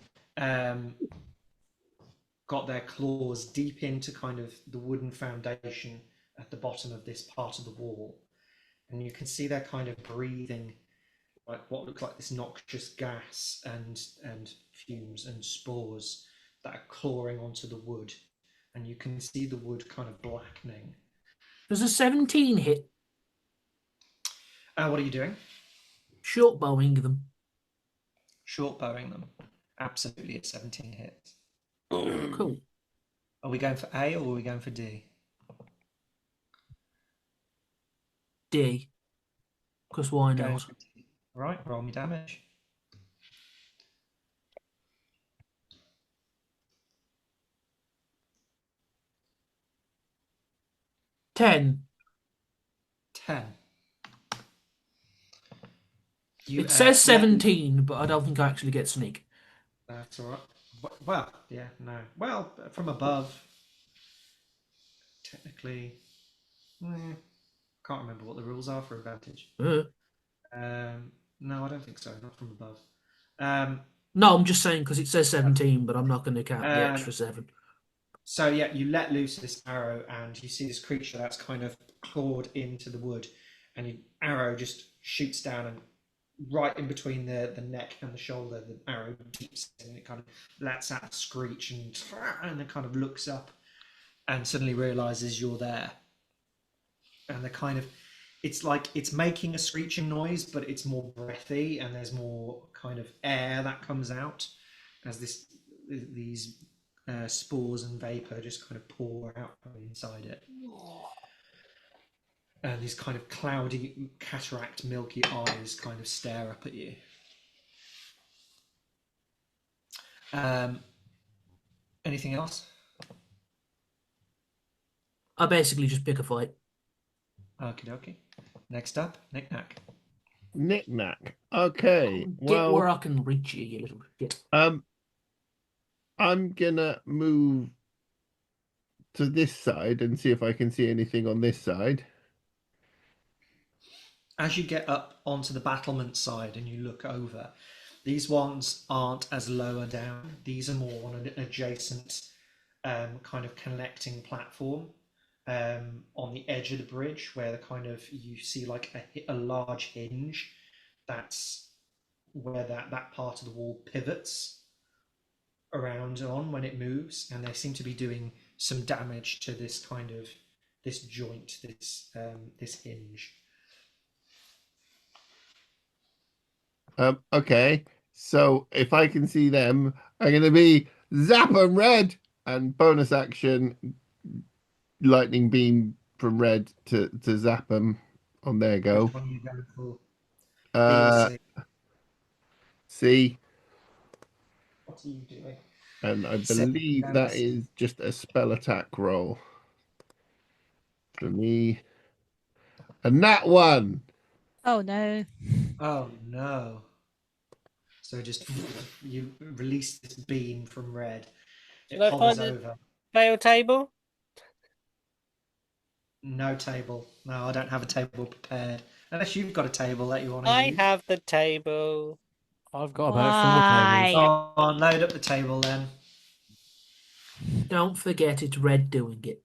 got their claws deep into kind of the wooden foundation at the bottom of this part of the wall, and you can see they're kind of breathing like what looks like this noxious gas and fumes and spores that are clawing onto the wood, and you can see the wood kind of blackening. Does a 17 hit? What are you doing? Short bowing them. Short bowing them. Absolutely, at 17 hits. Cool. Are we going for A or are we going for D? D. Because why Going not? for D. Right, roll me damage. Ten. 10. It says 17, but I don't think I actually get sneak. That's all right. Well, yeah, no. Well, from above, technically, can't remember what the rules are for advantage. No, I don't think so. Not from above. No, I'm just saying because it says 17, but I'm not going to count the extra 7. So yeah, you let loose this arrow, and you see this creature that's kind of clawed into the wood, and the arrow just shoots down and right in between the neck and the shoulder. The arrow deeps in, and it kind of lets out a screech and then kind of looks up and suddenly realizes you're there. And the kind of, it's like it's making a screeching noise, but it's more breathy, and there's more kind of air that comes out as these spores and vapor just kind of pour out from inside it. And these kind of cloudy, cataract, milky eyes kind of stare up at you. Anything else? I basically just pick a fight. Okie dokie. Next up, Knick Knack. Knick-knack. Okay. Get where Well, I can reach you, you little shit. I'm gonna move to this side and see if I can see anything on this side. As you get up onto the battlement side and you look over, these ones aren't as lower down. These are more on an adjacent kind of connecting platform on the edge of the bridge, where the kind of you see like a large hinge. That's where that part of the wall pivots around on when it moves, and they seem to be doing some damage to this kind of this joint, this hinge. Okay, so if I can see them, I'm going to be zap 'em red and bonus action lightning beam from red to zap them on their go. Which one are you going for? Uh, B or C? C, What are you doing? and I C, believe go that C. is just a spell attack roll for me. And that one. Oh no. Oh no. So just you release this beam from red. It Should I hovers find over. Fail table? No table. No, I don't have a table prepared. Unless you've got a table that you want to I use. have the table. I've got about 4 tables. Go on, load up the table then. Don't forget it's Red doing it.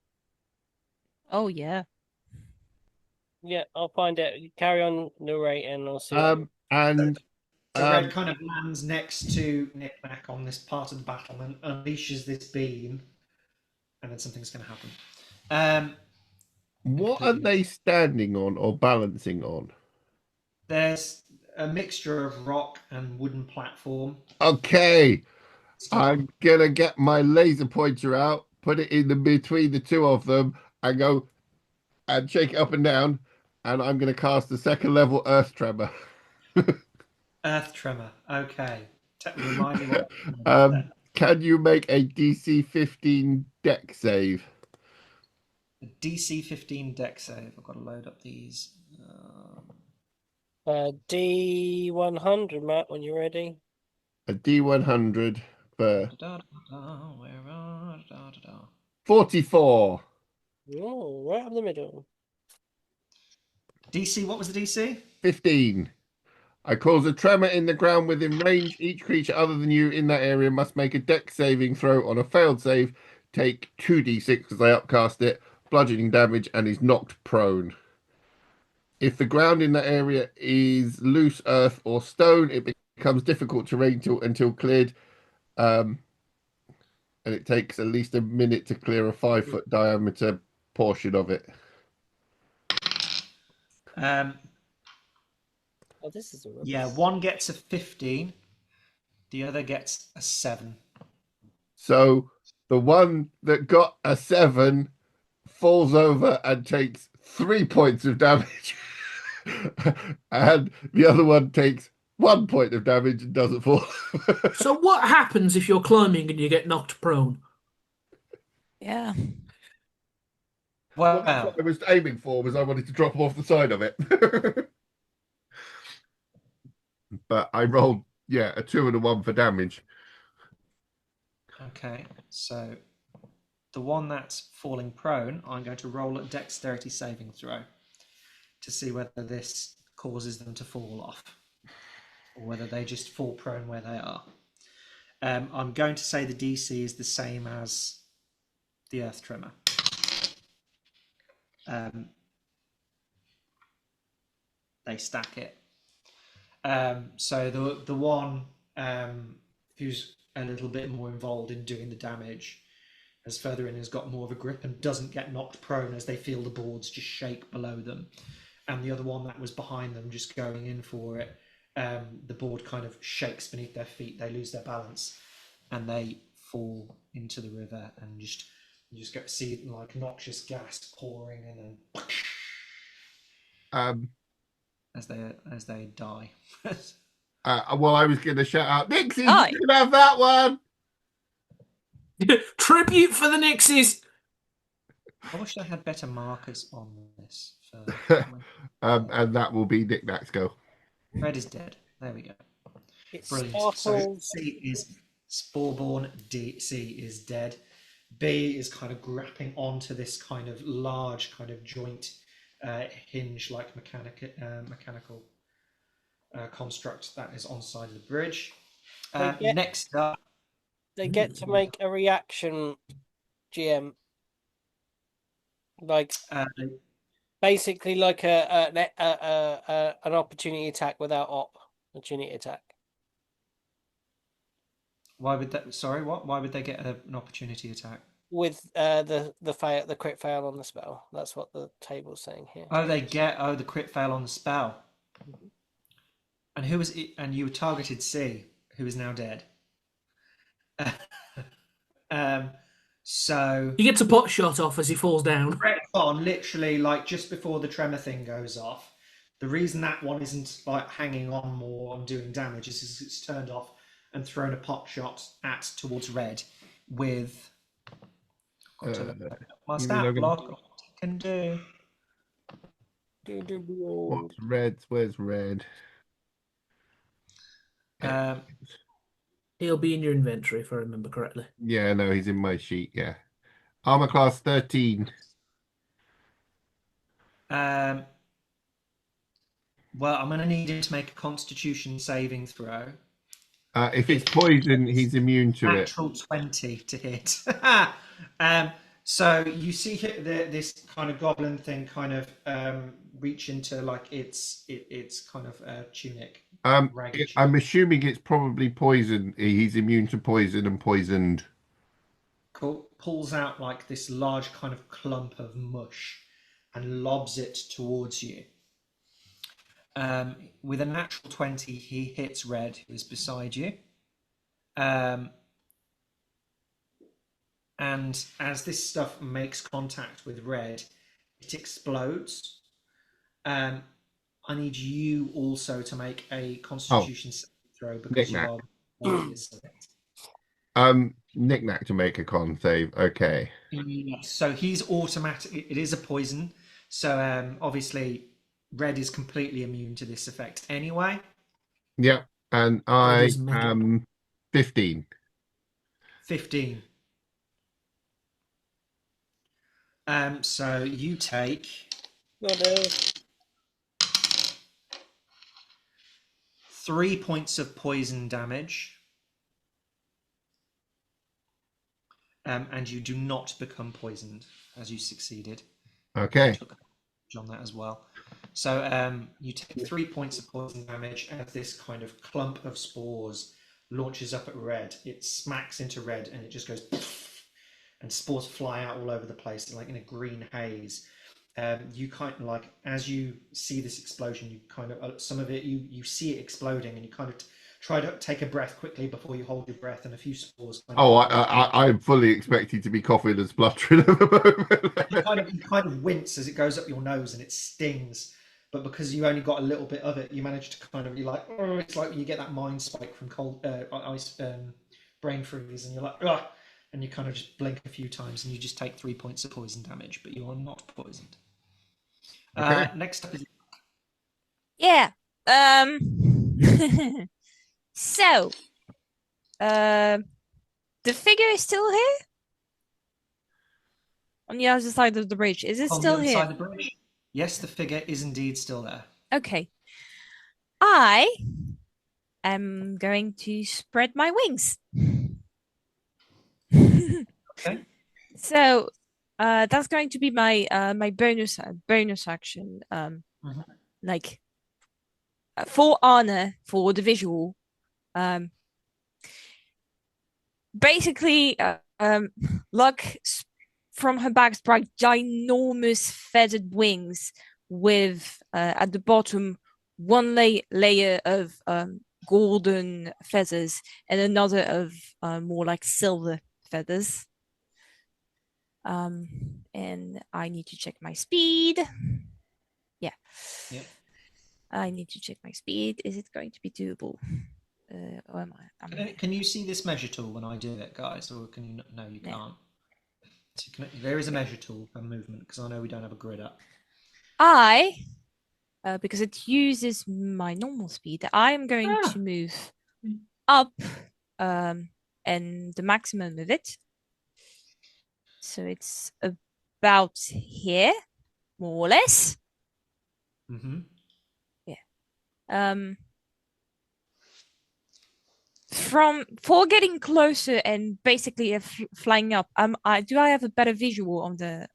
Oh yeah. Yeah, I'll find it. You carry on narrating. I'll see. And So red kind of lands next to Knick Knack on this part of the battlement, unleashes this beam, and then something's going to happen. what are they standing on or balancing on? There's a mixture of rock and wooden platform. Okay, I'm gonna get my laser pointer out, put it in the between the two of them, and go and shake it up and down, and I'm gonna cast the second level Earth Tremor. Earth tremor. Okay. Remind me what. Can you make a DC 15 deck save? DC 15 deck save. I've got to load up these. D100, Matt, when you're ready. A D100 for Where are 44. Oh, right up the middle. DC, what was the DC? 15. I cause a tremor in the ground within range. Each creature other than you in that area must make a dex saving throw. On a failed save, take 2d6 because I upcast it, bludgeoning damage, and is knocked prone. If the ground in that area is loose earth or stone, it becomes difficult terrain until cleared. And it takes at least a minute to clear a 5-foot diameter portion of it. Oh, this is a rubbish. Yeah, one gets a 15, the other gets a 7. So the one that got a 7 falls over and takes 3 points of damage. And the other one takes 1 point of damage and doesn't fall. So what happens if you're climbing and you get knocked prone? Yeah. Well, What I was aiming for was I wanted to drop them off the side of it. But I rolled, a 2 and a 1 for damage. okay, so the one that's falling prone, I'm going to roll a dexterity saving throw to see whether this causes them to fall off or whether they just fall prone where they are. I'm going to say the DC is the same as the Earth Tremor. They stack it. So the one who's a little bit more involved in doing the damage as further in has got more of a grip and doesn't get knocked prone as they feel the boards just shake below them. And the other one that was behind them just going in for it, the board kind of shakes beneath their feet. They lose their balance and they fall into the river and you just get to see like noxious gas pouring and then as they die. Well, I was going to shout out, Nixie, you Aye. can have that one. Tribute for the Nixies. I wish they had better markers on this. And that will be Nick Nack's go. Red is dead. There we go. It Brilliant. sparkles. So C is Sporeborn, C is dead. B is kind of grappling onto this kind of large kind of joint hinge like mechanical construct that is on the side of the bridge. Next up, They get to make a reaction, GM. Like basically like an opportunity attack without opportunity attack. why would that? Sorry, what? Why would they get an opportunity attack? With the crit fail on the spell. That's what the table's saying here. Oh, they get the crit fail on the spell. And who was it? And you targeted C, who is now dead. So He gets a pot shot off as he falls down. on literally like just before the tremor thing goes off. The reason that one isn't like hanging on more on doing damage is it's turned off and thrown a pot shot towards red with my stat block. What it can do. What's red? Where's red? He'll be in your inventory if I remember correctly. Yeah, no, he's in my sheet. Yeah, armor class 13. Well, I'm going to need him to make a Constitution saving throw. If it's poison, he's immune to it. Natural 20 to hit. So you see this kind of goblin thing kind of reach into like its kind of tunic. I'm assuming it's probably poison. He's immune to poison and poisoned. Cool. Pulls out like this large kind of clump of mush and lobs it towards you. With a natural 20, he hits Red, who is beside you. And as this stuff makes contact with Red, it explodes. I need you also to make a Constitution saving throw because you are warriors of it. Knick-knack to make a con save. Okay. Yes. So he's automatic. It is a poison. So obviously, Red is completely immune to this effect anyway. Yep. And I am 15. 15. So you take 3 points of poison damage. And you do not become poisoned as you succeeded. Okay. On that as well. So you take 3 points of poison damage as this kind of clump of spores launches up at Red. It smacks into Red and it just goes and spores fly out all over the place like in a green haze. You kind of like, as you see this explosion, you kind of some of it you see it exploding and you kind of try to take a breath quickly before you hold your breath and a few spores. I'm fully expecting to be coughing and spluttering at the moment. you kind of wince as it goes up your nose and it stings, but because you only got a little bit of it, you manage to kind of be like, oh, it's like when you get that mind spike from cold ice brain freeze, and you're like, ugh, and you kind of just blink a few times and you just take 3 points of poison damage, but you are not poisoned. Okay. Next up is So, the figure is still here? On the other side of the bridge. Is it still here? Side of the bridge. Yes, the figure is indeed still there. Okay. I am going to spread my wings. Okay. So, that's going to be my my bonus action. Like for Anna, for the visual, basically, Luck from her back sprout ginormous feathered wings with at the bottom one layer of golden feathers and another of more like silver feathers. And I need to check my speed. Yeah. Yep. I need to check my speed. Is it going to be doable? Or am I? Can you see this measure tool when I do it, guys, or can you? No, you Yeah. can't. So there is a measure tool for movement because I know we don't have a grid up. Because it uses my normal speed, I am going to move up, and the maximum of it. So it's about here, more or less. Mm-hmm. Yeah. For getting closer and basically flying up, do I have a better visual on the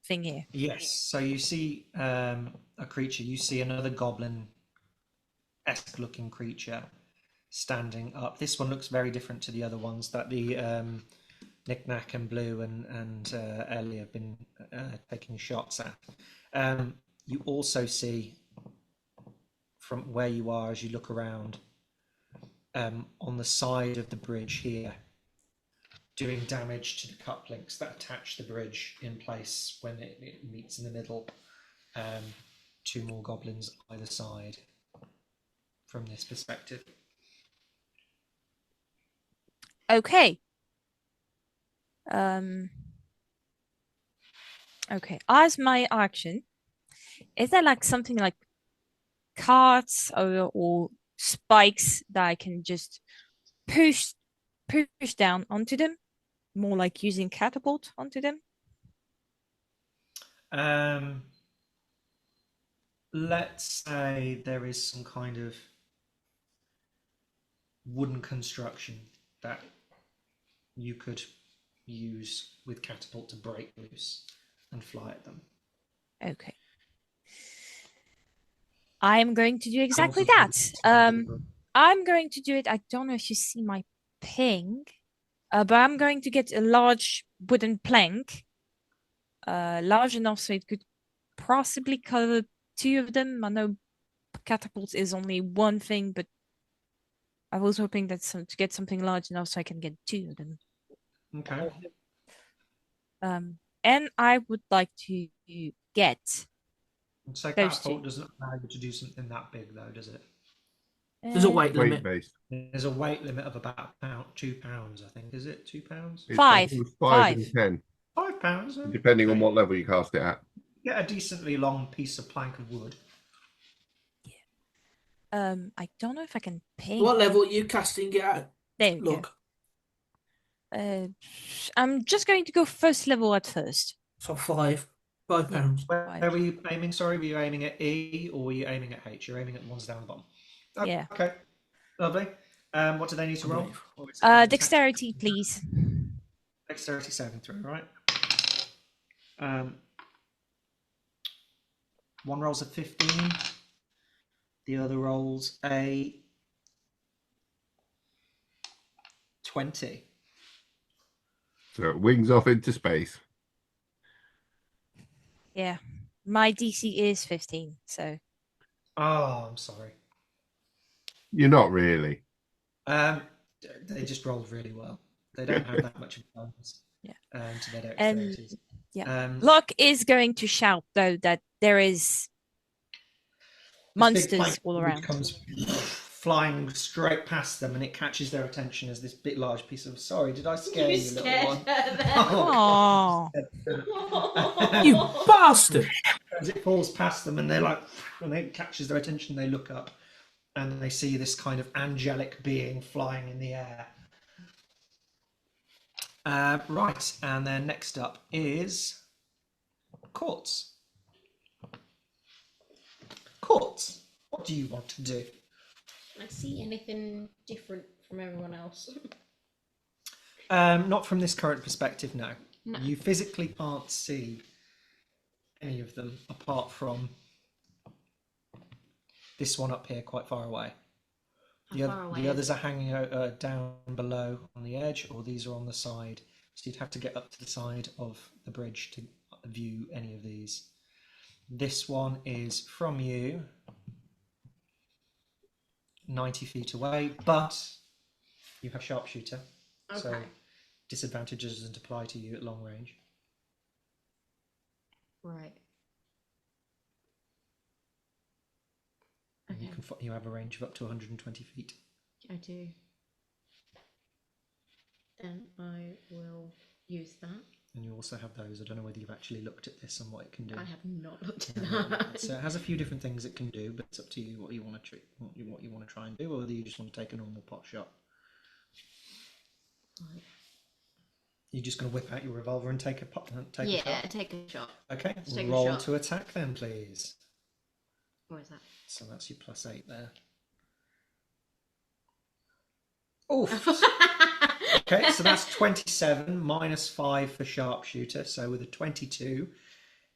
thing here? Yes. So you see a creature. You see another goblin-esque looking creature standing up. This one looks very different to the other ones that the Knick-Knack and Blue and Ellie have been taking shots at. You also see from where you are as you look around on the side of the bridge here, doing damage to the couplings that attach the bridge in place when it meets in the middle. Two more goblins either side from this perspective. Okay. Okay. As my action, is there like something like carts or spikes that I can just push down onto them? More like using catapult onto them? Let's say there is some kind of wooden construction that you could use with catapult to break loose and fly at them. Okay. I'm going to do exactly that. I'm going to do it. I don't know if you see my ping, but I'm going to get a large wooden plank, large enough so it could possibly cover two of them. I know catapult is only one thing, but I was hoping that to get something large enough so I can get two of them. Okay. And I would like to get. So those catapult two. doesn't allow you to do something that big, though, does it? There's a weight limit. Weight-based. There's a weight limit of about £2, I think. Is it £2? It's Five. five and 10, £5. depending on what level you cast it at. Get a decently long piece of plank of wood. I don't know if I can ping. What level are you casting it at? There we Look. go. I'm just going to go first level at first. So £5 pounds. Where were you aiming? Sorry, were you aiming at E or were you aiming at H? You're aiming at the ones down the bottom. Oh, Yeah. Okay. Lovely. What do they need to roll? Dexterity, please. Dexterity saving throw, right? One rolls a 15. The other rolls a 20. So it wings off into space. Yeah. My DC is 15, so. Oh, I'm sorry. You're not really. They just rolled really well. They don't have that much of a bonus. Yeah. To their And dexterities. yeah. Locke is going to shout though that there is monsters all around. Comes flying straight past them, and it catches their attention as this big large piece of. Sorry, did I scare you, little one? Oh, You bastard! As it falls past them, and they're like, when it catches their attention, they look up, and they see this kind of angelic being flying in the air. Right, and then next up is Quartz. Quartz, what do you want to do? Can I see anything different from everyone else? Not from this current perspective, no. No. You physically can't see any of them apart from This one up here, quite far away. How far away The is others it? are hanging down below on the edge, or these are on the side. So you'd have to get up to the side of the bridge to view any of these. This one is from you, 90 feet away, but you have sharpshooter, so Okay. disadvantage doesn't apply to you at long range. Right. And Okay. you have a range of up to 120 feet. I do. Then I will use that. And you also have those. I don't know whether you've actually looked at this and what it can do. I have not looked at that. So it has a few different things it can do, but it's up to you what you want to what you want to try and do, or whether you just want to take a normal pot shot. Right. You're just going to whip out your revolver and take a pot. Take a Yeah, shot. take a shot. Okay. Let's take a Roll shot. to attack then, please. What is that? So that's your +8 there. Oof. Okay, so that's 27 -5 for sharpshooter. So with a 22,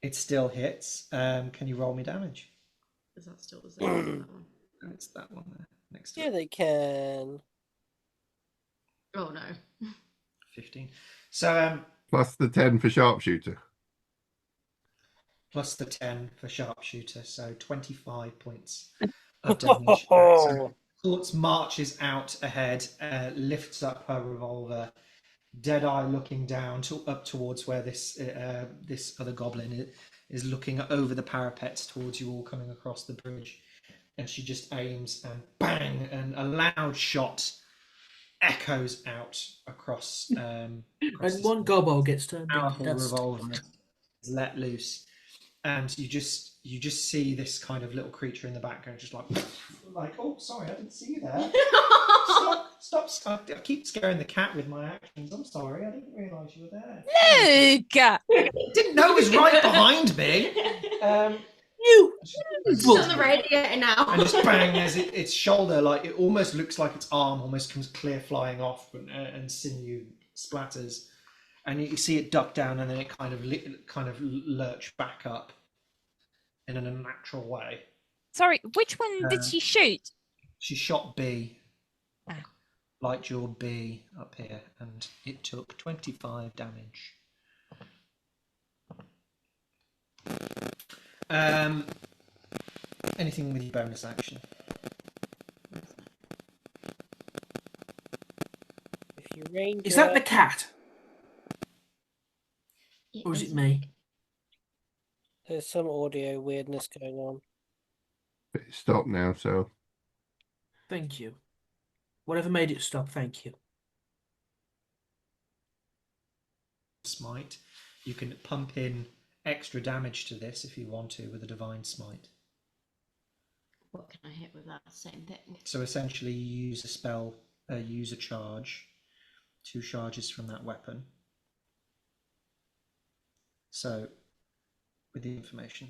it still hits. Can you roll me damage? Is that still the same as that one? It's that one there next to Yeah, it. they can. Oh no. 15. So Plus the 10 for sharpshooter. plus the 10 for sharpshooter, so 25 points of damage. So Quartz marches out ahead, lifts up her revolver, Deadeye looking down up towards where this other goblin is looking over the parapets towards you all coming across the bridge, and she just aims and bang, and a loud shot echoes out across. And one gobbo gets turned into powerful dust. revolver is let loose, and you just see this kind of little creature in the background, just like oh, sorry, I didn't see you there. Stop! I keep scaring the cat with my actions. I'm sorry, I didn't realise you were there. Luke! Didn't know it was right behind me. You! It's on the radiator now. And just bang, as its shoulder, like it almost looks like its arm almost comes clear flying off, and sinew splatters, and you see it duck down, and then it kind of lurch back up in an unnatural way. Sorry, which one did she shoot? She shot B, Ah. light jaw B up here, and it took 25 damage. Anything with your bonus action? If you range Is that the cat? Or is it me? There's some audio weirdness going on. But it's stopped now, so Thank you. Whatever made it stop, thank you. Smite. You can pump in extra damage to this if you want to with a divine smite. What can I hit with that? Same thing. So essentially, you use a spell, use a charge, 2 charges from that weapon. So, with the information,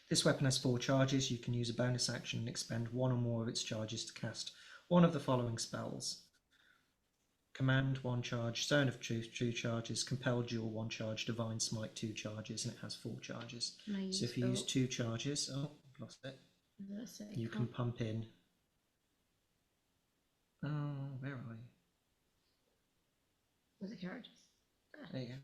this weapon has 4 charges. You can use a bonus action and expend 1 or more of its charges to cast one of the following spells: Command 1 charge, Zone of Truth 2 charges, Compel Duel 1 charge, Divine Smite 2 charges, and it has 4 charges. Can I use So if you use 2 charges, oh, I've lost it. You can pump in. Oh, where are you? Was it characters? There you go.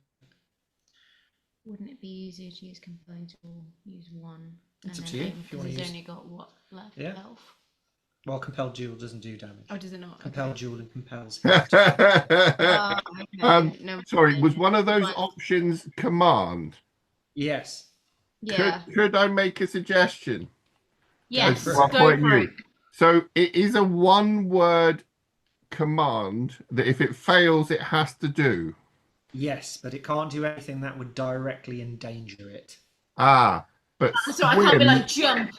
Wouldn't it be easier to use Compelling Tool, use 1, It's and up then to you, aim, if you wanna because he's use- only got what left? Yeah. Health? Well, Compel Duel doesn't do damage. Oh, does it not? Compel Duel and compels. Okay. No, sorry, was one of those Fine. options command? Yes. Yeah. Could I make a suggestion? Yes. for it. Go I'll point for you. it. So it is a 1-word command that if it fails, it has to do. Yes, but it can't do anything that would directly endanger it. But So I can't be swim, like jump.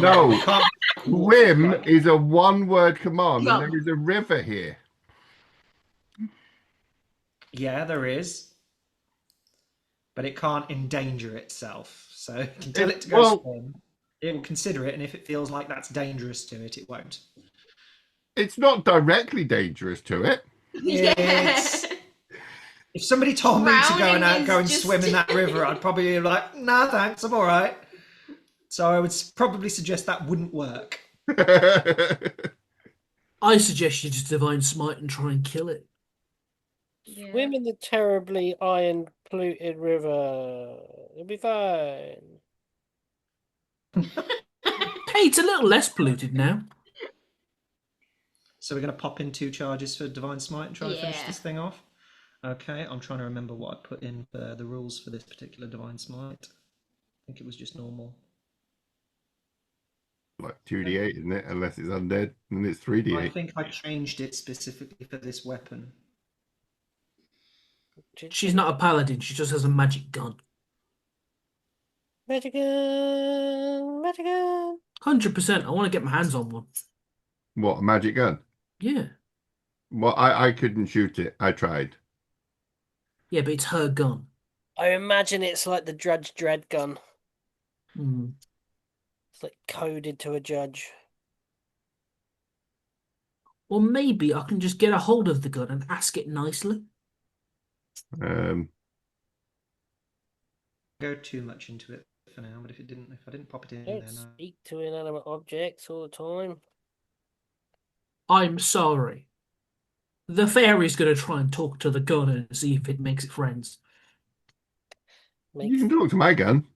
no, You can't. swim is a 1-word command, Jump. and there is a river here. Yeah, there is. But it can't endanger itself. So you can tell it to go Well- swim. It will consider it, and if it feels like that's dangerous to it, it won't. It's not directly dangerous to it. It's- If somebody told me to go Drowning and is go and just- swim in that river, I'd probably be like, "Nah, thanks, I'm all right." So I would probably suggest that wouldn't work. I suggest you just divine smite and try and kill it. Yeah. Swim in the terribly iron polluted river. It'll be fine. Hey, it's a little less polluted now. So we're going to pop in 2 charges for Divine Smite and try and finish Yeah. this thing off. Okay, I'm trying to remember what I put in for the rules for this particular Divine Smite. I think it was just normal. Like 2d8, isn't it? Unless it's undead, and it's I 3d8. think I changed it specifically for this weapon. She's not a paladin, she just has a magic gun. Magic gun, magic gun. 100%, I want to get my hands on one. What, a magic gun? Yeah. Well, I couldn't shoot it. I tried. Yeah, but it's her gun. I imagine it's like the Judge Dredd gun. Hmm. It's like coded to a judge. Or maybe I can just get a hold of the gun and ask it nicely. Go too much into it for now, but if I didn't pop it in Don't there, no. speak to inanimate objects all the time. I'm sorry. The fairy's going to try and talk to the gun and see if it makes it friends. You can talk to my gun.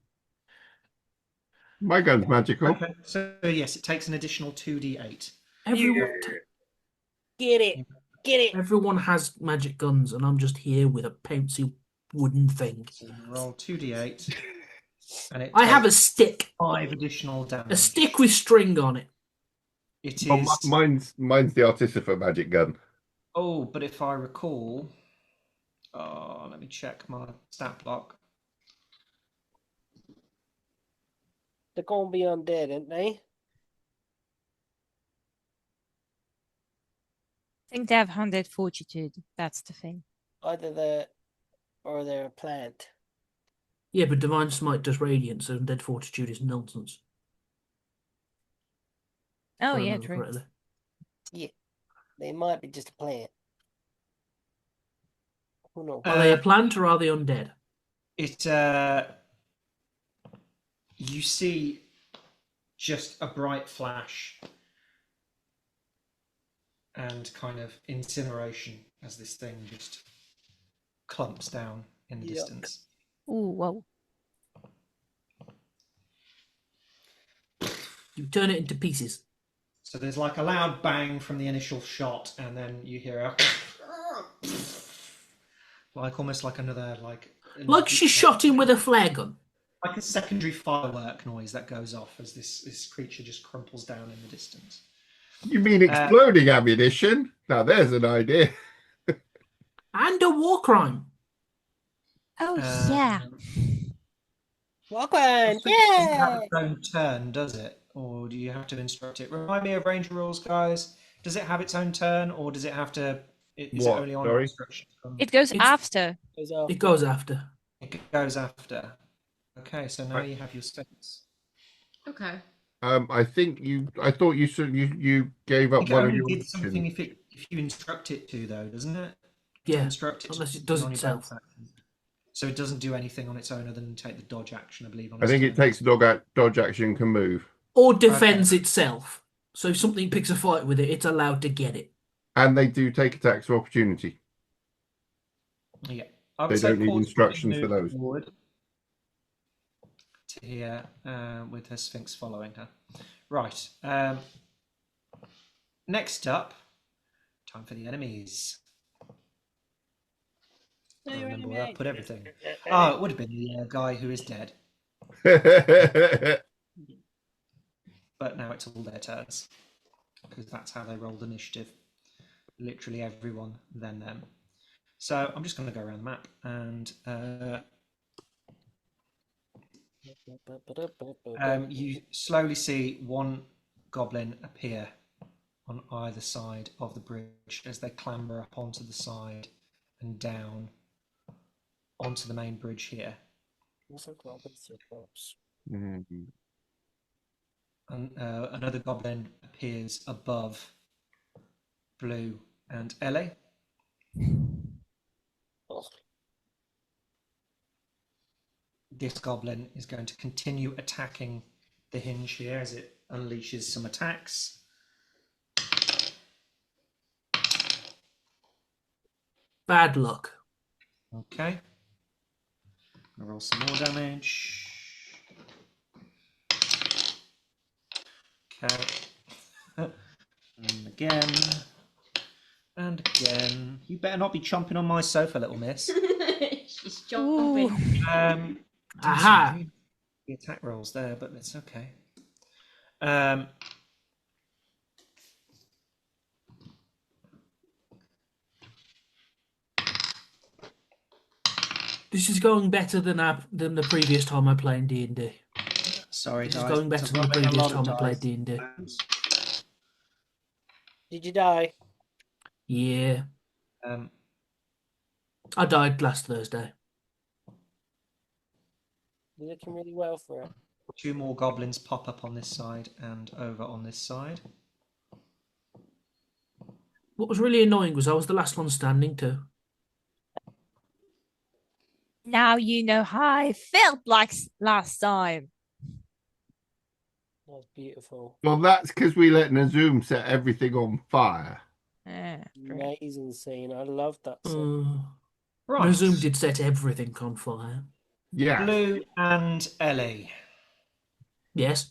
My gun's magical. Okay, so yes, it takes an additional 2d8. Get it. Get it. Everyone has magic guns, and I'm just here with a bouncy wooden thing. So you roll 2d8, and I have a takes stick. 5 additional damage. A stick with string on it. It Well, is. mine's the artificer magic gun. Oh, but if I recall, let me check my stat block. They're gonna be undead, aren't they? I think they have 100 fortitude. That's the thing. Either or they're a plant. Yeah, but Divine Smite does Radiance, and Dead Fortitude is nonsense. Oh, if I yeah, remember true. correctly. They might be just a plant. Who knows? Are they a plant or are they undead? You see just a bright flash and kind of incineration as this thing just clumps down in the Yuck. distance. Ooh, whoa. You turn it into pieces. So there's like a loud bang from the initial shot, and then you hear a like almost like another Like she shot him with a flare gun. like a secondary firework noise that goes off as this creature just crumples down in the distance. You mean exploding ammunition? Now there's an idea. And a war crime. Oh, yeah. Walk on! It doesn't have Yeah! its own turn, does it? Or do you have to instruct it? Remind me of ranger rules, guys. Does it have its own turn, or does it have to? Is What? it only on Sorry? instruction? It goes after. It goes after. It goes after. Okay, so now you have your space. Okay. I thought you said you gave up It one of only your did something actions. if you instruct it to, though, doesn't it? Yeah, Instruct it to unless it do does on your itself. bonus action. So it doesn't do anything on its own other than take the dodge action, I believe. On I its think turn. it takes dodge action, can move, Or defends itself. So if something picks a fight with it, it's allowed to get it. and they do take attacks of opportunity. Yeah, I would They say don't need Paul's instructions probably for moved those. forward to here with her Sphinx following her. Right. Next up, time for the enemies. I remember where I put everything. Oh, it would have been the guy who is dead, but now it's all their turns because that's how they rolled initiative. Literally everyone, then them. So I'm just going to go around the map and you slowly see one goblin appear on either side of the bridge as they clamber up onto the side and down onto the main bridge here. And another goblin appears above Blue and Ellie. This goblin is going to continue attacking the hinge here as it unleashes some attacks. Bad luck. Okay. I'll roll some more damage. Okay. And again. And again. You better not be chomping on my sofa, little miss. She's jumping. Aha! Sorry, the attack rolls there, but it's okay. This is going better than the previous time I played D&D. Sorry, This guys. is going better than the Rolling a previous lot of time I played dice. D&D. Did you die? Yeah. Um, I died last Thursday. You're looking really well for it. 2 more goblins pop up on this side and over on this side. What was really annoying was I was the last one standing too. Now you know how I felt like last time. That's beautiful. Well, that's because we let Nazoom set everything on fire. Yeah, great. Amazing scene. I love that scene. Right. Nazoom did set everything on fire. Yeah. Blue and Ellie. Yes.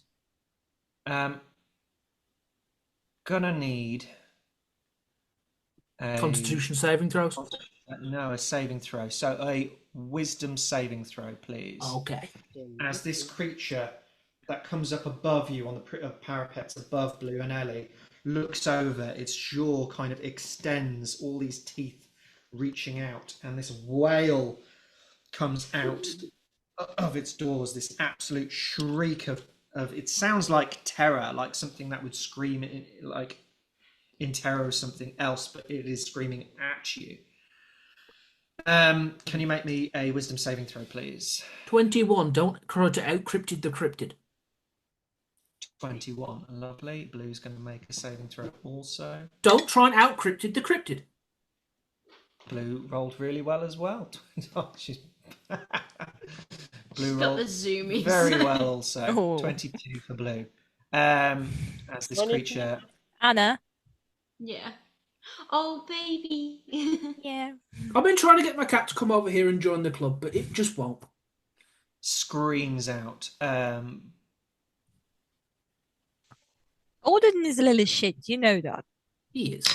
Gonna need a Constitution saving throws. No, a saving throw. So a wisdom saving throw, please. Okay. As this creature that comes up above you on the parapets above Blue and Ellie looks over, its jaw kind of extends, all these teeth reaching out, and this wail comes out of its doors, this absolute shriek of it sounds like terror, like something that would scream in terror of something else, but it is screaming at you. Can you make me a wisdom saving throw, please? 21. Don't try to out-cryptid the cryptid. 21. Lovely. Blue's going to make a saving throw also. Don't try and out-cryptid the cryptid. Blue rolled really well as well. She's Blue Got rolled the zoomies. very well also. Oh. 22 for Blue. As this creature... Anna. Yeah. Oh, baby. Yeah. I've been trying to get my cat to come over here and join the club, but it just won't. Screams out. Odin is a little shit, you know that. He is.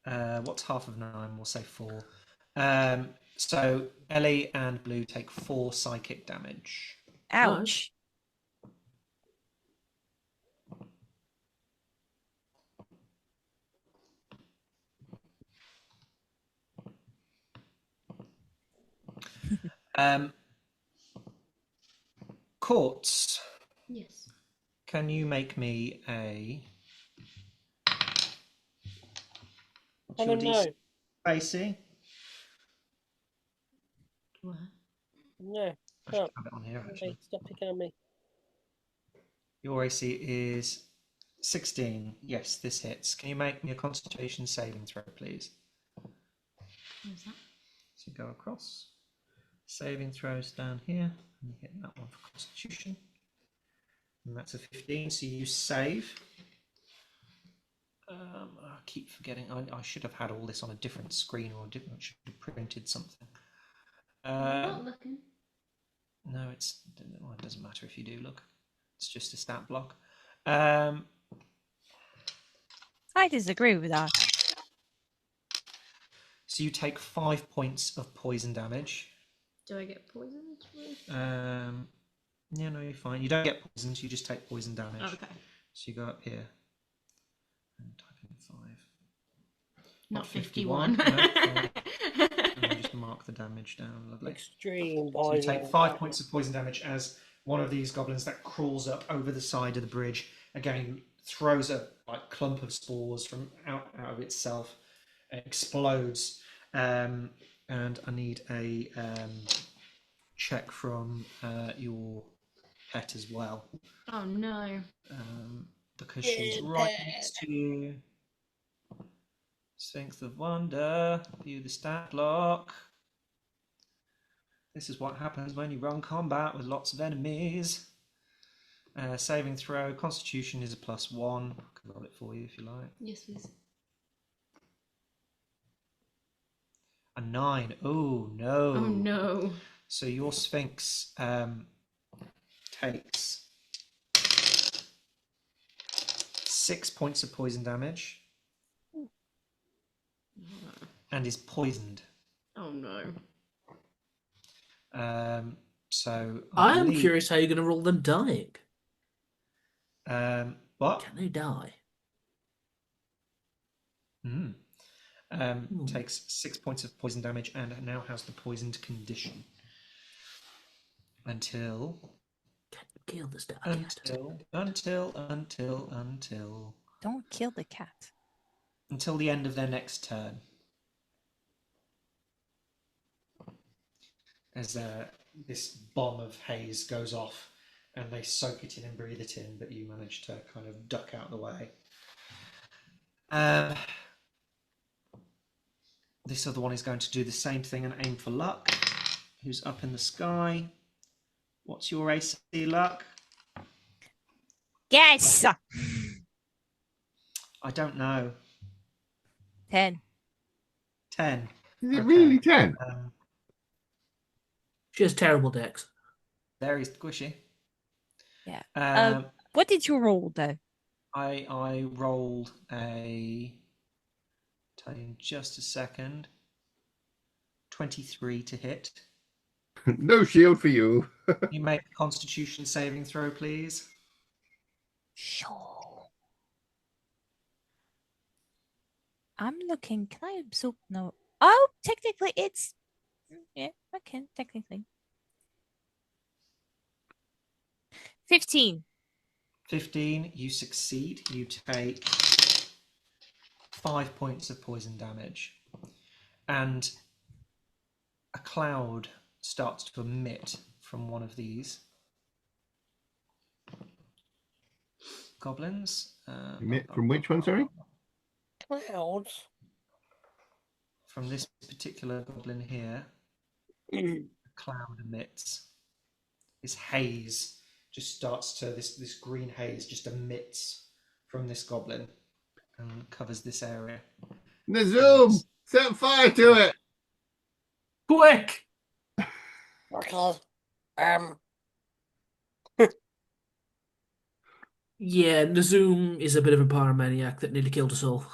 What's half of 9? We'll say 4. So Ellie and Blue take 4 psychic damage. Ouch. Courts, Yes. can you make me a... I don't know. AC? What? No. I should have it on here, actually. Hey, stop picking on me. Your AC is 16. Yes, this hits. Can you make me a Constitution saving throw, please? Where's that? So go across. Saving throws down here. And you hit that one for Constitution. And that's a 15, so you save. I keep forgetting. I should have had all this on a different screen, or I should have printed something. I'm not looking. No, it doesn't matter if you do look. It's just a stat block. I disagree with that. So you take 5 points of poison damage. Do I get poisoned? Yeah, no, you're fine. You don't get poisoned, you just take poison damage. Oh, okay. So you go up here and type in 5. Not 51. No, 5. And just mark the damage down. Lovely. Extreme So you poison. take 5 points of poison damage as one of these goblins that crawls up over the side of the bridge again throws a clump of spores from out of itself, explodes, and I need a check from your pet as well, Oh no. because she's right next to you. Strength of Wonder. View the stat block. This is what happens when you run combat with lots of enemies. Saving throw. Constitution is a +1. I can roll it for you if you like. Yes, please. A 9. Oh no. Oh no. So your Sphinx takes 6 points of poison damage and is poisoned. Oh no. So I am believe- curious how you're going to roll them dying. What? Can they die? Takes 6 points of poison damage and now has the poisoned condition until Can you kill this dark cat? Don't kill the cat. until the end of their next turn. As this bomb of haze goes off and they soak it in and breathe it in, but you manage to kind of duck out of the way. This other one is going to do the same thing and aim for Luck, who's up in the sky. What's your AC, Luck? Yes! I don't know. 10. 10. Is it Okay. really 10? She has terrible decks. Very squishy. Yeah. What did you roll, though? I rolled a... Tell you in just a second. 23 to hit. No shield for you. You make a Constitution saving throw, please. Sure. I'm looking. Can I absorb? No. Oh, technically it's... Yeah, I can, technically. 15. 15, you succeed. You take 5 points of poison damage. And a cloud starts to emit from one of these goblins. From which one, sorry? Clouds. From this particular goblin here, a cloud emits. This haze just starts to, this green haze just emits from this goblin and covers this area. Nazoom! Set fire to it! Quick! Okay. Yeah, Nazoom is a bit of a pyromaniac that nearly killed us all.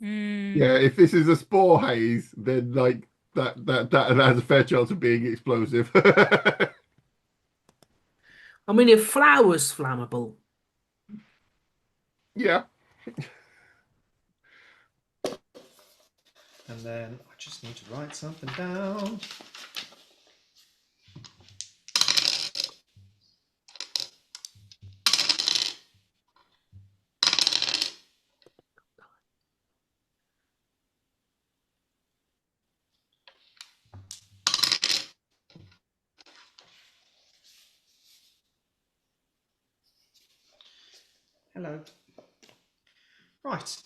Yeah, if this is a spore haze, then like that has a fair chance of being explosive. I mean, if flour's flammable, Yeah. And then I just need to write something down. Hello. Right.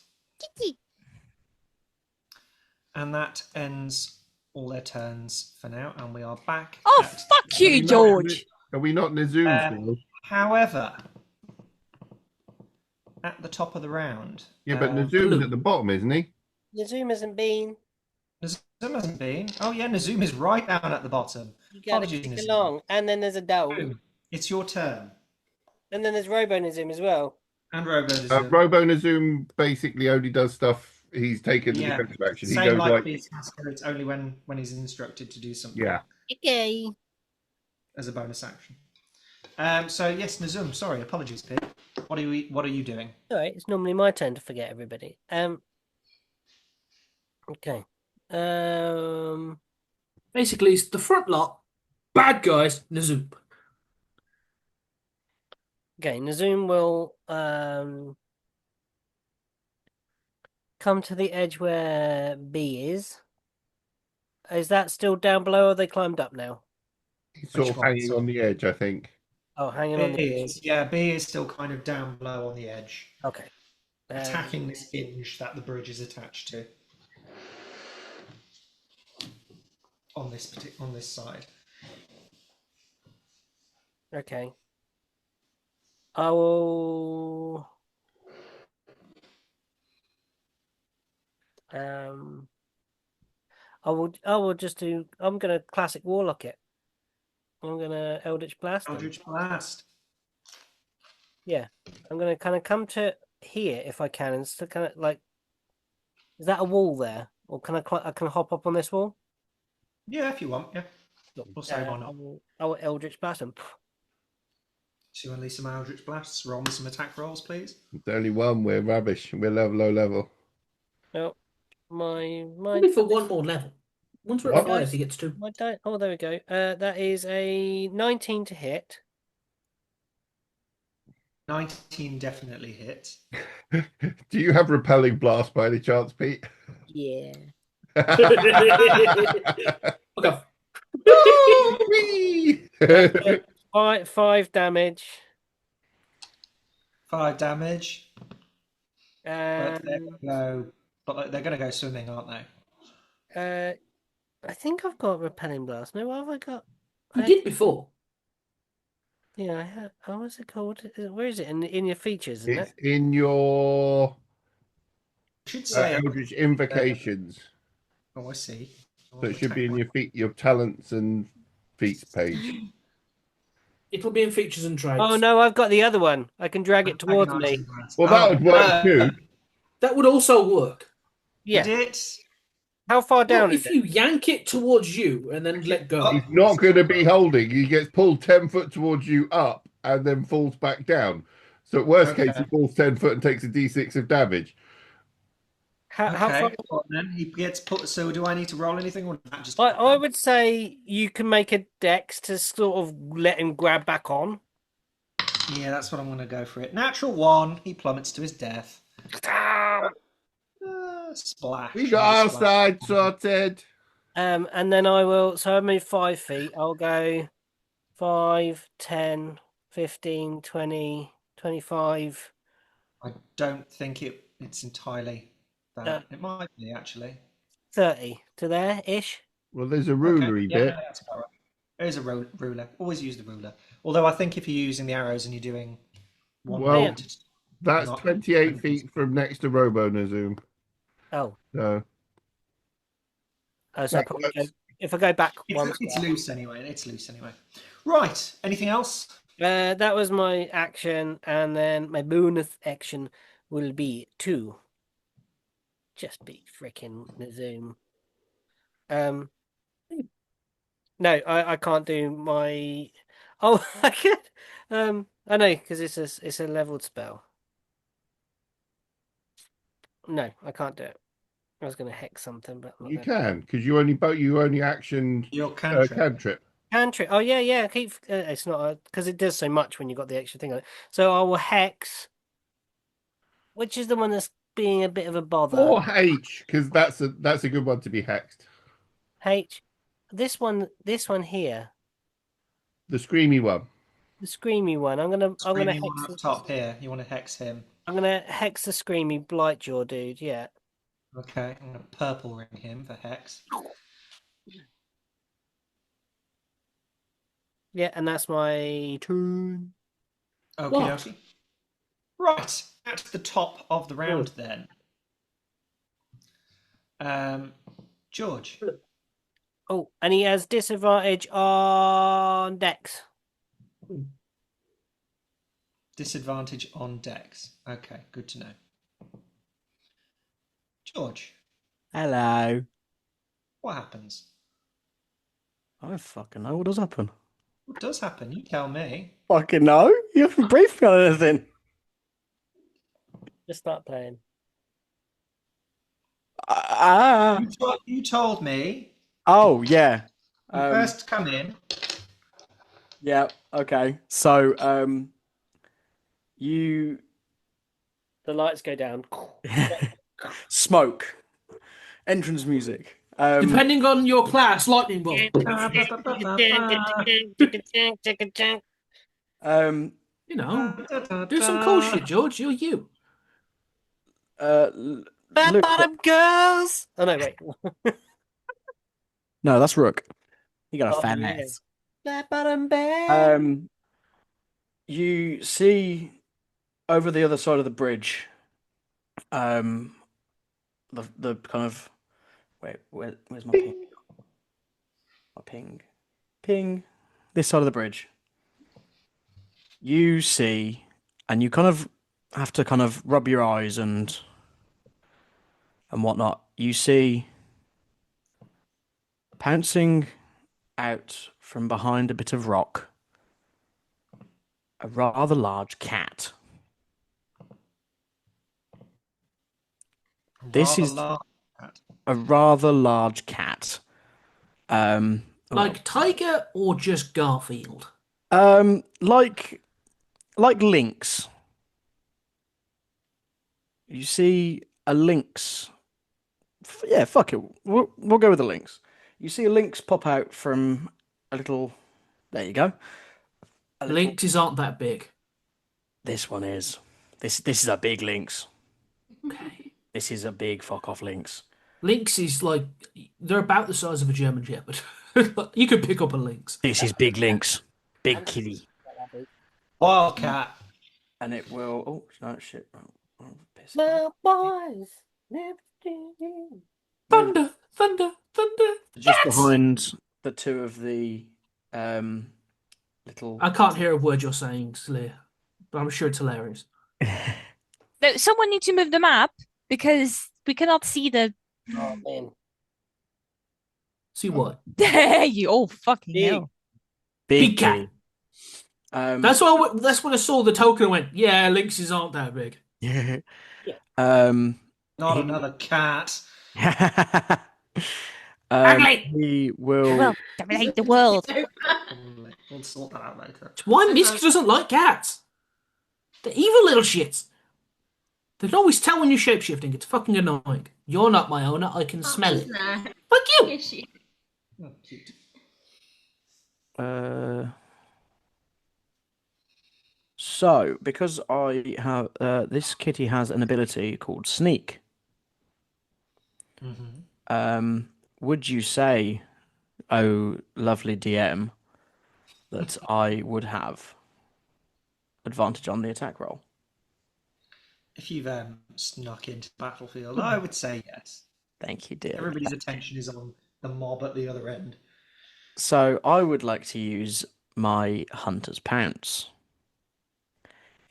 And that ends all their turns for now, and we are back. Oh, at- fuck you, George! Are we not Nazoom still? However, at the top of the round, Yeah, but Nazoom's at the bottom, isn't he? Nazoom hasn't been. Nazoom hasn't been. Oh yeah, Nazoom is right down at the bottom. You gotta Apologies, kick Nazoom. along. And then there's a dog. Boom. It's your turn. And then there's Robo Nazoom as well. And Robo Nazoom. Robo Nazoom basically only does stuff. He's taken the Yeah. defensive action. He Same goes like like, Beastmaster, it's only when he's instructed to do something. yeah. Okay. As a bonus action. So yes, Nazoom. Sorry, apologies, Pete. What are you doing? All right. It's normally my turn to forget everybody. Okay. basically, it's the front lot, bad guys, Nazoom. Okay. Nazoom will come to the edge where B is. Is that still down below, or they climbed up now? He's sort Which of one? hanging on the edge, I think. Oh, hanging on B the. is, yeah, B is still kind of down below on the edge, Okay. attacking this hinge that the bridge is attached to. On this side. Okay. I will. I will just do. I'm gonna classic warlock it. I'm gonna Eldritch Blast them. Eldritch Blast. Yeah, I'm gonna kind of come to here if I can, and so kind of like. Is that a wall there, or can I can hop up on this wall? Yeah, if you want. Yeah. Look, We'll say why not. I will Eldritch Blast them. So you want to leave some Eldritch Blasts? Roll me some attack rolls, please. It's only one. We're rubbish. We're low level. No, my Only for one more level. Once we're at What? 5, he gets 2. my die. Oh, there we go. That is a 19 to hit. 19 definitely hits. Do you have repelling blast by any chance, Pete? Yeah. Okay. Whee! 5 damage. 5 damage. But And they're going to go swimming, aren't they? I think I've got repelling blast. No, what have I got? You did before. Yeah, I have. Oh, what's it called? Where is it? In your features, isn't It's it? in your I should say. Eldritch Invocations. Oh, I see. So it should be in your talents and feats page. It'll be in features and traits. Oh no, I've got the other one. I can drag it towards me. Well, that would work too. That would also work. Yeah. Did it? How far down If is you yank it towards you and then let go. He's not going to be holding. He gets pulled 10 foot towards you up and then falls back down. So at worst case, he falls 10 foot and takes a d6 of damage. How Okay. far? Well, then he gets put. So do I need to roll anything, or is that just? I would say you can make a dex to sort of let him grab back on. Yeah, that's what I'm going to go for it. Natural 1. He plummets to his death. Splash. We got our Splash. side sorted. And then I will. So I move 5 feet. I'll go 5, 10, 15, 20, 25. I don't think it's entirely that. It might be actually. 30 to there ish. Well, there's a rulery bit. Yeah, that's about right. There's a ruler. Always use the ruler. Although I think if you're using the arrows and you're doing one Well, hand, That's not- 28 feet from next to Robo-Nazoom. Oh, So so I That probably go, works. if I go back one it's square. loose anyway. It's loose anyway. Right. Anything else? That was my action, and then my bonus action will be 2. Just be freaking Zoom. No, I can't do my. Oh, I could. I know because it's a leveled spell. No, I can't do it. I was going to hex something, but I'm not you gonna. can, because you only action Your cantrip. cantrip. Cantrip. Oh yeah. Keep. It's not because it does so much when you got the extra thing on it. So I will hex. Which is the one that's being a bit of a bother? Or H, because that's a good one to be hexed. H. This one here, The screamy one. the screamy one. I'm gonna Screaming one hex. up top here. You want to hex him? I'm gonna hex the screamy Blightjaw dude. Yeah. Okay. I'm going to purple ring him for hex. Yeah, and that's my turn. Okie What? dokie. Right. At the top of the round then. George. Oh, and he has disadvantage on Dex. Disadvantage on dex. Okay, good to know. George, Hello. what happens? I don't fucking know what does happen. What does happen? You tell me. Fucking no. You haven't briefed me on anything. Just start playing. Ah. You told me Oh yeah. you first come in. Yeah. Okay. So you The lights go down. smoke. Entrance music. Depending on your class, lightning bolt. You know, do some cool shit, George. You're you. Fat Look, bottom girls. Oh no, wait. no, that's Rook. You got a Oh, fat yeah. ass. Fat bottom bear. You see over the other side of the bridge, the kind of where's my ping? My ping. This side of the bridge. You see, and you kind of have to kind of rub your eyes and whatnot. You see, pouncing out from behind a bit of rock, a rather large cat. This Rather is large. a rather large cat. Like Tiger or just Garfield? Like lynx. You see a lynx. Yeah, fuck it. We'll go with the lynx. You see a lynx pop out from a little. There you go. A little. Lynxes aren't that big. This one is. This is a big lynx. Okay. This is a big fuck off lynx. Lynx is like they're about the size of a German Shepherd. You could pick up a lynx. This is big lynx. Big kitty. Wildcat. And it will. Oh no! Shit! Oh, piss. My boys never do. Thunder, thunder, thunder. Just Yes! behind the two of the little. I can't hear a word you're saying, Slir, but I'm sure it's hilarious. No, someone needs to move the map because we cannot see the. Oh man. See what? You oh fucking Big. hell! Big cat. kitty. That's when I saw the token and went, yeah, lynxes aren't that big. Yeah. Not another cat. Ugly. He will. Well, dominate the world. We'll sort that out later. It's why Misk doesn't like cats. They're evil little shits. They can always tell when you're shapeshifting. It's fucking annoying. You're not my owner. I can smell it. Fuck you. Is she? Oh, cute. So, because I have this kitty has an ability called Sneak. Would you say, oh lovely DM, that I would have advantage on the attack roll? If you've snuck into the battlefield, I would say yes. Thank you, dear. Everybody's attention is on the mob at the other end. So I would like to use my Hunter's Pounce.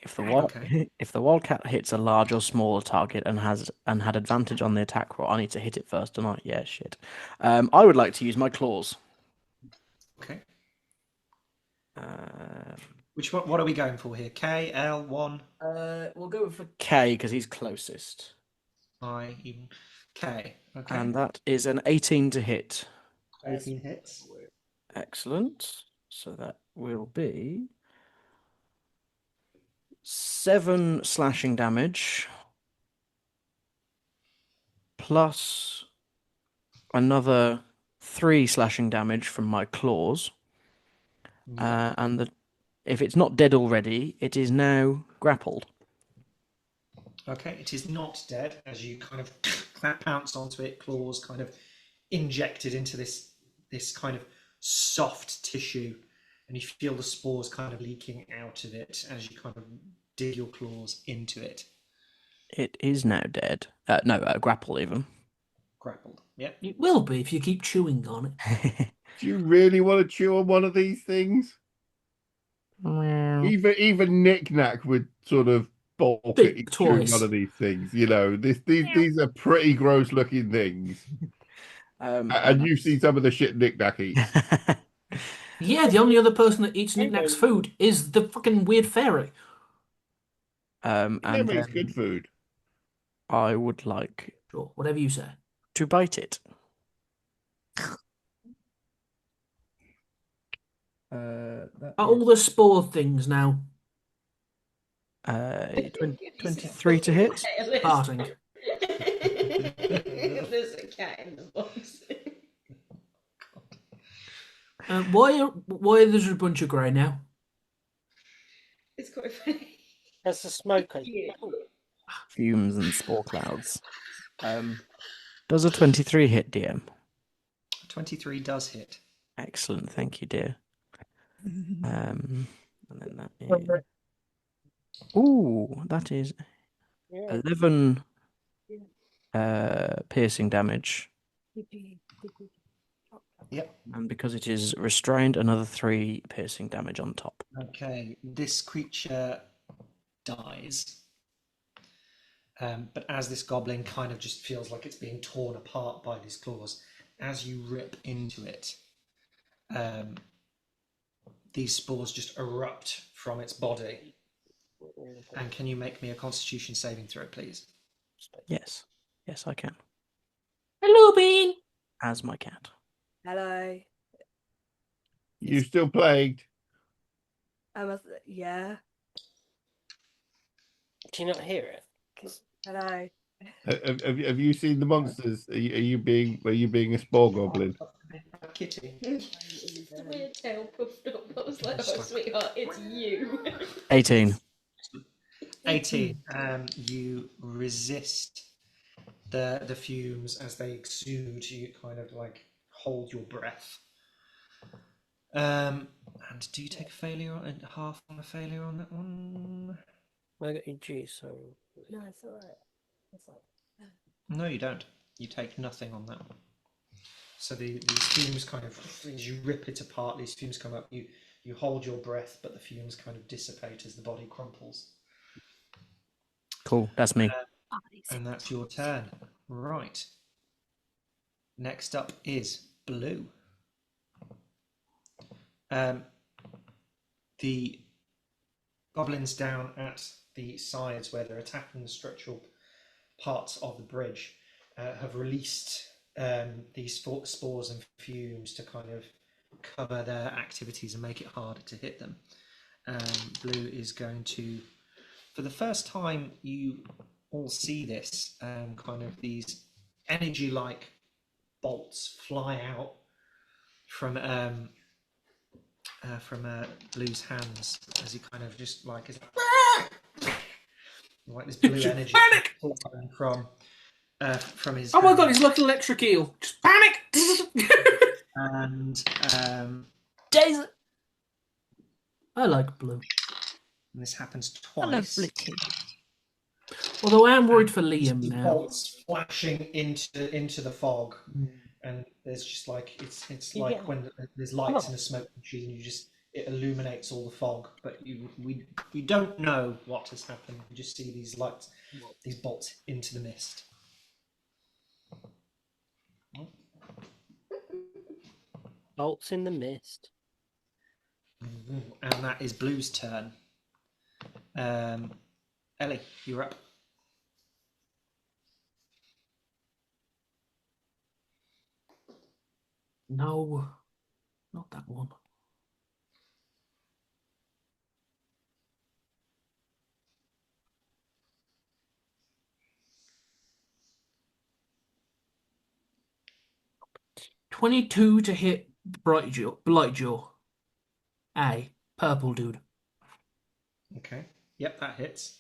If the wildcat hits a large or smaller target and had advantage on the attack roll, I need to hit it first, don't I? Yeah, shit. I would like to use my claws. Okay. Which one? What are we going for here? K, L, 1, We'll go for K because he's closest. I, even K. Okay. And that is an 18 to hit. 18 hits. Excellent. So that will be 7 slashing damage plus another 3 slashing damage from my claws. And if it's not dead already, it is now grappled. Okay, it is not dead as you kind of pounce onto it, claws kind of injected into this kind of soft tissue, and you feel the spores kind of leaking out of it as you kind of dig your claws into it. It is now dead. Grappled even. Grappled. Yep. It will be if you keep chewing on it. Do you really want to chew on one of these things? Even Knick Knack would sort of balk at Big you chewing toys. one of these things. You know, these are pretty gross looking things. And you've seen some of the shit Knick Knack eats. Yeah, the only other person that eats Knick Knack's food is the fucking weird fairy. That And makes then good food. I would like Sure, whatever you say. to bite it. Are all the spore things now 23 to hit. parting? There's a cat in the box. Why there's a bunch of grey now? It's quite funny. That's the smoker. Yeah. Fumes and spore clouds. Does a 23 hit, DM? 23 does hit. Excellent, thank you, dear. And then that is... Ooh, that is 11 piercing damage. Yep. And because it is restrained, another 3 piercing damage on top. Okay, this creature dies. But as this goblin kind of just feels like it's being torn apart by these claws, as you rip into it, these spores just erupt from its body. And can you make me a Constitution saving throw, please? Yes. Yes, I can. Hello, Bean. As my cat. Hello. You still plagued? Yeah. Do you not hear it? Hello. Have you seen the monsters? Are you being a spore goblin? Kitty. The weird tail puffed up. I was like, oh, sweetheart, it's you. 18. 18. You resist the fumes as they exude. You kind of like hold your breath. And do you take a failure and half on a failure on that one? I got your G, so No, it's alright. It's like... No, you don't. You take nothing on that one. So these fumes kind of, as you rip it apart, these fumes come up. You hold your breath, but the fumes kind of dissipate as the body crumples. Cool, that's me. And that's your turn. Right. Next up is Blue. The goblins down at the sides where they're attacking the structural parts of the bridge have released these spores and fumes to kind of cover their activities and make it harder to hit them. Blue is going to, for the first time, you all see this, kind of these energy-like bolts fly out from Blue's hands as he kind of just like is like this blue energy from his. Oh my god, he's like an electric eel. Just panic! And Daisy. I like blue. this happens I love twice. blue too. Although I am worried for You Liam see now. bolts flashing into the fog, and there's just like it's like when there's lights in a smoke machine, it illuminates all the fog, but we don't know what has happened. We just see these lights, these bolts into the mist. bolts in the mist. And that is Blue's turn. Ellie, you're up. No, not that one. $22 to hit Blightjaw. A purple dude. Okay. Yep, that hits.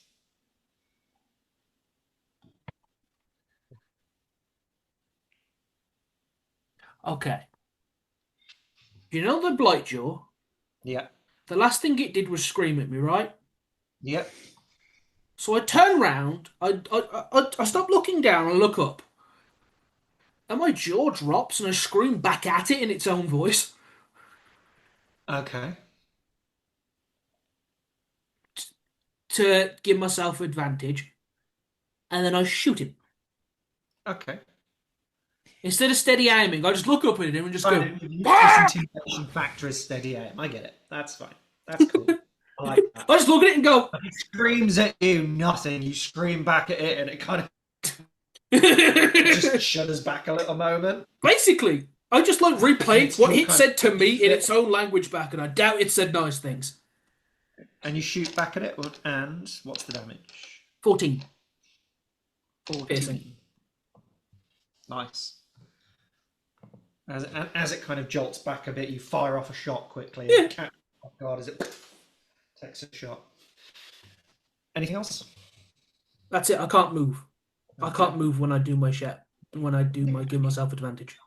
Okay. You know the Blightjaw? Yep. The last thing it did was scream at me, right? Yep. So I turn round, I stop looking down and look up. And my jaw drops and I scream back at it in its own voice. Okay. To give myself advantage. And then I shoot him. Okay. Instead of steady aiming, I just look up at him and just go, This intimidation factor is steady aim. I get it. That's fine. That's cool. I like that. I just look at it and go, It screams at you, nothing. You scream back at it, and it kind of just shudders back a little moment. basically, I just like replayed what it kind said to me in its own language back, and I doubt it said nice things. And you shoot back at it, and what's the damage? 14. 14. Piercing. Nice. As it kind of jolts back a bit, you fire off a shot quickly. Yeah. And catch off guard as it takes a shot. Anything else? That's it. I can't move. I can't move when I do my shot. When I do my give myself advantage.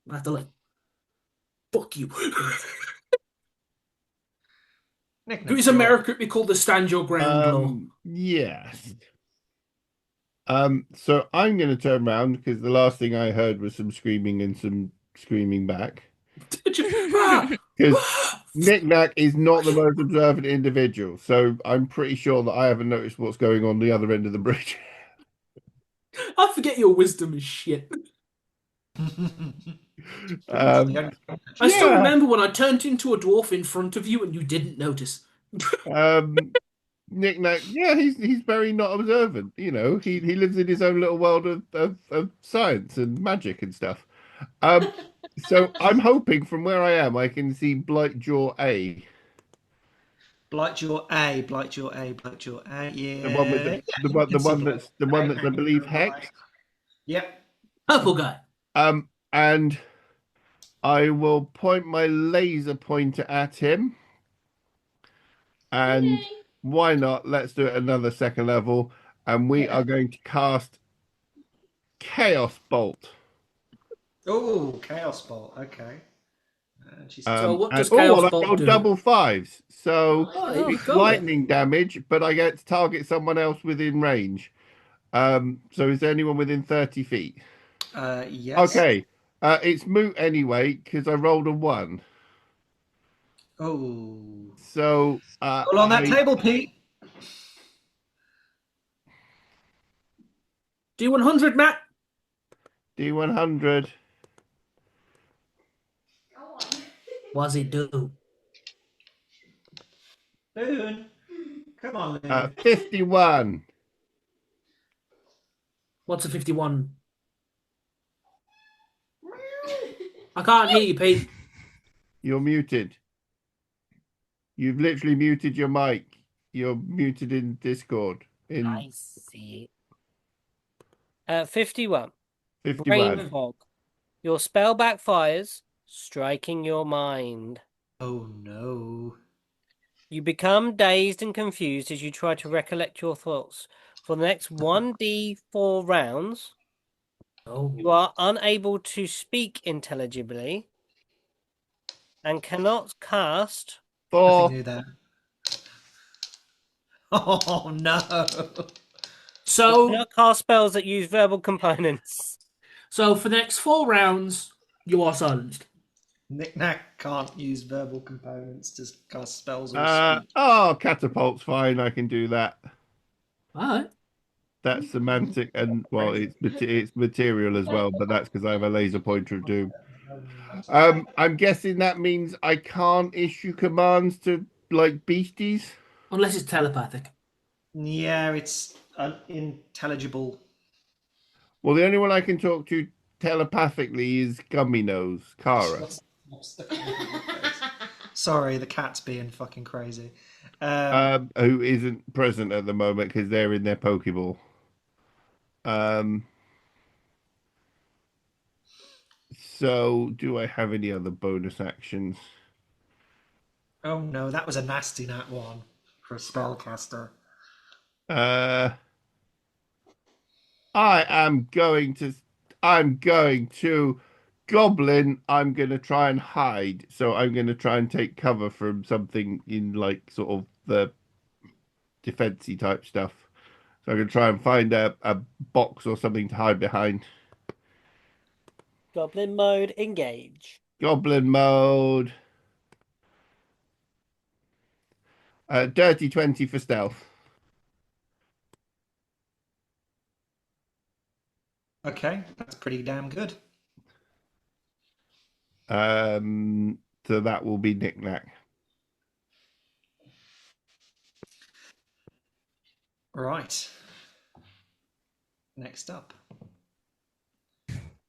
I have to like, fuck you. Knick-knack, Is you're America be called the stand your ground law? Yes. So I'm going to turn around because the last thing I heard was some screaming and some screaming back. Because Knick-knack is not the most observant individual, so I'm pretty sure that I haven't noticed what's going on the other end of the bridge. I forget your wisdom is shit. Um, I still Yeah. remember when I turned into a dwarf in front of you and you didn't notice. Knick-knack, yeah, he's very not observant. You know, he lives in his own little world of science and magic and stuff. So I'm hoping from where I am, I can see Blightjaw A, Blightjaw A, Blightjaw A, Blightjaw A. Yeah. the one with Yeah, the you can see one that's the one that's I believe hex. Yep. Purple guy. And I will point my laser pointer at him. And Yay. why not? Let's do it another second level. And we are going to cast Chaos Bolt. Oh, Chaos Bolt. Okay. So what does and, Chaos I Bolt rolled do? double fives. So Oh, there you it's go. lightning damage, but I get to target someone else within range. So is there anyone within 30 feet? Yes. Okay. It's moot anyway, because I rolled a 1. Oh. So All on that table, Pete. D100, Matt. D100. What's it do? Loon. Come on, Loon. 51. What's a 51? I can't hear you, Pete. You're muted. You've literally muted your mic. You're muted in Discord. I see. 51. 51. Brain fog. Your spell backfires, striking your mind. Oh no. You become dazed and confused as you try to recollect your thoughts. For the next 1d4 rounds, you are unable to speak intelligibly and cannot cast. I 4. knew that. Oh no. So, Cannot cast spells that use verbal components. so for the next 4 rounds, you are silenced. Knick-knack can't use verbal components to cast spells or speak. Catapult's fine. I can do that. All right. That's semantic and well, it's material as well, but that's because I have a laser pointer of doom. I'm guessing that means I can't issue commands to like beasties. Unless it's telepathic. Yeah, it's unintelligible. Well, the only one I can talk to telepathically is Gummy Nose, Kara. Sorry, the cat's being fucking crazy. Who isn't present at the moment because they're in their Pokeball. So do I have any other bonus actions? Oh no, that was a nasty nat one for a spellcaster. I'm going to Goblin. I'm going to try and hide. So I'm going to try and take cover from something in like sort of the defensy type stuff. So I'm going to try and find a box or something to hide behind. Goblin mode, engage. Goblin mode. Dirty 20 for stealth. Okay, that's pretty damn good. So that will be Knick-knack. Right. Next up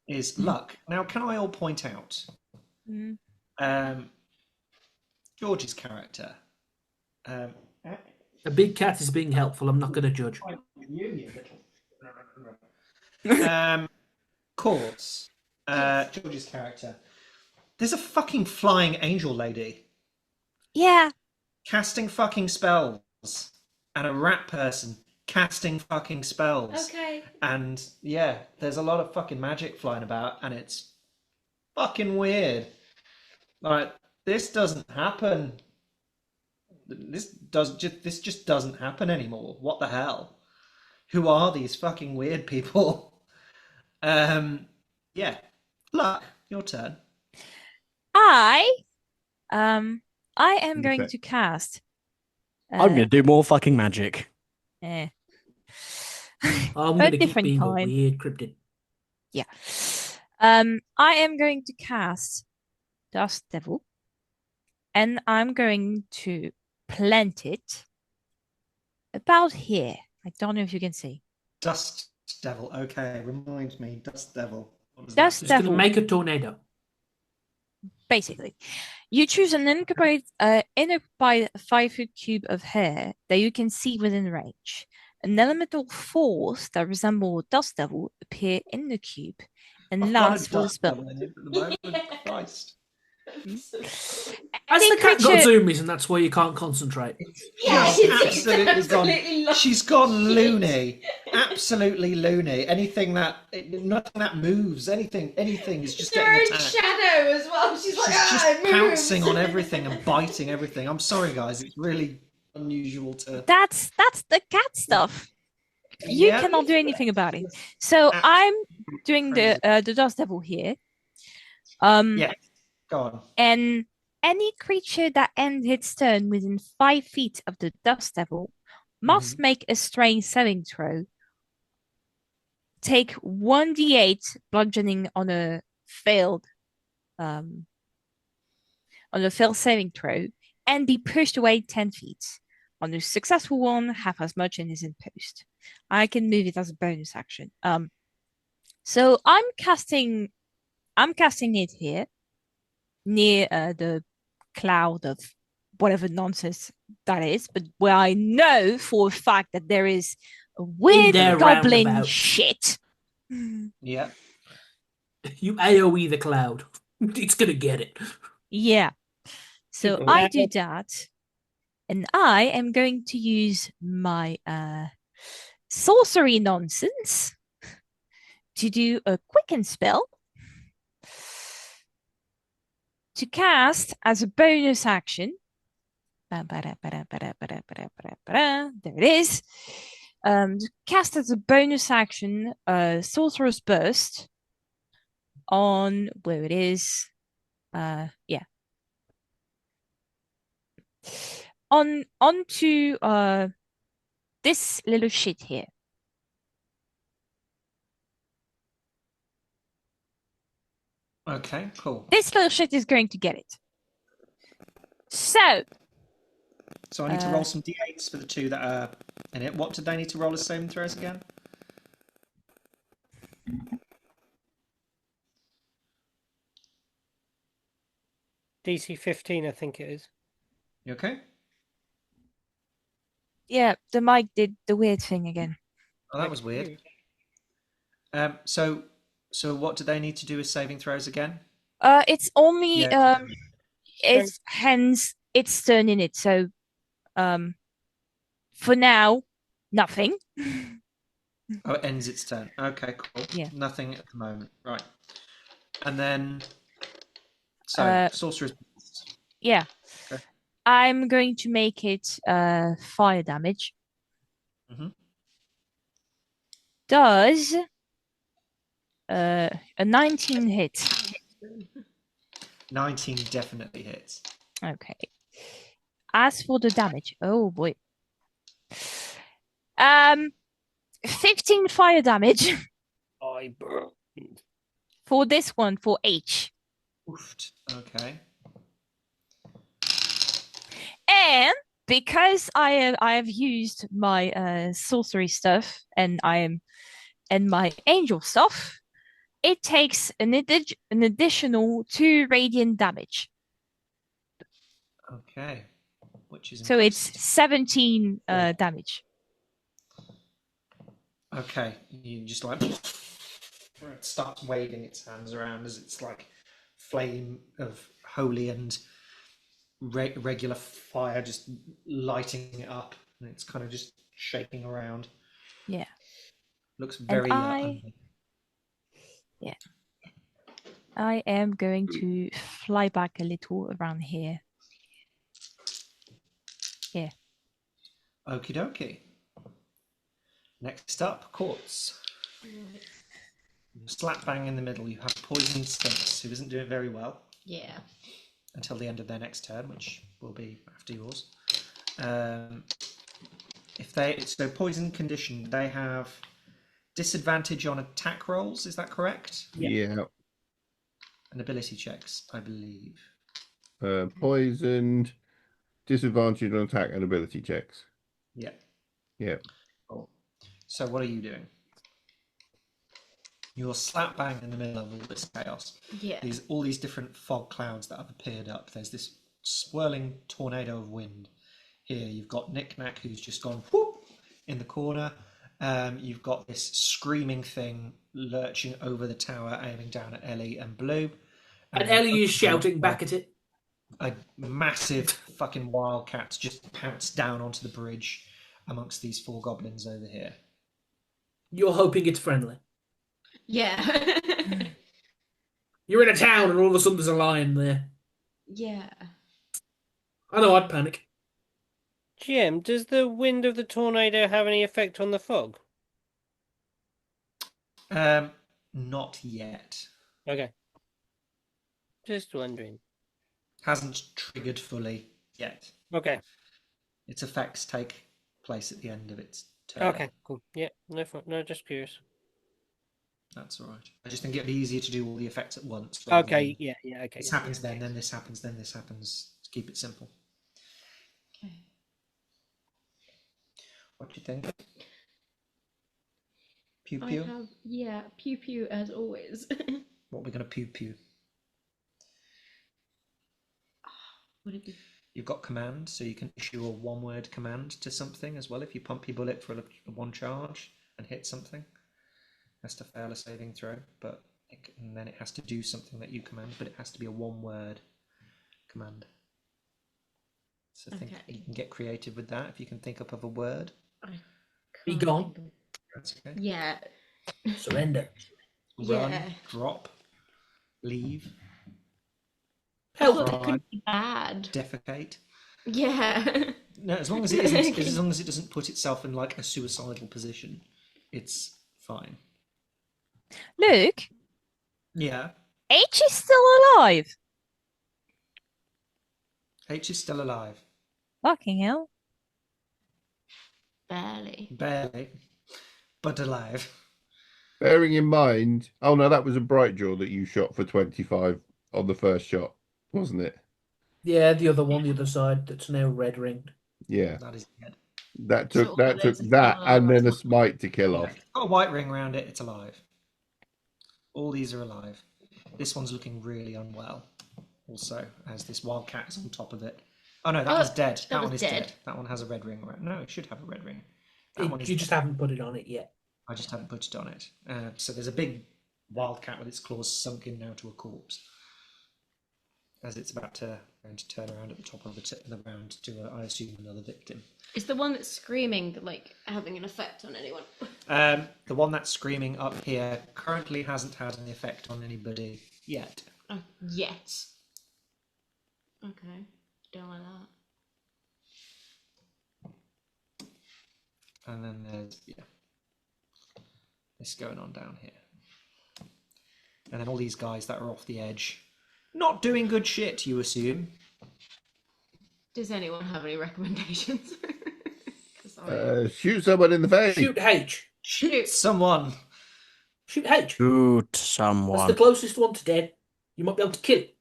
is Luck. Now, can I all point out George's character? A big cat is being helpful. I'm not going to judge. Courts. George's character. There's a fucking flying angel lady Yeah. casting fucking spells, and a rat person casting fucking spells. Okay. And yeah, there's a lot of fucking magic flying about, and it's fucking weird. Like, this doesn't happen this just doesn't happen anymore. What the hell? Who are these fucking weird people? Yeah. Luck, your turn. I am going Okay. to cast. I'm gonna do more fucking magic. Eh. I'm A gonna keep different being a kind. weird cryptid. Yeah. I am going to cast Dust Devil, and I'm going to plant it about here. I don't know if you can see. Dust Devil. Okay, remind me. Dust Devil. What does Dust that Just do? gonna Devil. make a tornado. Basically, you choose an inoccupied 5-foot cube of hair that you can see within range. An elemental force that resembles Dust Devil appear in the cube and I've got a lasts for the Dust spell. Devil in it at the moment. Christ. That's Any the cat got creature, zoomies, and that's why you can't concentrate. Yeah, Just it's absolutely absolutely gone. She's gone loony. Absolutely loony. Anything nothing that moves, anything is just her getting own attacked. shadow as well. She's like, She's just it moves. pouncing on everything and biting everything. I'm sorry, guys. It's really unusual to. that's the cat stuff. You Yeah. cannot do anything about it. So I'm doing the Dust Devil here. Yeah. Go on. And any creature that ends its turn within 5 feet of the Dust Devil must make a strength saving throw. Take 1d8 bludgeoning on a failed saving throw, and be pushed away 10 feet. On a successful one, half as much and is imposed. I can move it as a bonus action. So I'm casting it here near the cloud of whatever nonsense that is, but where I know for a fact that there is a weird their goblin roundabout. shit. Yeah. You AoE the cloud. It's gonna get it. Yeah. So People I now- do that, and I am going to use my sorcery nonsense to do a quicken spell to cast as a bonus action. There it is. To cast as a bonus action, Sorcerer's Burst on where it is. Yeah. Onto this little shit here. Okay. Cool. This little shit is going to get it. So I need to roll some d8s for the two that are in it. What did they need to roll as saving throws again? DC 15, I think it is. You okay? yeah, the mic did the weird thing again. Oh, that was weird. So what do they need to do as saving throws again? It's only Yeah. it's hence its turn in it. So for now, nothing. Oh, it ends its turn. Okay, cool. Yeah. Nothing at the moment. Right. And then sorcerer's. Yeah. Okay. I'm going to make it fire damage. Mhm. Does a 19 hit? 19 definitely hits. Okay. As for the damage, oh boy. 15 fire damage I burn. for this one for H. Oofed. Okay. And because I have used my sorcery stuff and my angel stuff, it takes an additional 2 radiant damage. Okay. Which is So it's increased. 17 damage. Okay. You just like it starts waving its hands around as it's like flame of holy and regular fire just lighting it up, and it's kind of just shaking around. Yeah. Looks very. Yeah. I am going to fly back a little around here. Here. Okie dokie. Next up, Quartz. Slap bang in the middle, you have Poison Sphinx, who isn't doing very well Yeah. until the end of their next turn, which will be after yours. So poison condition, they have disadvantage on attack rolls, is that correct? Yeah. And ability checks, I believe. Poisoned, disadvantage on attack and ability checks. Yeah. Yeah. Cool. So what are you doing? You're slap bang in the middle of all this chaos. Yeah. All these different fog clouds that have appeared up. There's this swirling tornado of wind. Here you've got Knick Knack, who's just gone whoop in the corner. You've got this screaming thing lurching over the tower, aiming down at Ellie and Blue. And Ellie is shouting back at it. A massive fucking wildcat just pounced down onto the bridge amongst these 4 goblins over here. You're hoping it's friendly. Yeah. You're in a town and all of a sudden there's a lion there. Yeah. I know, I'd panic. Jim, does the wind of the tornado have any effect on the fog? Not yet. Okay. Just wondering. Hasn't triggered fully yet. Okay. Its effects take place at the end of its turn. Okay, cool. Yeah, no, just curious. That's all right. I just think it'd be easier to do all the effects at once. Okay, yeah, okay. This happens then this happens, then this happens. To keep it simple. Okay. What do you think? Pew pew? Yeah, pew pew as always. What are we going to pew pew? Would it be? You've got command, so you can issue a 1-word command to something as well. If you pump your bullet for a 1 charge and hit something, it has to fail a saving throw, and then it has to do something that you command, but it has to be a 1-word command. So think you can get creative with that if you can think up of a word. Be gone. That's okay. Yeah. Surrender. Run, Yeah. drop, leave, Help. That could be bad. defecate. Yeah. No, as long as it isn't, as long as it doesn't put itself in like a suicidal position, it's fine. Luke, Yeah. H is still alive. H is still alive. Fucking hell. Barely. Barely, but alive. Bearing in mind, oh no, that was a bright jaw that you shot for 25 on the first shot, wasn't it? Yeah, the other one, the other side, that's now red ringed. Yeah. That is dead. That took So that there's and then a smite to kill Yeah. off. Got a white ring around it, it's alive. All these are alive. This one's looking really unwell. Also, as this wildcat is on top of it. Oh no, that one's dead. That one is dead. That one has a red ring around. No, it should have a red ring. That one is You just haven't put it on it yet. I just haven't put it on it. So there's a big wildcat with its claws sunk in now to a corpse. As it's about to turn around at the top of the round to, I assume, another victim. Is the one that's screaming like having an effect on anyone? The one that's screaming up here currently hasn't had an effect on anybody yet. Oh, yet. Okay. Don't like that. And then there's, this going on down here. And then all these guys that are off the edge. Not doing good shit, you assume. Does anyone have any recommendations? Shoot someone in the face. Shoot H. Shoot Someone. Shoot H. Shoot That's someone. the closest one to dead. You might be able to kill it.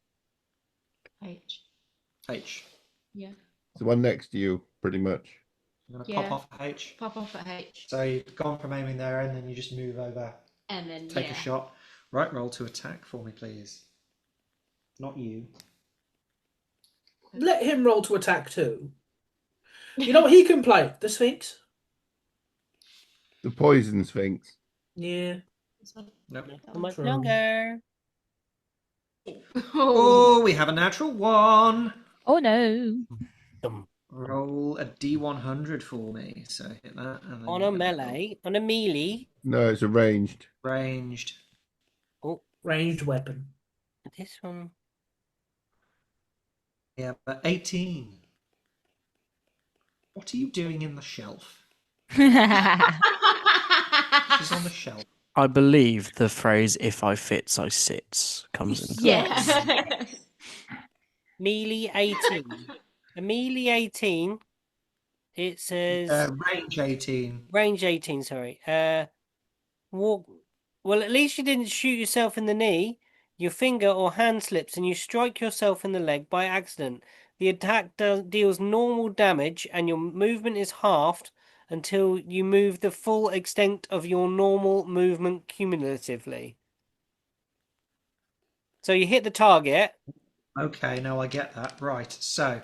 H. H. Yeah. It's the one next to you, pretty much. I'm going to Yeah. pop off at H. Pop off at H. So you've gone from aiming there and then you just move over. And then Take a shot. Right, roll to attack for me, please. Not you. Let him roll to attack too. You know what he can play? The Sphinx. The poison sphinx. Yeah. Nope. Much True. longer. Oh, we have a natural 1. Oh no. Roll a D100 for me. So hit that. And then On a melee, on a melee. No, it's a ranged. Ranged. Oh, Ranged weapon. this one. Yeah, but 18. What are you doing in the shelf? She's on the shelf. I believe the phrase "if I fits, I sits" comes into Yeah. Melee 18. A melee 18. It says Range 18. range 18. Sorry. Walk. Well, at least you didn't shoot yourself in the knee. Your finger or hand slips and you strike yourself in the leg by accident. The attack deals normal damage and your movement is halved until you move the full extent of your normal movement cumulatively. So you hit the target. Okay, now I get that. Right, so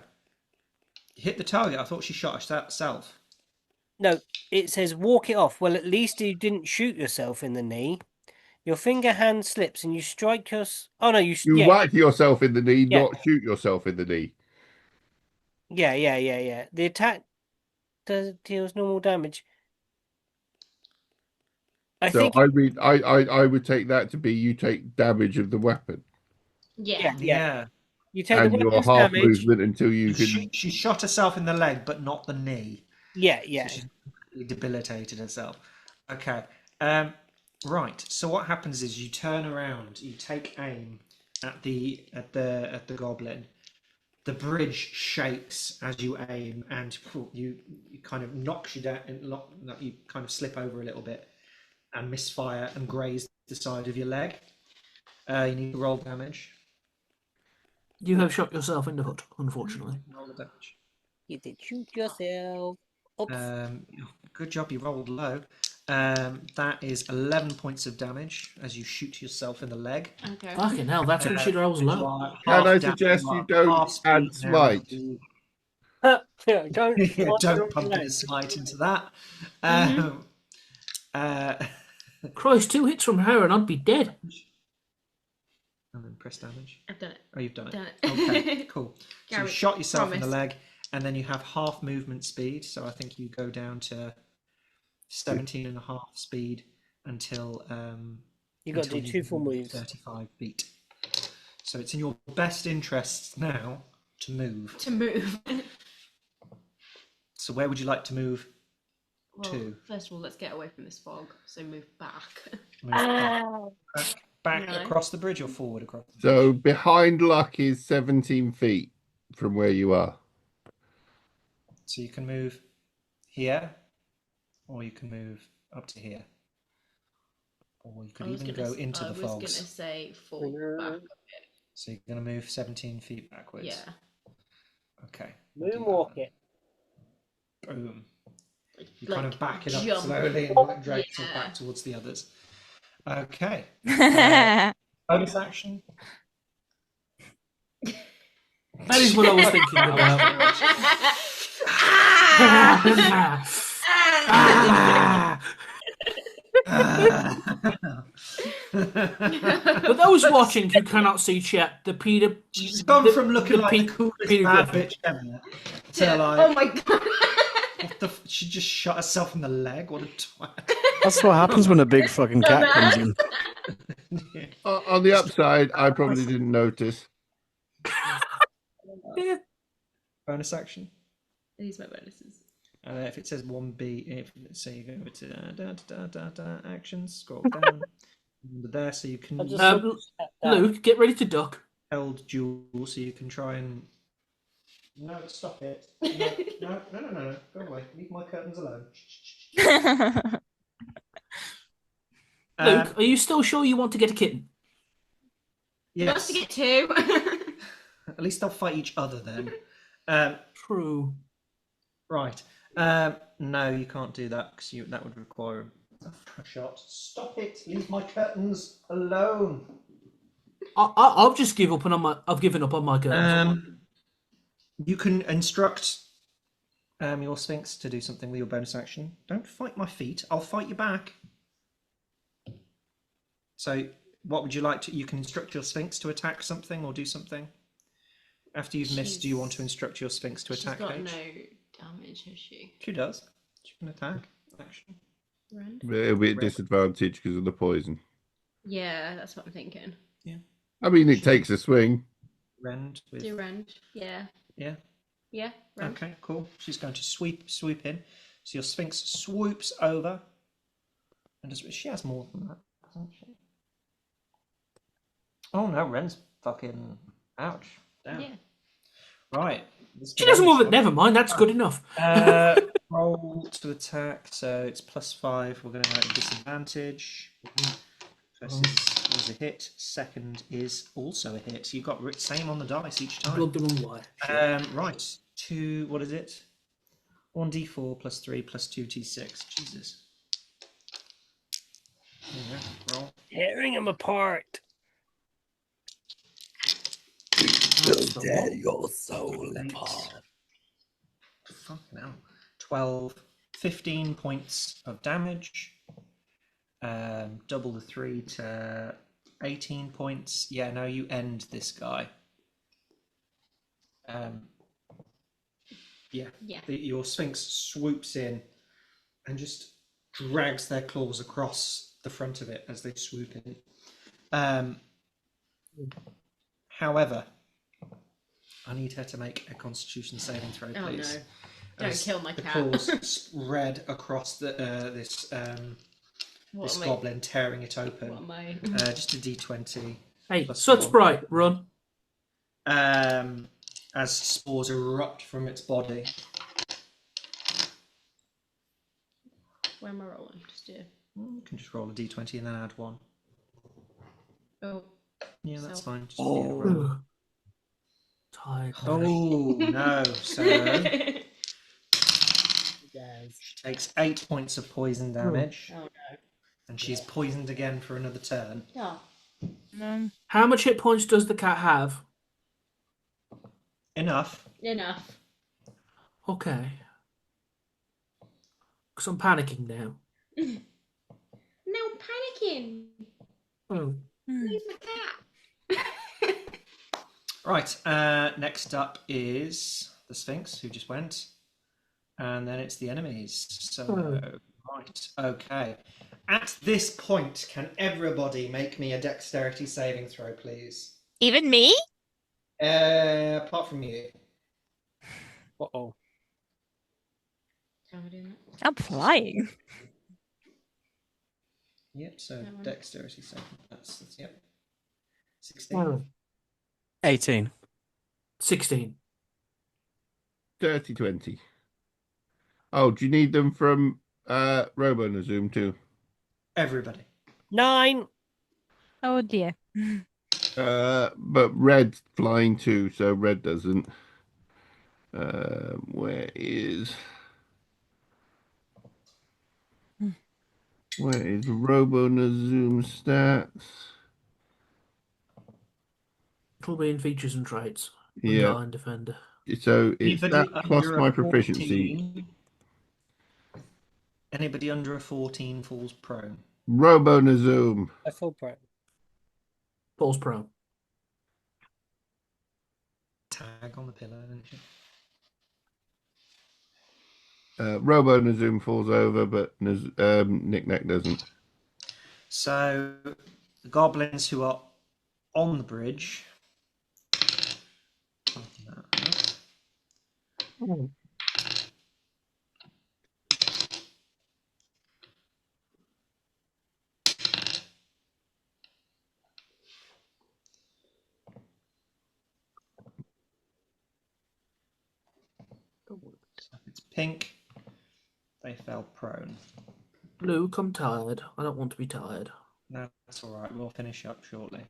you hit the target. I thought she shot herself. No, it says walk it off. Well, at least you didn't shoot yourself in the knee. Your finger hand slips and you strike your. Oh no, You yeah, whack yourself in the knee, Yeah. not shoot yourself in the knee. yeah. The attack deals normal damage. I So think. I would take that to be you take damage of the weapon Yeah. Yeah. You take the and your weapon's half damage. movement until you can. She shot herself in the leg, but not the knee. Yeah. So she's completely debilitated herself. Okay. Right. So what happens is you turn around, you take aim at the goblin. The bridge shakes as you aim, and you kind of knocks you down, and you kind of slip over a little bit, and misfire and graze the side of your leg. You need to roll damage. You have shot yourself in the foot, unfortunately. Roll the damage. You did shoot yourself. Oops. Good job, you rolled low. That is 11 points of damage as you shoot yourself in the leg. Okay. Fucking hell, that's when she rolls You low. are Can half I down- suggest are you don't half speed add now. smite? Don't Don't pump a bit of smite into that. Christ, 2 hits from her and I'd be dead. And then press damage. I've done it. Oh, you've done it. Done it. Okay, cool. So you Gary, shot yourself in the promise. leg, and then you have half movement speed. So I think you go down to 17 and a half speed until You got to do until 2 full move moves. 35 feet. So it's in your best interests now to move. To move. So where would you like to move? Well, Two. first of all, let's get away from this fog. So move back. Move back No. across the bridge or forward across the bridge? So behind luck is 17 feet from where you are. So you can move here, or you can move up to here. Or you could even go into the I was fogs. gonna say fall back a bit. So you're going to move 17 feet backwards. Yeah. Okay. we'll do that Moonwalk then. it. Boom. You Like, kind of back it up jump. slowly and like drag yourself Yeah. back towards the others. Okay. That's Bonus action. That is what I was thinking about. For those watching who cannot see chat, the Peter. She's gone from looking like the Pete- coolest Peter bad Griffin. bitch ever to like, Oh my god. what the she just shot herself in the leg. What a twat. what happens when a big fucking cat comes in. On the upside, I probably didn't notice. Yeah. Bonus action. These are my bonuses. If it says 1B, if so you go to actions, scroll down under there, so you can I'll just Um, look at that. Luke, get ready to duck. held duel, so you can try and. No, stop it! No, go away. Leave my curtains alone. Luke, are you still sure you want to get a kitten? He wants Yes. to get 2. At least they'll fight each other then. True. Right. No, you can't do that because that would require a shot. Stop it! Leave my curtains alone. I've just given up on my. I've given up on my girls. You can instruct your Sphinx to do something with your bonus action. Don't fight my feet. I'll fight you back. So, what would you like to? You can instruct your Sphinx to attack something or do something. After you've missed, do you want to instruct your Sphinx to attack? She's got Paige? no damage, has she? She does. She can attack. Action. Rend? But it'll be a disadvantage because of the poison. Yeah, that's what I'm thinking. I mean, it takes a swing. Rend with. Do rend. Yeah. Yeah. Yeah. Run. Okay, cool. She's going to swoop in. So your Sphinx swoops over. And she has more than that, doesn't she? Oh no, Ren's fucking ouch. Damn. Yeah. Right. She doesn't move it. Never mind. That's good enough. Roll to attack. So it's +5. We're going to make disadvantage. First is a hit. Second is also a hit. You've got same on the dice each time. Plugged the wrong way. Right. What is it? 1d4 +3 +2d6. Jesus. There you go. Roll. Tearing them apart. Tear your soul apart. Fucking hell. 12, 15 points of damage. Double the 3 to 18 points. Yeah, no, you end this guy. Yeah. Your Sphinx swoops in and just drags their claws across the front of it as they swoop in. However, I need her to make a Constitution saving throw, please. Oh no! Don't kill my cat. The claws spread across this goblin, tearing it open. What am I? Just a D20. Hey, Sut Sprite, run. As spores erupt from its body. Where am I rolling? Just do. You can just roll a D20 and then add 1. Oh. Yeah, that's fine. Just Tired. Oh no! So she takes 8 points of poison damage. Oh no! And she's poisoned again for another turn. Oh. How much hit points does the cat have? Enough. Okay. Because I'm panicking now. No, I'm panicking. Oh. Leave my cat. Right. Next up is the Sphinx, who just went. And then it's the enemies. So, right. Okay. At this point, can everybody make me a dexterity saving throw, please? Even me? Apart from you. Uh-oh. How am I doing that? I'm flying. Yep, so That one. dexterity saving. That's yep. 16. 18. 16. Dirty 20. Oh, do you need them from Robo and Zoom too? Everybody. 9. Oh dear. But Red's flying too, so Red doesn't. Where is Robo Nazoom stats? It'll be in features and traits. Yeah. And defender. So it's Anybody that plus under my a proficiency. 14? Anybody under a 14 falls prone. Robo Nazoom. I fall prone. Falls prone. Tag on the pillow, isn't she? Robo Nazoom falls over, but Knick Knack doesn't. So the goblins who are on the bridge. So it's pink. They fell prone. Luke, I'm tired. I don't want to be tired. No, that's all right. We'll finish up shortly.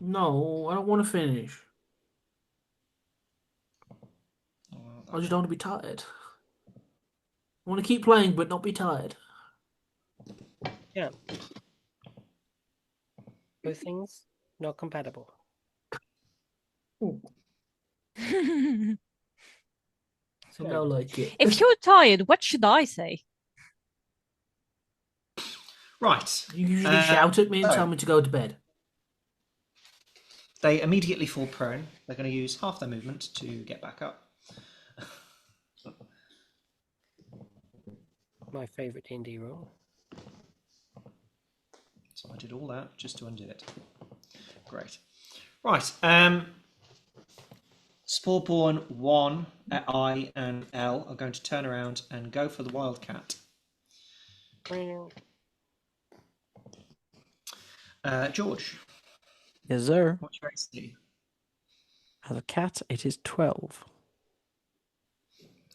No, I don't want to finish. I just don't want to be tired. I want to keep playing, but not be tired. Yeah. Both things not compatible. So now like it. If you're tired, what should I say? Right. You usually shout at me and so tell me to go to bed. They immediately fall prone. They're going to use half their movement to get back up. My favourite D&D role. So I did all that just to undo it. Great. Right. Spawnborn 1, I, and L are going to turn around and go for the wildcat. George, Yes, sir. what's your AC? As a cat, it is 12.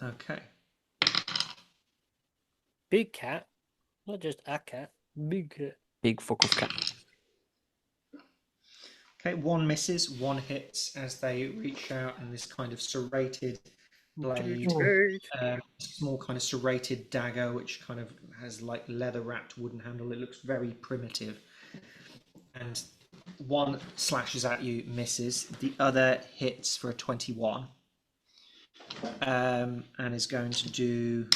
Okay. Big cat, not just a cat. Big cat. Big fuck of cat. Okay, one misses, one hits as they reach out in this kind of serrated blade, small kind of serrated dagger, which kind of has like leather wrapped wooden handle. It looks very primitive. And one slashes at you, misses. The other hits for a 21. And is going to do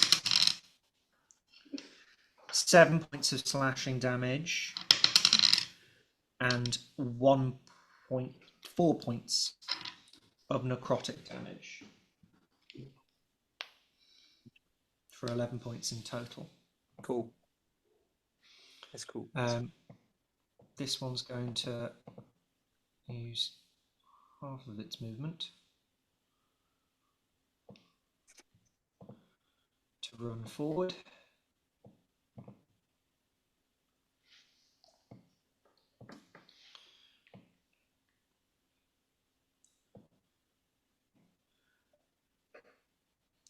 7 points of slashing damage and 1.4 points of necrotic damage for 11 points in total. Cool. That's cool. This one's going to use half of its movement to run forward.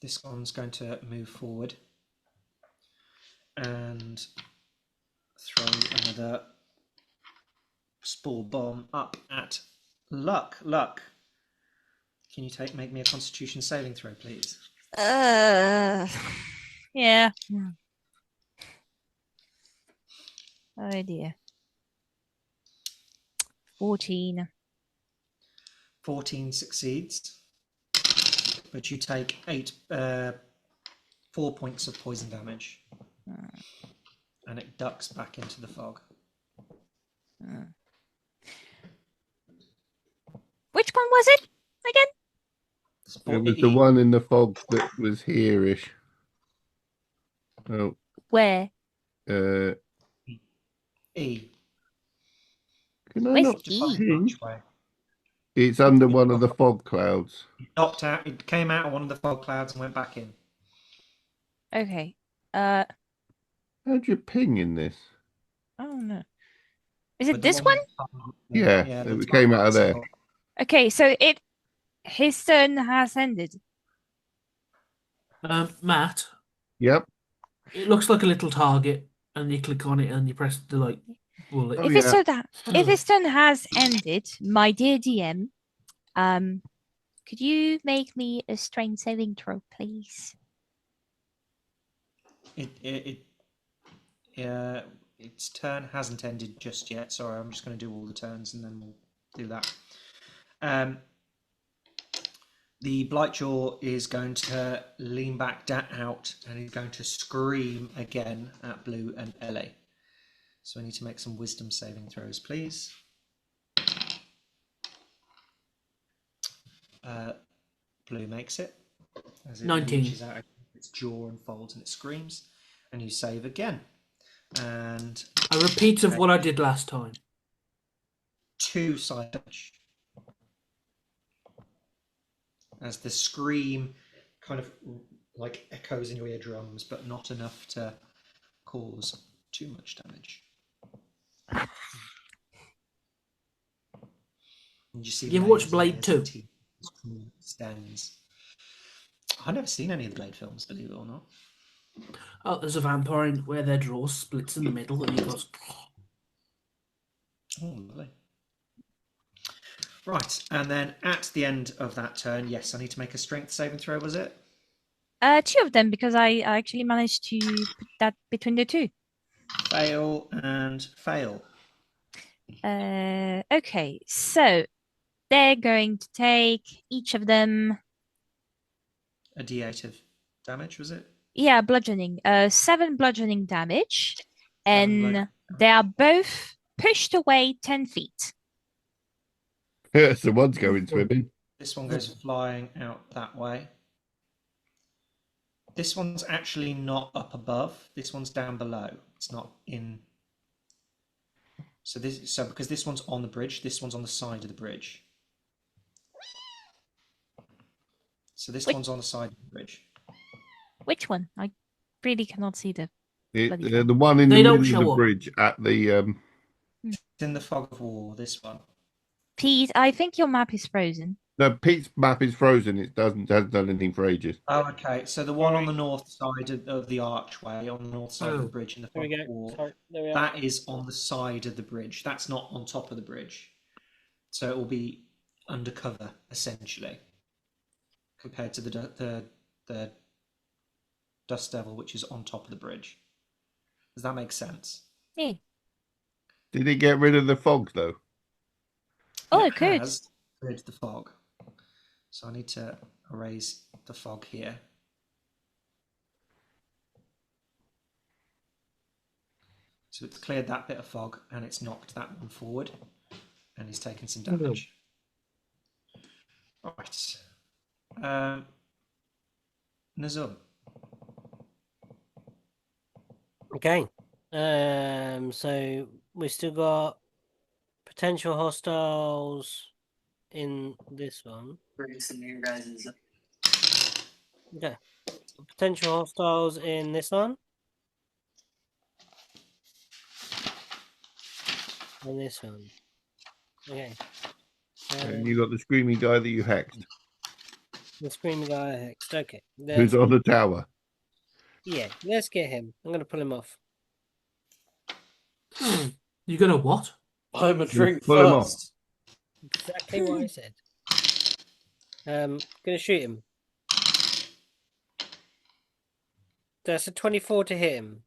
This one's going to move forward and throw another spore bomb up at Luck. Luck, can you make me a Constitution saving throw, please? Yeah. Oh dear. 14. 14 succeeds, but you take 4 points of poison damage, and it ducks back into the fog. Which one was it again? It was the one in the fog that was here-ish. Oh. Where? E. Can I Where's not E? see? It's under one of the fog clouds. It knocked out. It came out of one of the fog clouds and went back in. Okay. How'd you ping in this? Oh no. Is it But the this one? Yeah, it came out of there. Okay, so his turn has ended. Matt, Yep. it looks like a little target, and you click on it and you press the bullet. Oh, If yeah. if his turn has ended, my dear DM, could you make me a strength saving throw, please? Its turn hasn't ended just yet. Sorry, I'm just going to do all the turns and then we'll do that. The Blightjaw is going to lean back out and he's going to scream again at Blue and Ellie. So I need to make some wisdom saving throws, please. Blue makes it as it 19. reaches out its jaw and folds and it screams, and you save again. And a repeat of what I did last time. 2 side damage as the scream kind of like echoes in your eardrums, but not enough to cause too much damage. And you see. You ever watched Blade 2? Stands. I've never seen any of the Blade films, believe it or not. Oh, there's a vampire where their jaw splits in the middle and he goes. Oh, lovely. Right, and then at the end of that turn, yes, I need to make a strength saving throw, was it? 2 of them, because I actually managed to put that between the 2. Fail and fail. Okay, so they're going to take each of them A d8 of damage, was it? Yeah, bludgeoning. 7 bludgeoning damage, and 7 they are both pushed away 10 feet. So one's going swimming. This one goes flying out that way. This one's actually not up above. This one's down below. It's not in. So because this one's on the bridge, this one's on the side of the bridge. So this Wait. one's on the side of the bridge. Which one? I really cannot see the. The Bloody one in They the don't middle of show the up. bridge at the. It's in the fog of war, this one. Pete, I think your map is frozen. No, Pete's map is frozen. It hasn't done anything for ages. Oh, okay. So the one on the north side of the archway, on the north side of the Oh. bridge in the There we fog go. of war, Sorry, there we are. that is on the side of the bridge. That's not on top of the bridge. So it will be undercover, essentially, compared to the Dust Devil, which is on top of the bridge. Does that make sense? Yeah. Did he get rid of the fog though? Oh, It good. has cleared the fog. So I need to erase the fog here. So it's cleared that bit of fog and it's knocked that one forward and he's taken some damage. Right. Nazum. Okay. So we still got potential hostiles in this one. Okay. Potential hostiles in this one. And this one. Okay. And you got the screaming guy that you hexed, The screaming guy hexed. Okay. who's on the tower. Yeah, let's get him. I'm gonna pull him off. You're gonna what? I'm a drink pull him off. first. Exactly what I said. Gonna shoot him. That's a 24 to hit him.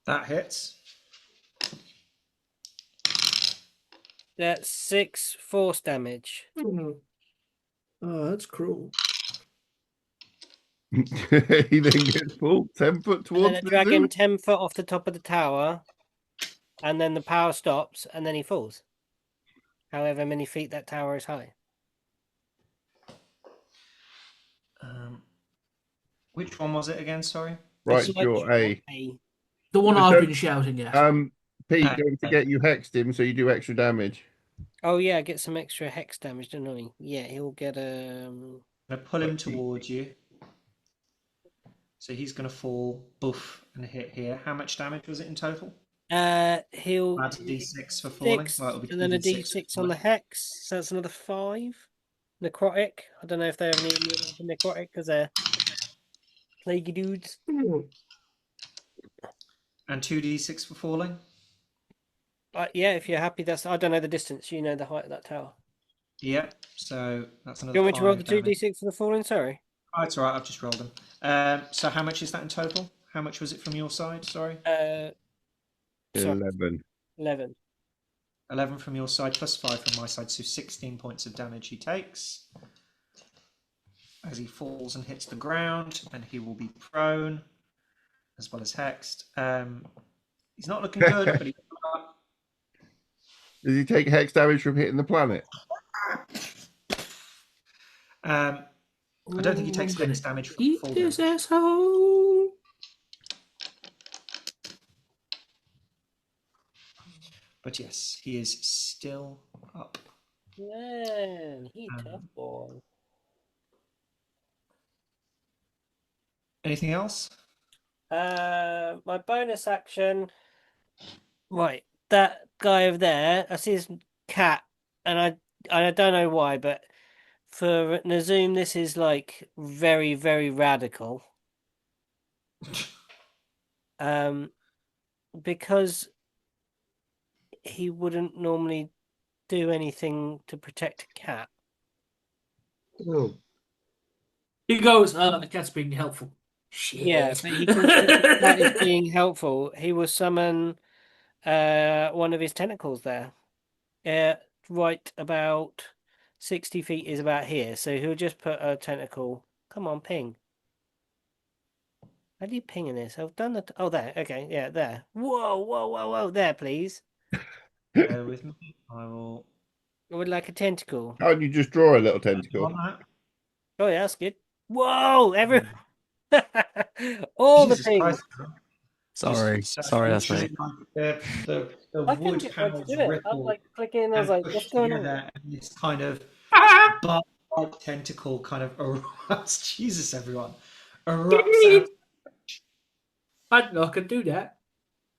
That hits. That's 6 force damage. Oh, that's cruel. He then gets pulled 10 foot And towards then I the drag him zoo. 10 foot off the top of the tower. And then the power stops and then he falls. However many feet that tower is high. Which one was it again? Sorry. Right, It's sure. A. The one But I've don't- been shouting at. Pete, Okay. don't forget you hexed him, so you do extra damage. Oh yeah, get some extra hex damage, don't I? Yeah, he'll get I'm gonna pull him towards you. So he's gonna fall, boof, and hit here. How much damage was it in total? he'll Add a d6 for falling. 6 Well, it'll be and then a 2d6 d6 for on the falling. hex, so that's another 5. Necrotic. I don't know if they have any immunity to necrotic because they're plaguey dudes. And 2d6 for falling. Yeah, if you're happy, that's. I don't know the distance. You know the height of that tower. Yep. So that's Do another. you want me to roll the 5 damage. 2d6 for the falling? Sorry. Oh, it's all right. I've just rolled them. So how much is that in total? How much was it from your side? Sorry. Sorry. 11. 11. 11 from your side plus 5 from my side, so 16 points of damage he takes as he falls and hits the ground, and he will be prone as well as hexed. He's not looking good, but he. Does he take hex damage from hitting the planet? I don't think he takes hex damage from Eat falling. this asshole. But yes, he is still up. Man, he tough boy. Anything else? My bonus action. Right, that guy over there. I see his cat, and I don't know why, but for Nazum, this is like very, very radical. Because he wouldn't normally do anything to protect a cat. He goes, the cat's being helpful. Shit. Yeah, but he considers that is being helpful. He will summon one of his tentacles there. Right about 60 feet is about here. So he'll just put a tentacle. Come on, ping. How do you ping in this? I've done the. Oh, there. Okay, yeah, there. Whoa, whoa, whoa, whoa. There, please. Bear with me. I will. I would like a tentacle. Can't you just draw a little On tentacle? that. Oh, yeah, that's good. Whoa, everyone. All Jesus the pings. Christ. Sorry, Just sorry, that's me. literally like the I couldn't wood get one to panels do it. I was ripple like clicking. I was and like, "What's push going on?" together, and this kind of bark tentacle kind of erupts. Jesus, everyone. Erupts out I didn't know I could do that.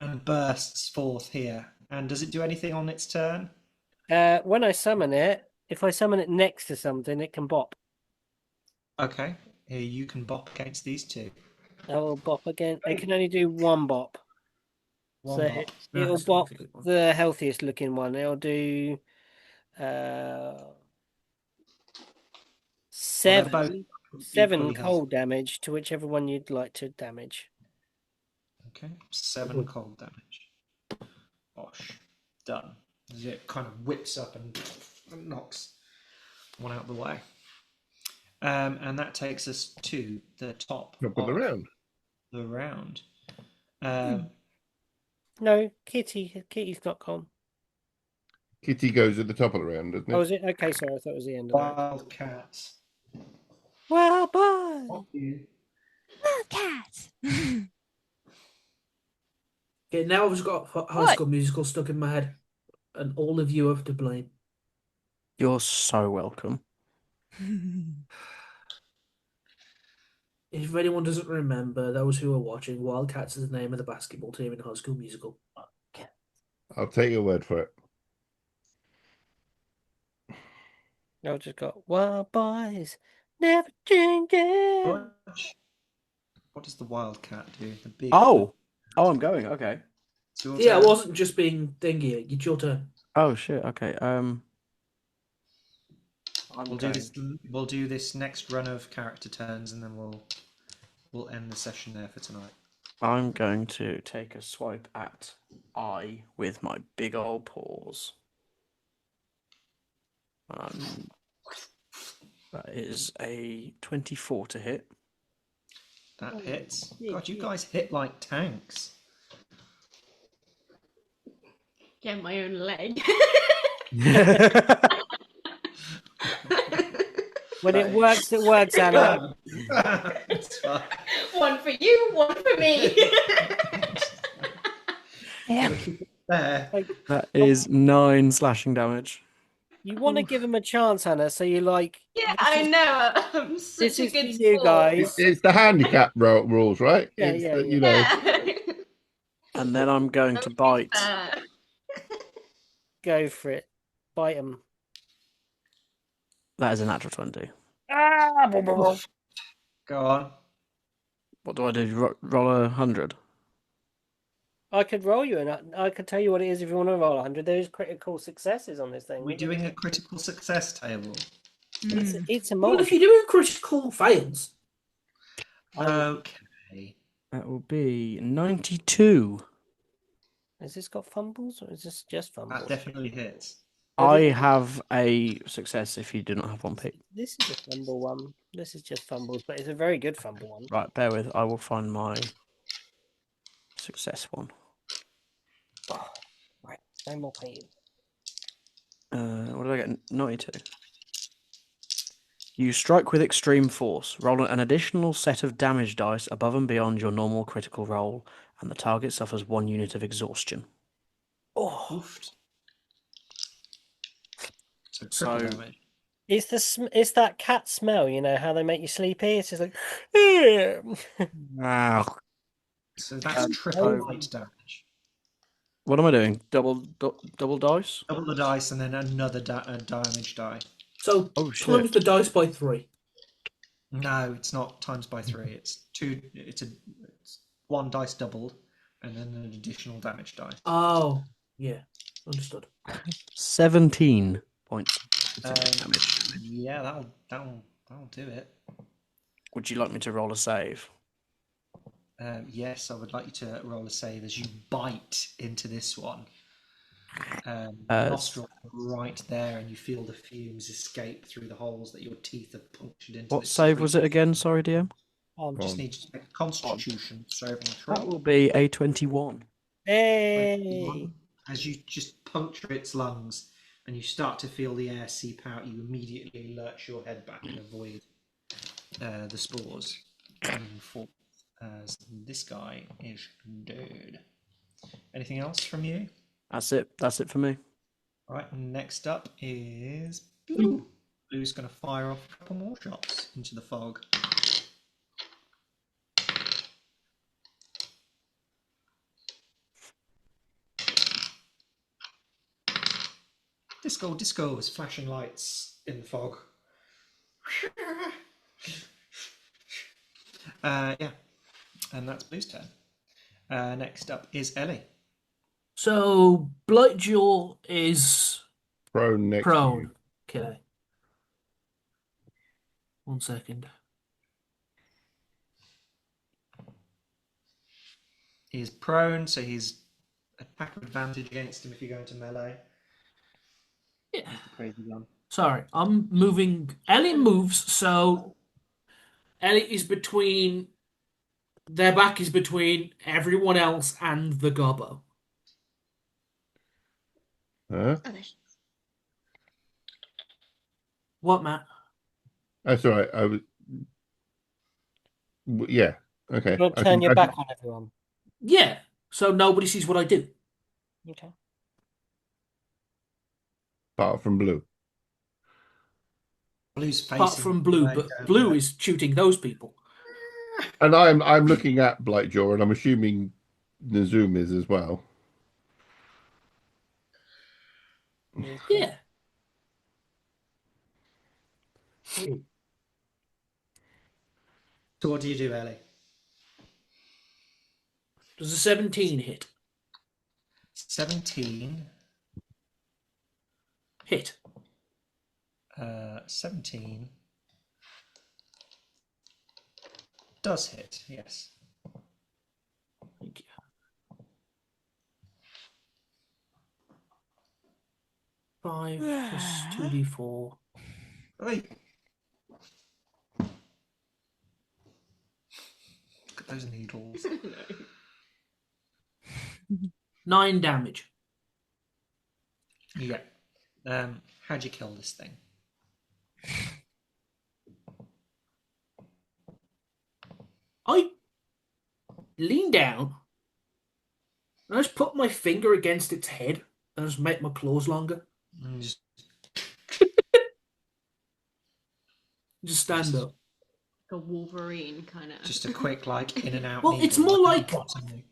and bursts forth here. And does it do anything on its turn? When I summon it, if I summon it next to something, it can bop. Okay. Here, you can bop against these two. I will bop again. It can only do one bop. One So bop. it'll Nice, bop that's a good one. the healthiest looking one. It'll do Well, they're both seven equally cold damage to whichever one you'd like to damage. Okay, 7 cold damage. Bosh. Done. As it kind of whips up and knocks one out of the way. And that takes us to the top Top of the round. The round. No, Kitty's not gone. Kitty goes at the top of the round, doesn't it? Oh, is it? Okay, sorry, I thought it was the end of that. Wildcat. Well, bye. Cat. Okay, now I've just got High School Musical stuck in my head, and all of you have to blame. You're so welcome. If anyone doesn't remember, those who are watching, Wildcats is the name of the basketball team in High School Musical. I'll take your word for it. I've just got wild boys never changing. What does the Wildcat do? The big. Oh, I'm going. Okay. It's your Yeah, it turn. wasn't just being thingy. It's your turn. Oh shit. Okay. We'll do this next run of character turns, and then we'll end the session there for tonight. I'm going to take a swipe at I with my big old paws. That is a 24 to hit. That hits. God, you guys hit like tanks. Get my own leg. When it works, Anna. It's fine. One for you, one for me. Yeah. Keep it there. That is 9 slashing damage. You want to give him a chance, Anna, so you like. Yeah, I know. I'm such This a is for good you sport. guys. It's the handicap rules, right? Yeah, It's yeah, the, yeah. you know. Yeah. And then I'm going to bite. Go for it. Bite him. That is a natural 20. Go on. What do I do? Roll 100? I could roll you, and I could tell you what it is if you want to roll 100. There's critical successes on this thing. We're doing a critical success table. It's a Well, mod. if you're doing critical fails, Okay. That will be 92. Has this got fumbles, or is this just fumbles? That definitely hits. I have a success if you do not have one pick. This is a fumble one. This is just fumbles, but it's a very good fumble one. Right, bear with. I will find my success one. Oh, right, no more pain. What did I get? 92. You strike with extreme force. Roll an additional set of damage dice above and beyond your normal critical roll, and the target suffers 1 unit of exhaustion. Oh, Oofed. So So- triple damage. it's that cat smell. You know how they make you sleepy. It's just like. Wow. So that's Um, triple so- light damage. What am I doing? Double dice? Double the dice and then another damage die. so Oh, shit. times the dice by 3. No, it's not times by 3. It's 2. It's 1 dice doubled, and then an additional damage die. Oh, yeah, understood. 17 points of Um, damage. Yeah, that'll do it. Would you like me to roll a save? Yes, I would like you to roll a save as you bite into this one. Nostril right there, and you feel the fumes escape through the holes that your teeth have punctured into. What this save was it creature. again? Sorry, DM. Just need to make a Constitution saving That throw. will be a 21. Hey! As you just puncture its lungs, and you start to feel the air seep out, you immediately lurch your head back and avoid the spores coming forth. As this guy is dead. Anything else from you? That's it. That's it for me. All right. Next up is Blue. Blue's going to fire off a couple more shots into the fog. Disco, disco is flashing lights in the fog. Yeah, and that's Blue's turn. Next up is Ellie. So Blightjaw is Prone next to prone. you. Okay. 1 second. He's prone, so he's attack advantage against him if you go into melee. Yeah. Crazy one. Sorry, I'm moving. Ellie moves, so Ellie is between. Their back is between everyone else and the gobbo. Huh? What, Matt? That's all right. I was. Yeah. Okay. Don't I turn can, your I back can, on everyone. Yeah, so nobody sees what I do. Okay. apart from Blue. Blue's facing. Apart from Blue, but Blue is shooting those people. And I'm looking at Blightjaw, and I'm assuming Nazoom is as well. Yeah. So what do you do, Ellie? Does a 17 hit? 17. Hit. 17 does hit, yes. Thank you. 5 plus 2d4. Hey. Look at those needles. 9 damage. Yeah. How'd you kill this thing? I lean down and I just put my finger against its head and just make my claws longer. And just Just stand up. A Wolverine kind of. a quick like in and out. Well, it's needle, more like like- a botany.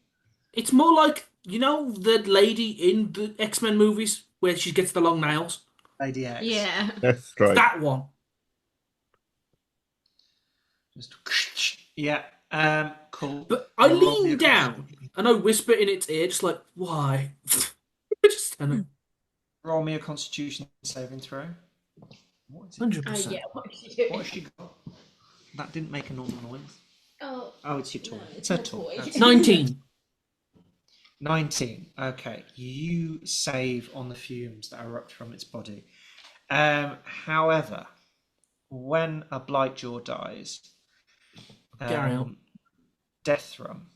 It's more like, you know, the lady in the X-Men movies where she gets the long nails? Lady X. Yeah. That's right. That one. Just yeah. Cool. But I Roll me a lean down and I whisper in its ear, just like, why? Just stand up. Roll me a Constitution saving throw. What is it? 100%. Yeah, what did you do? What has she got? That didn't make a normal noise. Oh, Oh, it's your toy. no, it's her my toy. toy. That's 19. 19. Okay, you save on the fumes that erupt from its body. However, when a Blightjaw dies, Carry on. death thrum.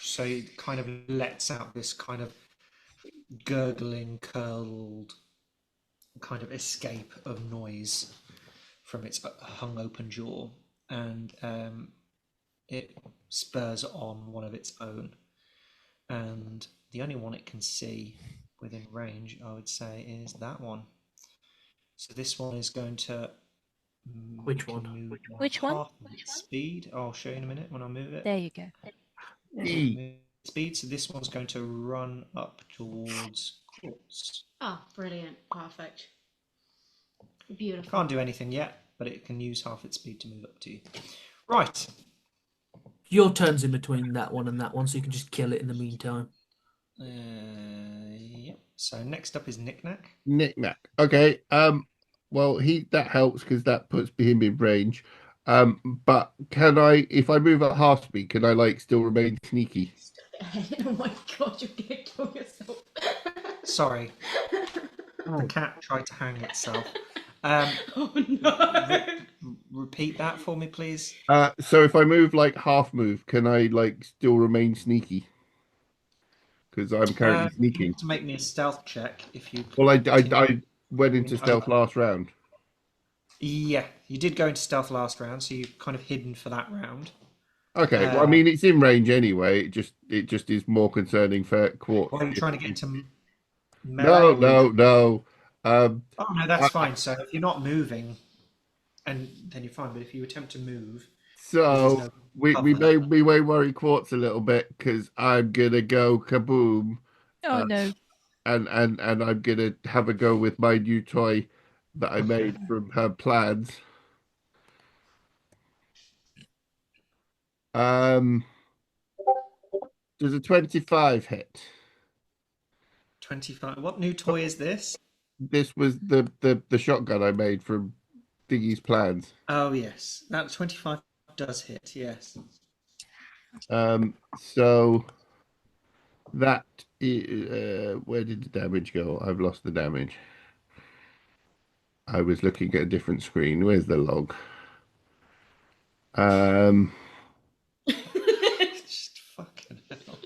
So it kind of lets out this kind of gurgling, curled kind of escape of noise from its hung open jaw, and it spurs on one of its own, and the only one it can see within range, I would say, is that one. So this one is going to Which can one? move Which one? half its speed. I'll show you in a minute when I move it. There you go. Speed. So this one's going to run up towards Quartz. Oh, brilliant. Perfect. Beautiful. Can't do anything yet, but it can use half its speed to move up to you. Right. Your turn's in between that one and that one, so you can just kill it in the meantime. Yep. So next up is Knick-Knack. Knick-Knack. Okay. Well, that helps because that puts him in range. But can I, if I move at half speed, can I like still remain sneaky? Oh my god, you're gonna kill yourself. Sorry. The cat tried to hang itself. Oh no. Repeat that for me, please. So if I move like half move, can I like still remain sneaky? Because I'm currently You sneaking. have to make me a stealth check if you. Well, I went into stealth last round. Yeah, you did go into stealth last round, so you've kind of hidden for that round. Okay, well, I mean, it's in range anyway. It just is more concerning for Quartz. Or are you trying to get into melee? No. Oh no, that's I- fine. So if you're not moving, and then you're fine. But if you attempt to move, because there's So no we cover. may worry Quartz a little bit because I'm gonna go kaboom, Oh no. and I'm gonna have a go with my new toy that I made from her plans. Um, does a 25 hit? 25. What new toy is this? This was the shotgun I made from Diggy's plans. Oh yes, that 25 does hit. Yes. So that where did the damage go? I've lost the damage. I was looking at a different screen. Where's the log? Just fucking hell.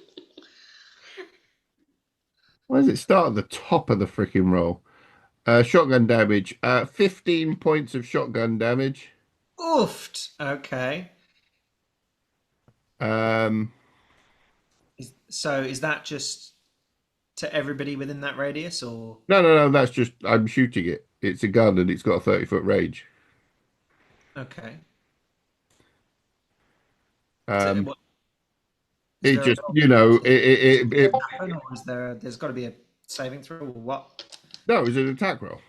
Why does it start at the top of the freaking roll? Shotgun damage. 15 points of shotgun damage. Oofed. Okay. Um, So is that just to everybody within that radius, or no. That's just I'm shooting it. It's a gun and it's got a 30-foot range. okay? Um, What, it there just an it happen, or is there's got to be a saving throw, or what? no, it was an attack roll.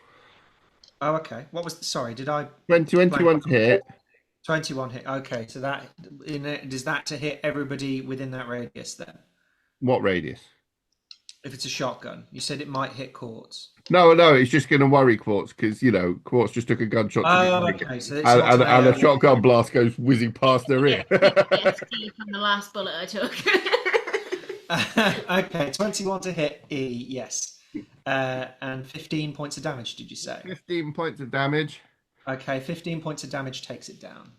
Oh, okay. What was? Sorry, did I 21 to hit. 21 hit? Okay, so that is that to hit everybody within that radius then? What radius? If it's a shotgun, you said it might hit Quartz. No, it's just going to worry Quartz because Quartz just took a gunshot to Oh, me, okay. So it's not and a melee. shotgun blast goes whizzing past her ear. PTSD from the last bullet I took. Okay, 21 to hit E, yes. And 15 points of damage, did you say? 15 points of damage. Okay, 15 points of damage takes it down.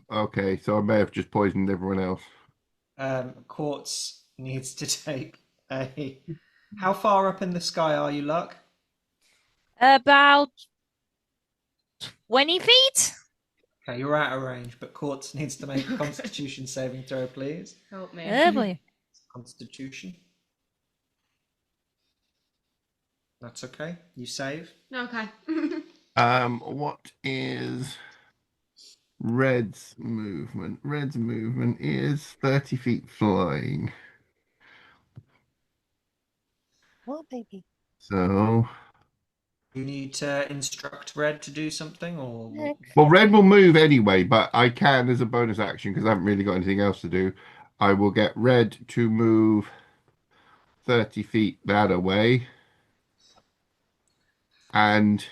Okay, so I may have just poisoned everyone else. Quartz needs to take a... How far up in the sky are you, Luck? About 20 feet? Okay, you're out of range, but Quartz needs to make a constitution saving throw, please. Help me. Oh boy. Constitution. That's okay. You save. Okay. What is Red's movement? Red's movement is 30 feet flying. What, baby? So, You need to instruct Red to do something, or... well, Red will move anyway, but I can as a bonus action because I haven't really got anything else to do. I will get Red to move 30 feet that away. And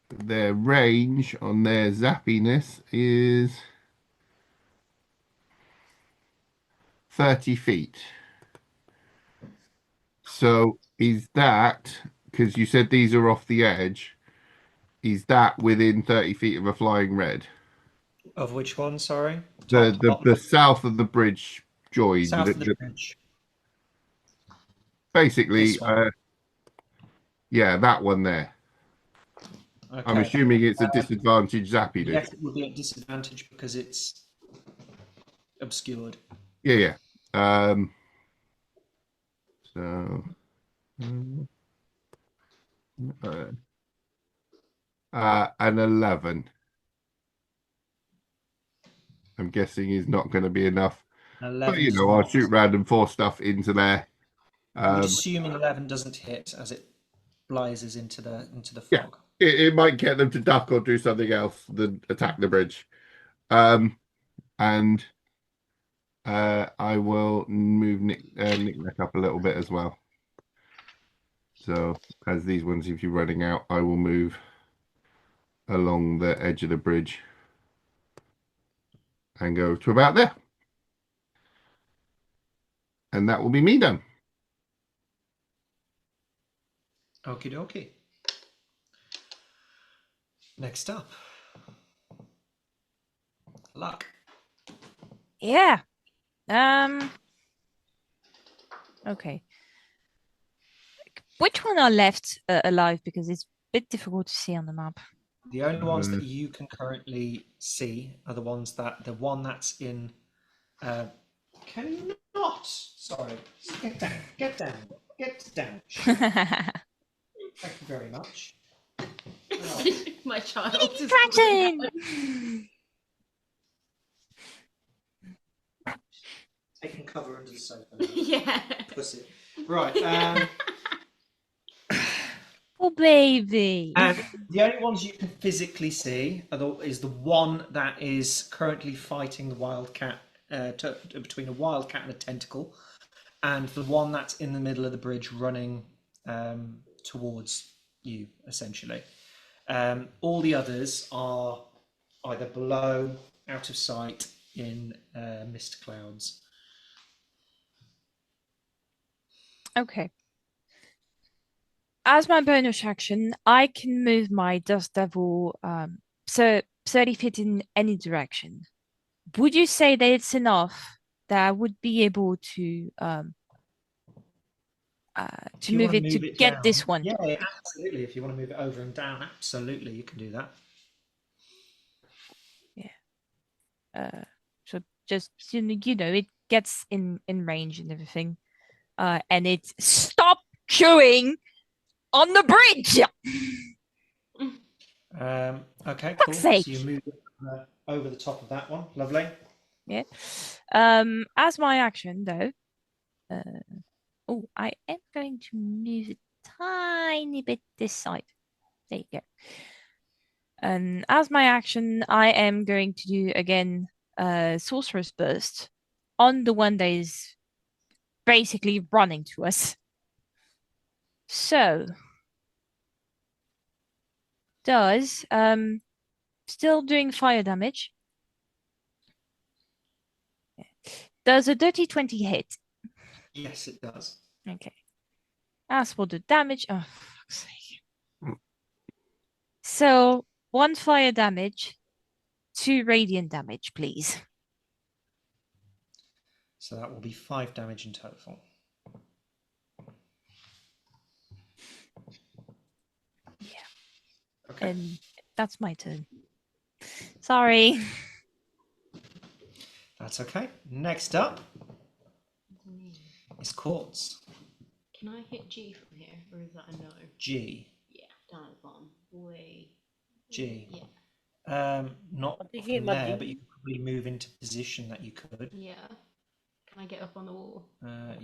their range on their zappiness is 30 feet. So is that, because you said these are off the edge, is that within 30 feet of a flying red? Of which one, sorry? The south of the bridge join. South of the bridge. Basically, This one. yeah, that one there. Okay. I'm assuming it's a disadvantage zappy dude. Yes, it will be at disadvantage because it's obscured. Yeah. So, an 11. I'm guessing is not going to be enough. 11. But I'll shoot random force stuff into there. I'm assuming 11 doesn't hit as it blazes into the Yeah, fog. it might get them to duck or do something else than attack the bridge. And I will move Nick up a little bit as well. So as these ones seem to be running out, I will move along the edge of the bridge and go to about there. And that will be me done. Okie dokie. Next up. Luck. Yeah. Okay. Which one are left alive? Because it's a bit difficult to see on the map. The only ones that you can currently see are the one that's in... can you not? Sorry. Get down. get to damage. Thank you very much. Oh, My child is Distraction! taking cover under the sofa. Now. Yeah. Pussy. Right. Oh, baby. And the only ones you can physically see is the one that is currently fighting the wildcat, between a wildcat and a tentacle, and the one that's in the middle of the bridge running towards you, essentially. All the others are either below, out of sight, in mist clouds. Okay. As my bonus action, I can move my Dust Devil 30 feet in any direction. Would you say that it's enough that I would be able to move it to get down, this one? Yeah, absolutely. If you want to move it over and down, absolutely, you can do that. Yeah. So just it gets in range and everything. And it's stop queuing on the bridge. Okay, cool. Fuck's sake. So you move it over the top of that one. Lovely. Yeah. As my action though, I am going to move a tiny bit this side. There you go. And as my action, I am going to do again Sorcerer's Burst on the one that is basically running to us. So does still doing fire damage. Does a dirty 20 hit? Yes, it does. Okay. As for the damage, oh fuck's sake. So 1 fire damage, 2 radiant damage, please. So that will be 5 damage in total. Yeah. Okay. And that's my turn. Sorry. That's okay. Next up is Quartz. Can I hit G from here, or is that a no? G. Yeah, down at the bottom. Way. G. Yeah. Not I think from it might there, be- but you could probably move into position that you could. Yeah. Can I get up on the wall?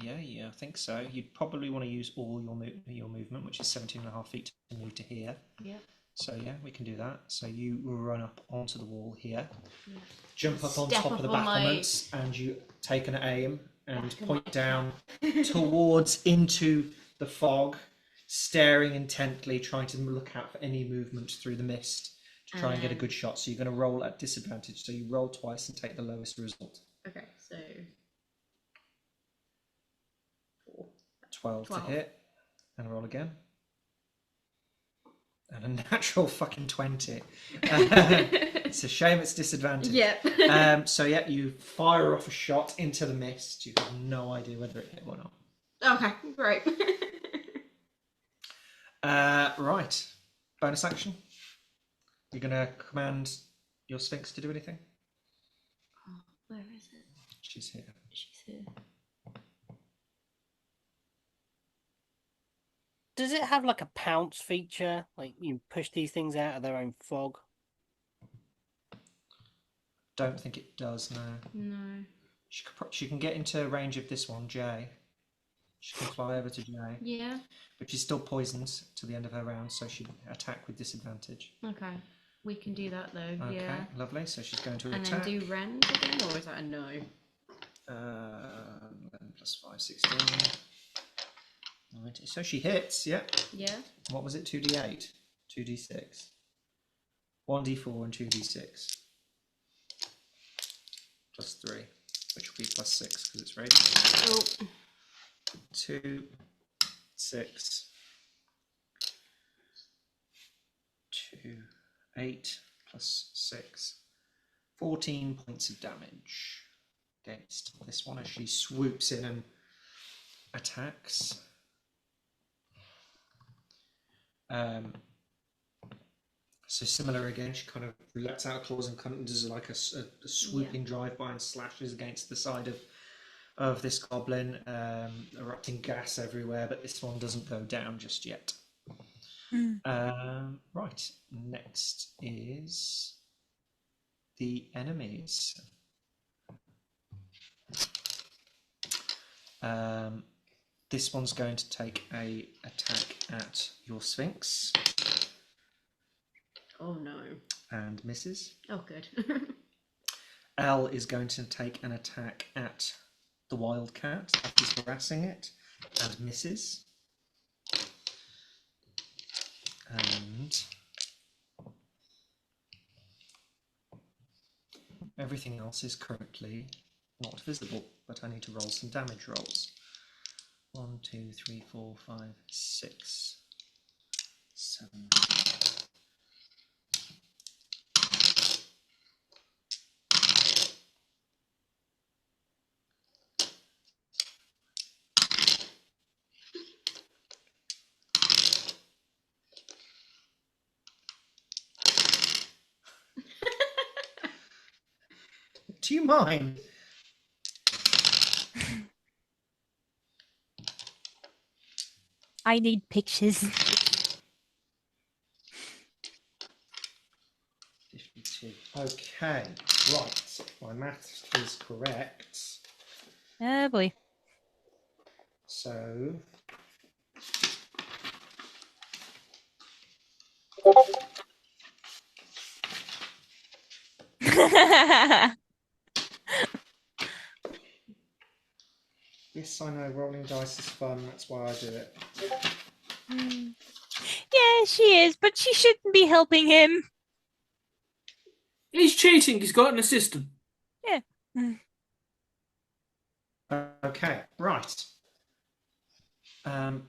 Yeah, I think so. You'd probably want to use all your movement, which is 17.5 feet to move to here. Yeah. So yeah, we can do that. So you run up onto the wall here, Yeah. jump up on Step top up of the on my- battlements, and you take an aim and Back of point my down cap. towards into the fog, staring intently, trying to look out for any movement through the mist to try and get a good shot. So you're going to roll at disadvantage. So you roll twice and take the lowest result. Okay, so 4. 12 to 12. hit, and roll again. And a natural fucking 20. It's a shame it's disadvantage. Yep. So yeah, you fire off a shot into the mist. You have no idea whether it hit or not. Okay, great. Right. Bonus action. You're gonna command your Sphinx to do anything? Oh, where is it? She's here. She's here. Does it have like a pounce feature? Like you push these things out of their own fog? Don't think it does, no. No. She can get into range of this one, J. She can fly over to J. Yeah. But she's still poisoned to the end of her round, so she'd attack with disadvantage. Okay. We can do that though. Okay, Yeah. lovely. So she's going to And attack. then do rend again, or is that a no? 11 plus 5, 16. 90. So she hits, yeah. Yeah. What was it? 2d8? 2d6? 1d4 and 2d6. Plus 3, which will be plus 6 because it's radiant. Oh. 2, 6, 2, 8 plus 6. 14 points of damage against this one as she swoops in and attacks. So similar again, she kind of lets out claws and kind of does like a swooping drive by and slashes against the side of of this goblin, erupting gas everywhere, but this one doesn't go down just yet. Right, next is the enemies. This one's going to take a attack at your Sphinx. Oh no. And misses. Oh good. L is going to take an attack at the wildcat that is harassing it and misses. And everything else is currently not visible, but I need to roll some damage rolls. 1, 2, 3, 4, 5, 6, 7. Do you mind? I need pictures. 52. Okay, right. My maths is correct. Oh boy. So yes, I know rolling dice is fun. That's why I do it. Yeah, she is, but she shouldn't be helping him. He's cheating. He's got an assistant. Yeah. Okay, right.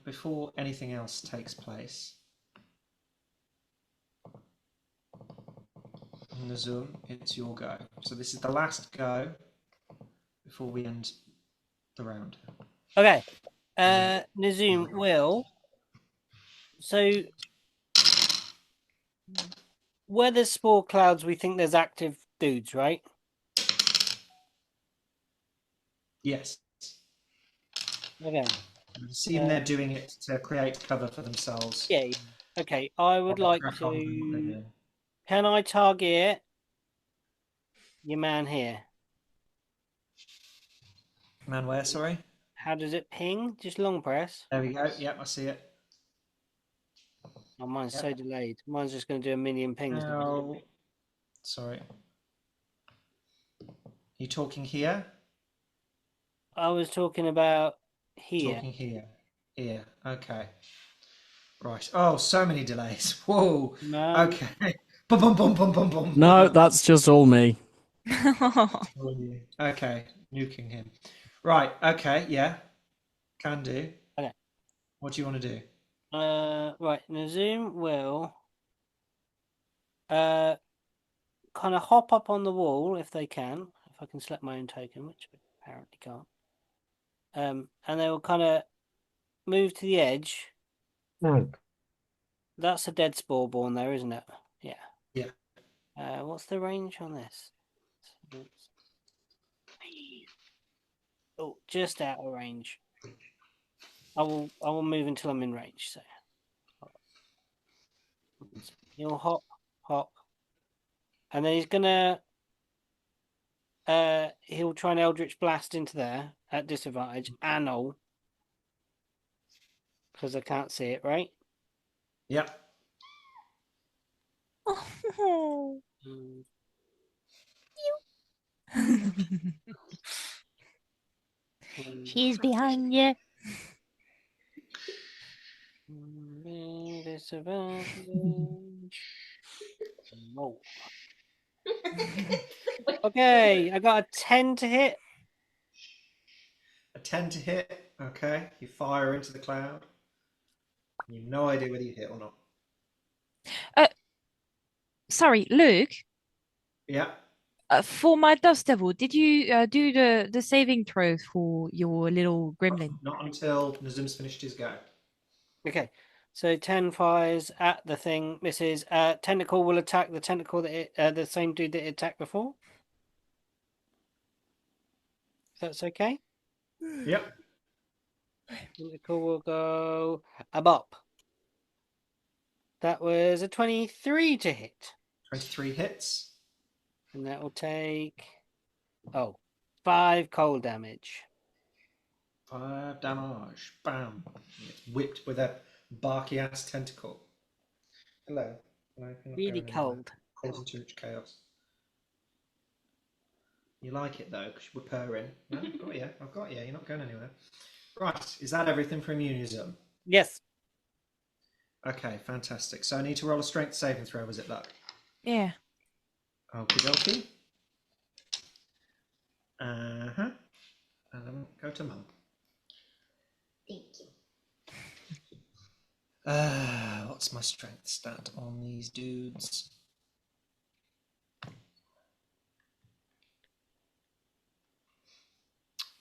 Before anything else takes place, Nazum, it's your go. So this is the last go before we end the round. Okay. Nazum will. So, where there's spore clouds, we think there's active dudes, right? Yes. Okay. I assume they're doing it to create cover for themselves. Yeah. Okay. I would like Crack on with what they're to. doing. Can I target your man here? Man, where? Sorry. How does it ping? Just long press. There we go. Yep, I see it. Oh, mine's Yep. so delayed. Mine's just going to do a million pings. Oh, sorry. You talking here? I was talking about here. Talking here. Here. Okay. Right. Oh, so many delays. Whoa. No. Okay. Bum, bum, bum, bum, bum, bum. No, that's just all me. Okay. Nuking him. Right. Okay. Yeah. Can do. Okay. What do you want to do? Right. Nazum will kind of hop up on the wall if they can. If I can select my own token, which I apparently can't. And they will kind of move to the edge. That's a dead spore born there, isn't it? Yeah. Yeah. What's the range on this? Oh, just out of range. I will move until I'm in range. So he'll hop, and then he's gonna he'll try an Eldritch Blast into there at disadvantage. Annual, because I can't see it, right? Yep. Oh. She's behind you. Disadvantage. Oh. Okay, I got a 10 to hit. A 10 to hit. Okay. You fire into the cloud. You've no idea whether you hit or not. Sorry, Luke. Yeah. For my Dust Devil, did you do the saving throw for your little gremlin? Not until Nazum's finished his go. Okay, so 10 fires at the thing. Misses. Tentacle will attack the tentacle that the same dude that it attacked before. If that's okay. Yep. Tentacle will go a bop. That was a 23 to hit. 23 hits. And that will take 5 cold damage. 5 damage. Bam. It's whipped with a barky ass tentacle. Hello. Hello. You're not Really going anywhere. cold. Causing too much chaos. You like it though, because we're purring. No, I've got you. I've got you. You're not going anywhere. Right. Is that everything for immunism? Yes. Okay, fantastic. So I need to roll a strength saving throw, was it, Luck? Yeah. Okie dokie. Uh-huh. Go to Mum. Thank you. What's my strength stat on these dudes?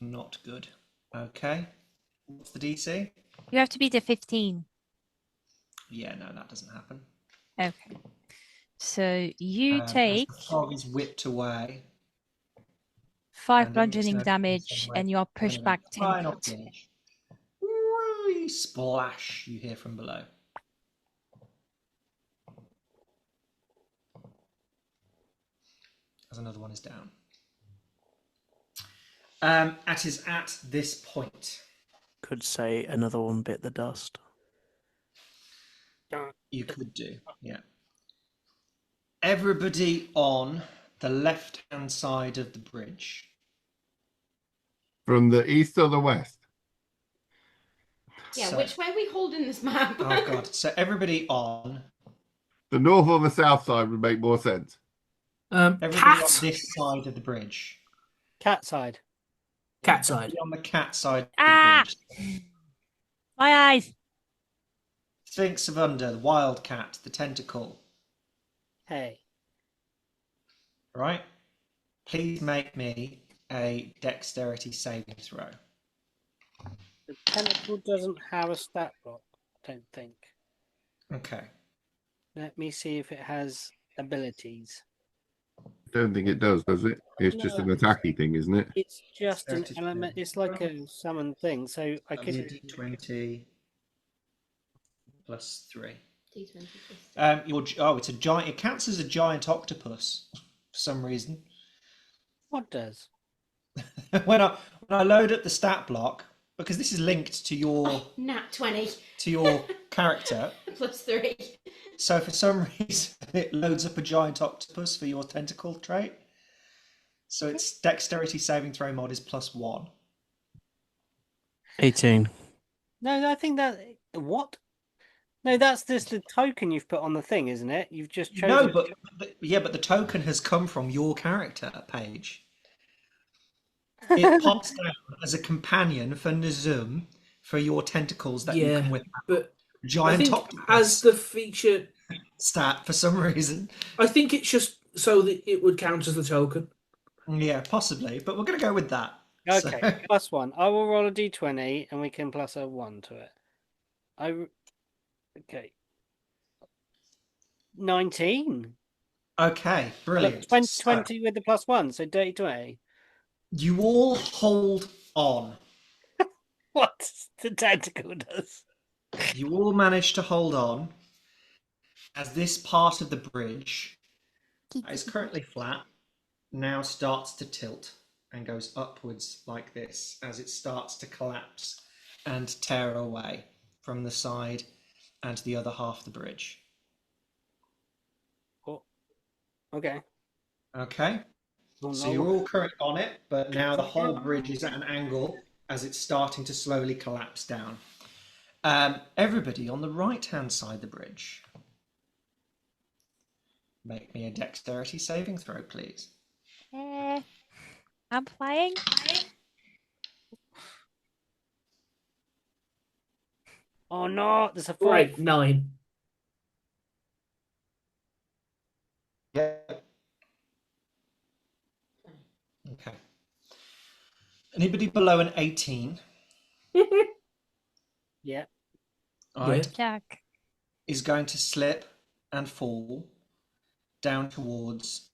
Not good. Okay. What's the DC? You have to beat a 15. Yeah, no, that doesn't happen. Okay. So you As take the frog is whipped away. 5 and bludgeoning it's damage, and you are pushed back 10 Fine off feet. the edge. Whee! Splash, you hear from below. As another one is down. At this point. Could say another one bit the dust. You could do, yeah. Everybody on the left-hand side of the bridge. From the east or the west? Yeah, So- which way are we holding this map? Oh god! So everybody on. The north or the south side would make more sense. Everybody Cat. on this side of the bridge. Cat side. Cat side. Everybody on the cat side of Ah! the bridge. My eyes! Sphinx of Under, the wildcat, the tentacle. Hey. Right? Please make me a dexterity saving throw. The tentacle doesn't have a stat block, I don't think. Okay. Let me see if it has abilities. Don't think it does it? It's just an attacky thing, isn't it? It's just an Dexterity element. saving It's like throw. a summon thing. So I That'd be a could. d20 plus 3. D20 plus It's a giant. It counts as a giant octopus for some reason. What does? when I load up the stat block, because this is linked to your Oh, nat 20 character, plus 3. so for some reason it loads up a giant octopus for your tentacle trait. So its dexterity saving throw mod is +1. 18. No, I think that. What? No, that's just the token you've put on the thing, isn't it? You've just chosen. No, but the token has come from your character page. It pops down as a companion for Nazum for your tentacles that you Yeah, can whip out. but I Giant think octopus as the feature, stat for some reason. I think it's just so that it would count as the token. Yeah, possibly, but we're going to go with that. Okay, So- +1. I will roll a d20 and we can plus a 1 to it. Okay. 19. Okay, brilliant. Look, 20, So, 20 with the +1, so dirty 20. you all hold on. What the tentacle does. You all manage to hold on as this part of the bridge that is currently flat now starts to tilt and goes upwards like this as it starts to collapse and tear away from the side and the other half of the bridge. Oh. Okay. Okay, Oh, so no. you're all currently on it, but now the whole bridge is at an angle as it's starting to slowly collapse down. Everybody on the right-hand side of the bridge, make me a dexterity saving throw, please. I'm flying. Oh no, there's a 4. Right, 9. Yeah. Okay. Anybody below an 18, Yeah. all right, Jack. is going to slip and fall down towards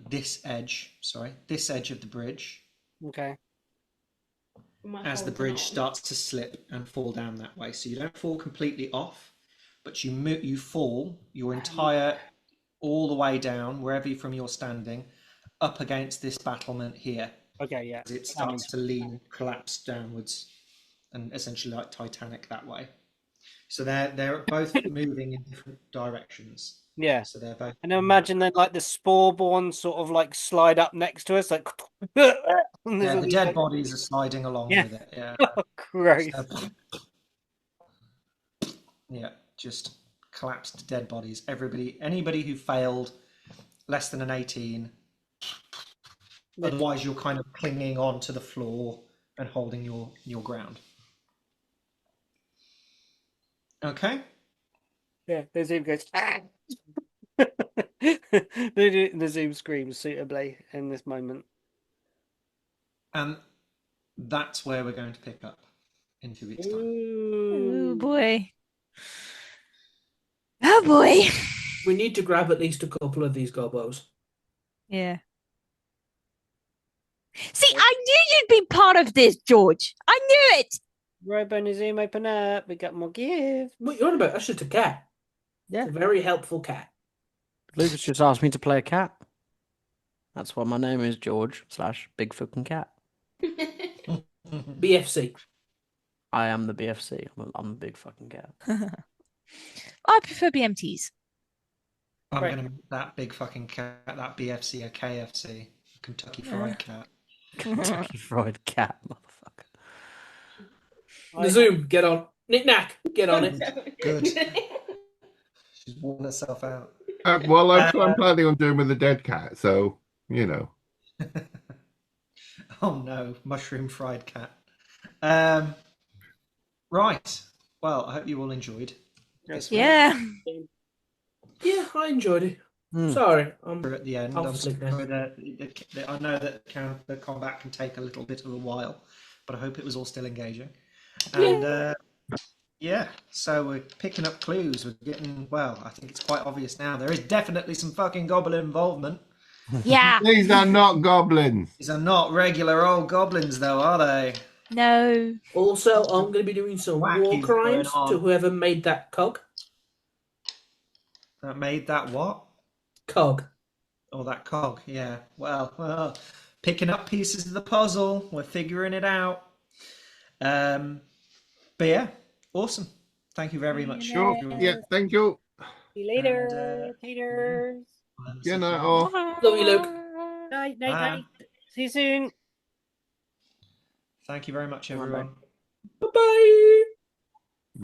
this edge of the bridge. Okay. as the bridge starts to slip and fall down that way. So you don't fall completely off, but you fall your entire all the way down wherever from you're standing up against this battlement here. Okay, yeah. As it starts to lean, collapse downwards, and essentially like Titanic that way. So they're both moving in different directions. Yeah. So they're both. And imagine then like the spore-born sort of like slide up next to us, like. Yeah, the dead bodies are sliding along with it. Yeah. Oh, gross. So, yeah, just collapsed dead bodies. Anybody who failed less than an 18. Otherwise, you're kind of clinging on to the floor and holding your ground. Okay. Yeah, the Zoom goes. Ah! the Zoom screams suitably in this moment. And that's where we're going to pick up in 2 weeks' time. Oh boy. Oh boy. We need to grab at least a couple of these gobos. Yeah. See, I knew you'd be part of this, George. I knew it. Robo and Zoom open up. We got more gifts. What you're on about? That's just a cat. Yeah. It's a very helpful cat. Lucas just asked me to play a cat. That's why my name is George / Big Fucking Cat. BFC. I am the BFC. I'm a big fucking cat. I prefer BMTs. I'm going to make that big fucking cat, that BFC, a KFC, Kentucky Fried Cat. Kentucky Fried Cat, motherfucker. Zoom, get on. Knick-knack, get on it. Good. She's worn herself out. Well, I'm planning on doing with the dead cat, so, you know. Oh no, mushroom fried cat. Right. Well, I hope you all enjoyed. This week. Yeah. Yeah, I enjoyed it. Sorry, We're at the end. I'll I'm sleep sorry that I know that the combat can take a little bit of a while, but I hope it was all still engaging. And yeah, so we're picking up clues. We're getting, well, I think it's quite obvious now. There is definitely some fucking goblin involvement. Yeah. These are not goblins. These are not regular old goblins, though, are they? No. Also, I'm going to be doing some Wacky war crimes going on. to whoever made that cog. That made that what? Cog. Oh, that cog, yeah. Well, picking up pieces of the puzzle. We're figuring it out. But yeah, awesome. Thank you very much. Sure. Yeah, thank you. See you later, And, haters. Good night, all. Love you, Luke. Night, Bye. night. See you soon. Thank you very much, everyone. Bye-bye.